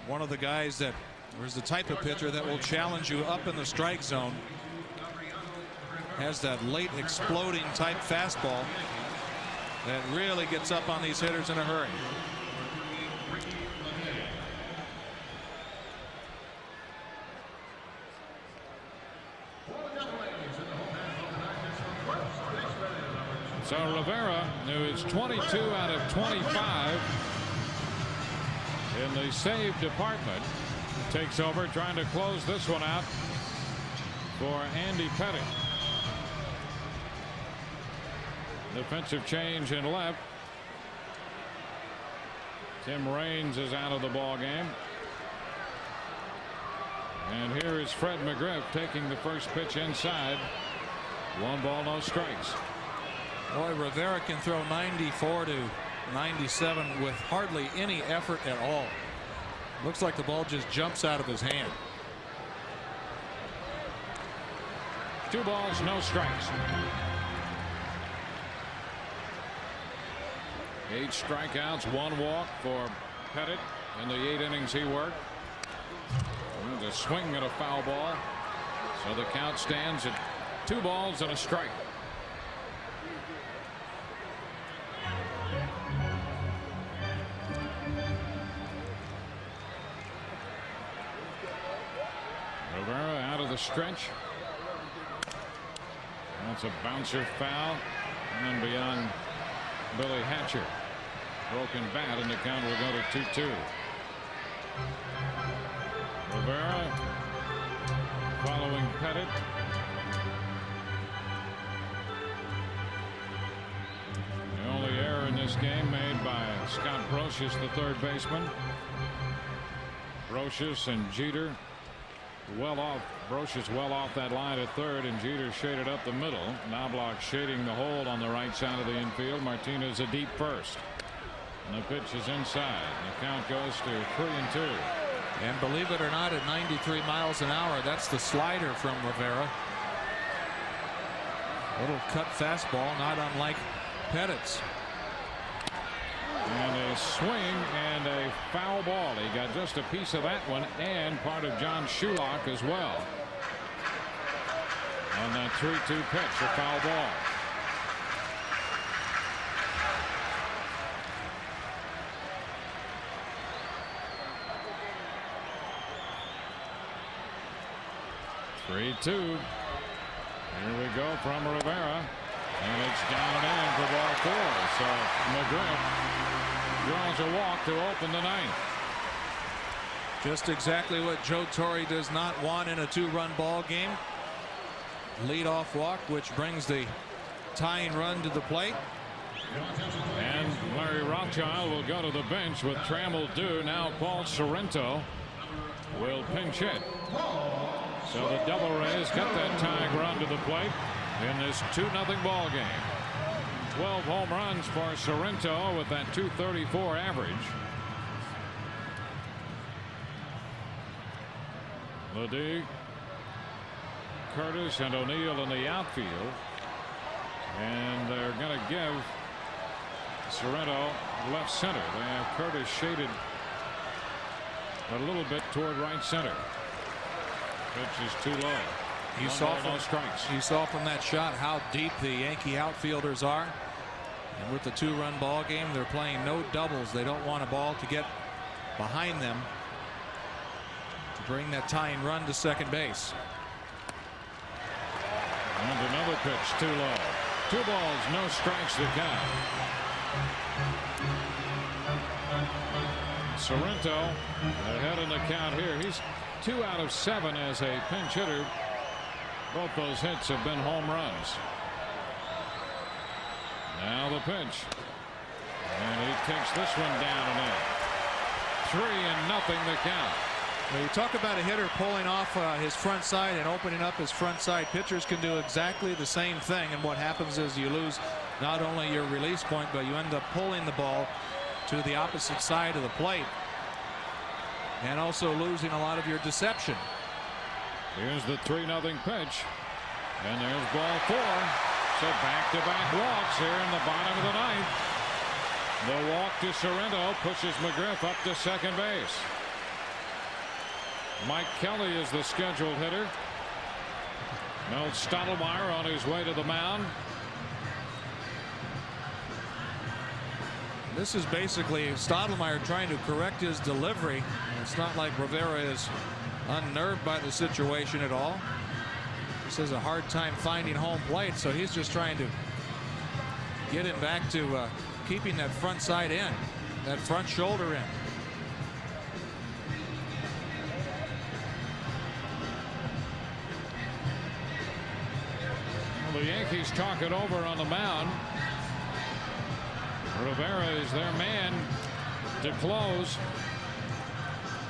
One of the guys that was the type of pitcher that will challenge you up in the strike zone. Has that late exploding type fastball that really gets up on these hitters in a hurry. So Rivera, who is 22 out of 25 in the save department, takes over, trying to close this one out for Andy Pettitte. Defensive change in left. Tim Raines is out of the ball game. And here is Fred McGriff taking the first pitch inside. 1 ball, no strikes. Boy, Rivera can throw 94 to 97 with hardly any effort at all. Looks like the ball just jumps out of his hand. 2 balls, no strikes. 8 strikeouts, 1 walk for Pettitte in the 8 innings he worked. And a swing at a foul ball. So the count stands at 2 balls and a strike. Rivera out of the stretch. That's a bouncer foul. And beyond Billy Hatcher. Broken bat, and the count will go to 2-2. Rivera following Pettitte. The only error in this game made by Scott Brocious, the third baseman. Brocious and Jeter well off. Brocious well off that line at third, and Jeter shaded up the middle. Knobloch shading the hold on the right side of the infield. Martinez a deep first. And the pitch is inside. The count goes to 3-2. And believe it or not, at 93 miles an hour, that's the slider from Rivera. Little cut fastball, not unlike Pettitte's. And a swing and a foul ball. He got just a piece of that one and part of John Shulock as well. On that 3-2 pitch, a foul ball. Three-two. Here we go from Rivera. And it's down and in for ball 4. So McGriff draws a walk to open the ninth. Just exactly what Joe Torre does not want in a 2-run ball game. Lead-off walk, which brings the tying run to the plate. And Larry Rothschild will go to the bench with Trammell due. Now Paul Sorrento will pinch hit. So the Devil Rays got that tying run to the plate in this 2-0 ball game. 12 home runs for Sorrento with that .234 average. Leduc, Curtis, and O'Neill in the outfield. And they're going to give Sorrento left center. They have Curtis shaded a little bit toward right center. Pitch is too low. You saw from that shot how deep the Yankee outfielders are. And with the 2-run ball game, they're playing no doubles. They don't want a ball to get behind them to bring that tying run to second base. And another pitch too low. 2 balls, no strikes to count. Sorrento ahead in the count here. He's 2 out of 7 as a pinch hitter. Both those hits have been home runs. Now the pitch. And he takes this one down and in. 3-0 the count. Well, you talk about a hitter pulling off his front side and opening up his front side. Pitchers can do exactly the same thing. And what happens is you lose not only your release point, but you end up pulling the ball to the opposite side of the plate. And also losing a lot of your deception. Here's the 3-0 pitch. And there's ball 4. So back-to-back walks here in the bottom of the ninth. The walk to Sorrento pushes McGriff up to second base. Mike Kelly is the scheduled hitter. Milt Stottlemyre on his way to the mound. This is basically Stottlemyre trying to correct his delivery. It's not like Rivera is unnerved by the situation at all. This has a hard time finding home plate, so he's just trying to get him back to keeping that front side in, that front shoulder in. Well, the Yankees talk it over on the mound. Rivera is their man to close.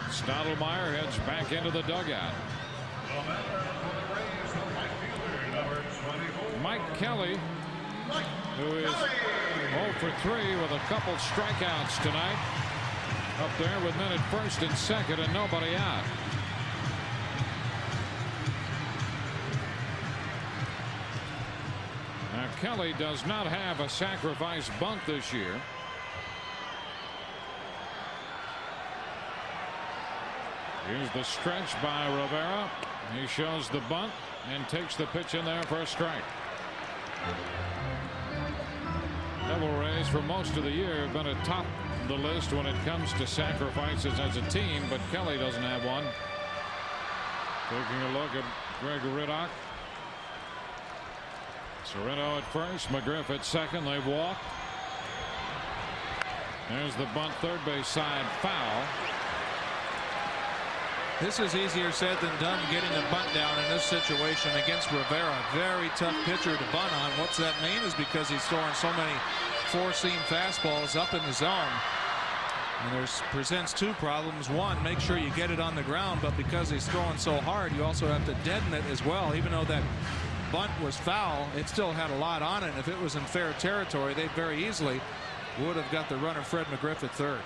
Stottlemyre heads back into the dugout. Mike Kelly, who is 0 for 3 with a couple strikeouts tonight. Up there with men at first and second and nobody out. Now Kelly does not have a sacrifice bunt this year. Here's the stretch by Rivera. He shows the bunt and takes the pitch in there for a strike. Devil Rays for most of the year have been atop the list when it comes to sacrifices as a team, but Kelly doesn't have one. Taking a look at Greg Riddock. Sereno at first, McGriff at second. They've walked. There's the bunt, third base side, foul. This is easier said than done, getting a bunt down in this situation against Rivera. Very tough pitcher to bunt on. What's that mean is because he's throwing so many four-seam fastballs up in the zone. And there's presents 2 problems. One, make sure you get it on the ground, but because he's throwing so hard, you also have to deaden it as well. Even though that bunt was foul, it still had a lot on it. If it was in fair territory, they very easily would have got the runner Fred McGriff at third.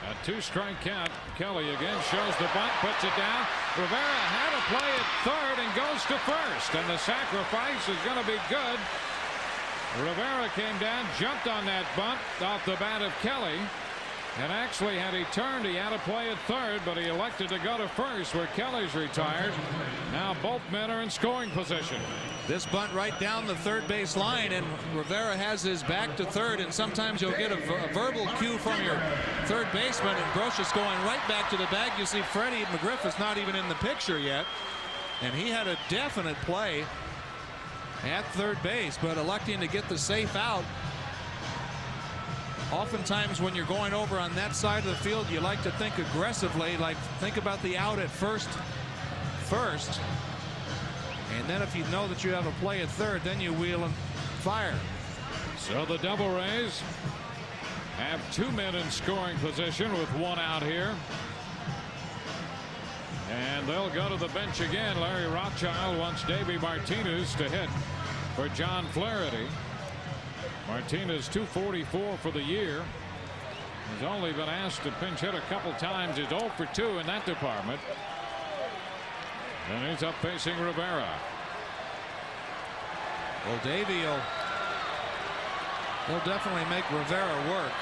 A 2-strike count. Kelly again shows the bunt, puts it down. Rivera had a play at third and goes to first, and the sacrifice is going to be good. Rivera came down, jumped on that bunt off the bat of Kelly, and actually had he turned, he had a play at third, but he elected to go to first where Kelly's retired. Now both men are in scoring position. This bunt right down the third base line, and Rivera has his back to third, and sometimes you'll get a verbal cue from your third baseman, and Grosh's going right back to the bag. You see Freddie McGriff is not even in the picture yet, and he had a definite play at third base, but electing to get the safe out. Oftentimes when you're going over on that side of the field, you like to think aggressively, like think about the out at first, and then if you know that you have a play at third, then you wheel and fire. So the Devil Rays have 2 men in scoring position with 1 out here. And they'll go to the bench again. Larry Rothschild wants Davey Martinez to hit for John Flaherty. Martinez .244 for the year. He's only been asked to pinch hit a couple times. He's 0 for 2 in that department. And he's up facing Rivera. Well, Davey will definitely make Rivera work.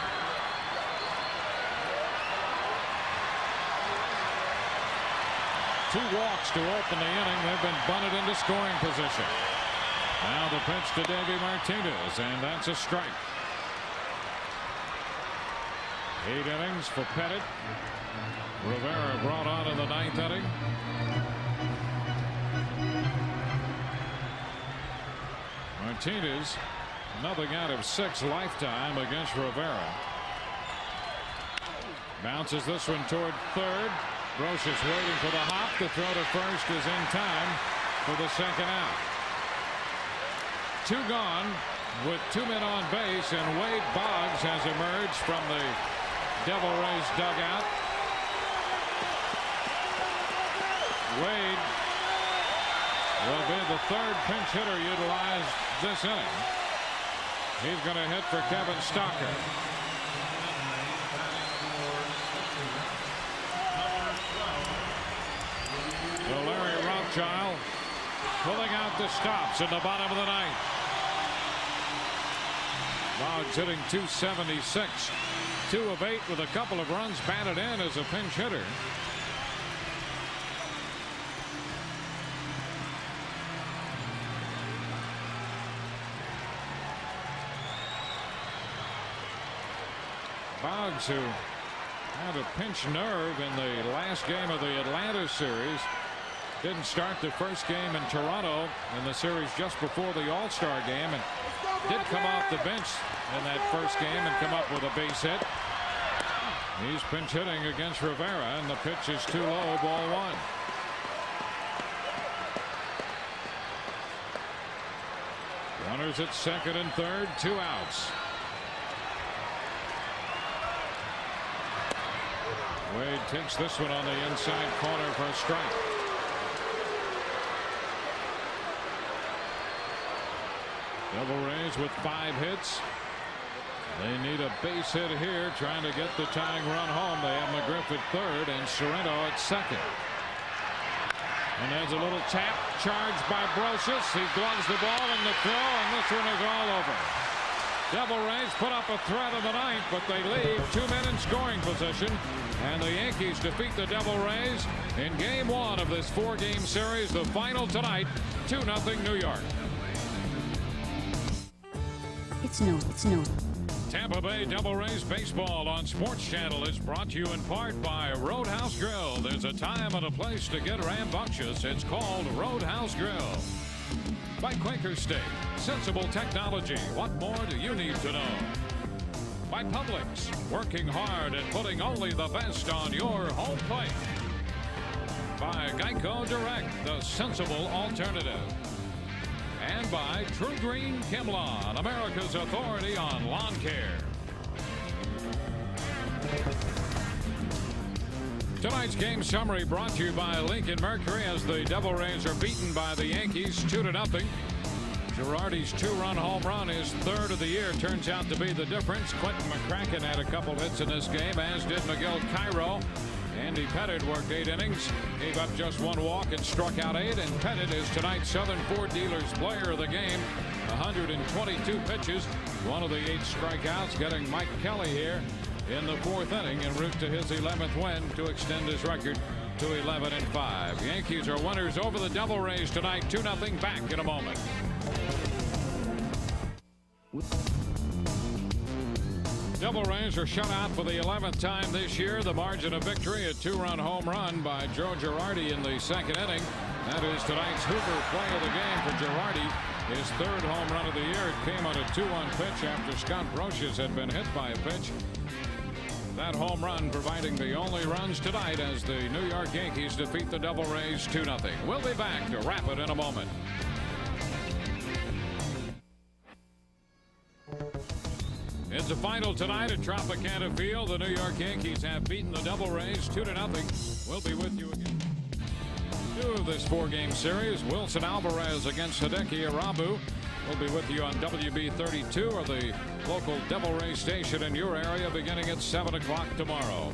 Two walks to open the inning. They've been bunted into scoring position. Now the pitch to Davey Martinez, and that's a strike. 8 innings for Pettitte. Rivera brought on in the 9th inning. Martinez, nothing out of 6 lifetime against Rivera. Bounces this one toward third. Grosh is waiting for the hop. The throw to first is in time for the second out. 2 gone with 2 men on base, and Wade Boggs has emerged from the Devil Rays dugout. Wade will be the 3rd pinch hitter utilized this inning. He's going to hit for Kevin Stocker. So Larry Rothschild pulling out the stops in the bottom of the 9th. Boggs hitting .276. 2 of 8 with a couple of runs batted in as a pinch hitter. Boggs, who had a pinched nerve in the last game of the Atlanta series, didn't start the first game in Toronto in the series just before the All-Star game, and did come off the bench in that first game and come up with a base hit. He's pinch hitting against Rivera, and the pitch is too low, ball 1. Runners at second and third, 2 outs. Wade takes this one on the inside corner for a strike. Devil Rays with 5 hits. They need a base hit here, trying to get the tying run home. They have McGriff at third and Sorrento at second. And there's a little tap, charged by Brocious. He gloves the ball in the throw, and this one is all over. Devil Rays put up a threat in the ninth, but they leave 2 men in scoring position. And the Yankees defeat the Devil Rays in Game 1 of this 4-game series. The final tonight, 2-0 New York. It's no. Tampa Bay Devil Rays baseball on Sports Channel is brought to you in part by Roadhouse Grill. There's a time and a place to get rambunctious. It's called Roadhouse Grill. By Quaker State, sensible technology. What more do you need to know? By Publix, working hard and putting only the best on your home plate. By Geico Direct, the sensible alternative. And by True Green Kimlawn, America's authority on lawn care. Tonight's game summary brought to you by Lincoln Mercury as the Devil Rays are beaten by the Yankees 2-0. Girardi's 2-run home run, his third of the year, turns out to be the difference. Quentin McCracken had a couple hits in this game, as did Miguel Cairo. Andy Pettitte worked 8 innings, gave up just 1 walk and struck out 8. And Pettitte is tonight's Southern Ford Dealers player of the game. 122 pitches, one of the 8 strikeouts, getting Mike Kelly here in the 4th inning en route to his 11th win to extend his record to 11-5. Yankees are winners over the Devil Rays tonight, 2-0. Back in a moment. Devil Rays are shut out for the 11th time this year. The margin of victory, a 2-run home run by Joe Girardi in the 2nd inning. That is tonight's Hoover play of the game for Girardi. His 3rd home run of the year. It came on a 2-1 pitch after Scott Brocious had been hit by a pitch. That home run providing the only runs tonight as the New York Yankees defeat the Devil Rays 2-0. We'll be back to wrap it in a moment. It's a final tonight at Tropicana Field. The New York Yankees have beaten the Devil Rays 2-0. We'll be with you again. 2 of this 4-game series. Wilson Alvarez against Hideki Irabu. We'll be with you on WB32 or the local Devil Rays station in your area beginning at 7 o'clock tomorrow.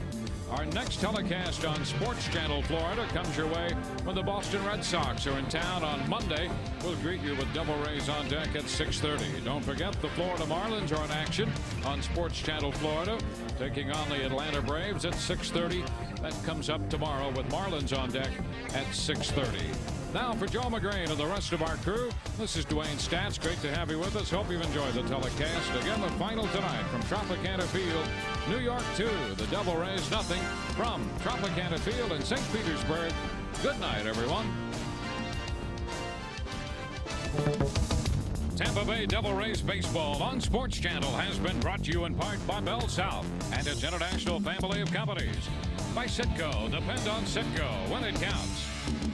Our next telecast on Sports Channel Florida comes your way when the Boston Red Sox are in town on Monday. We'll greet you with Devil Rays on deck at 6:30. Don't forget the Florida Marlins are in action on Sports Channel Florida, taking on the Atlanta Braves at 6:30. That comes up tomorrow with Marlins on deck at 6:30. Now for Joe McGrain and the rest of our crew, this is Dwayne Stats. Great to have you with us. Hope you've enjoyed the telecast. Again, the final tonight from Tropicana Field, New York 2. The Devil Rays nothing from Tropicana Field in St. Petersburg. Good night, everyone. Tampa Bay Devil Rays baseball on Sports Channel has been brought to you in part by Bell South and its international family of companies. By Citgo, depend on Citgo when it counts.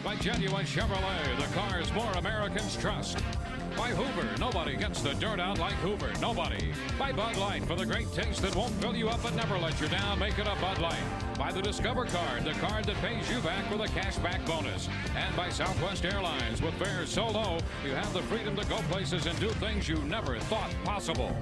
By Genuine Chevrolet, the cars more Americans trust. By Hoover, nobody gets the dirt out like Hoover, nobody. By Bud Light, for the great taste that won't fill you up but never let you down, make it a Bud Light. By the Discover Card, the card that pays you back with a cashback bonus. And by Southwest Airlines, with fares so low, you have the freedom to go places and do things you never thought possible.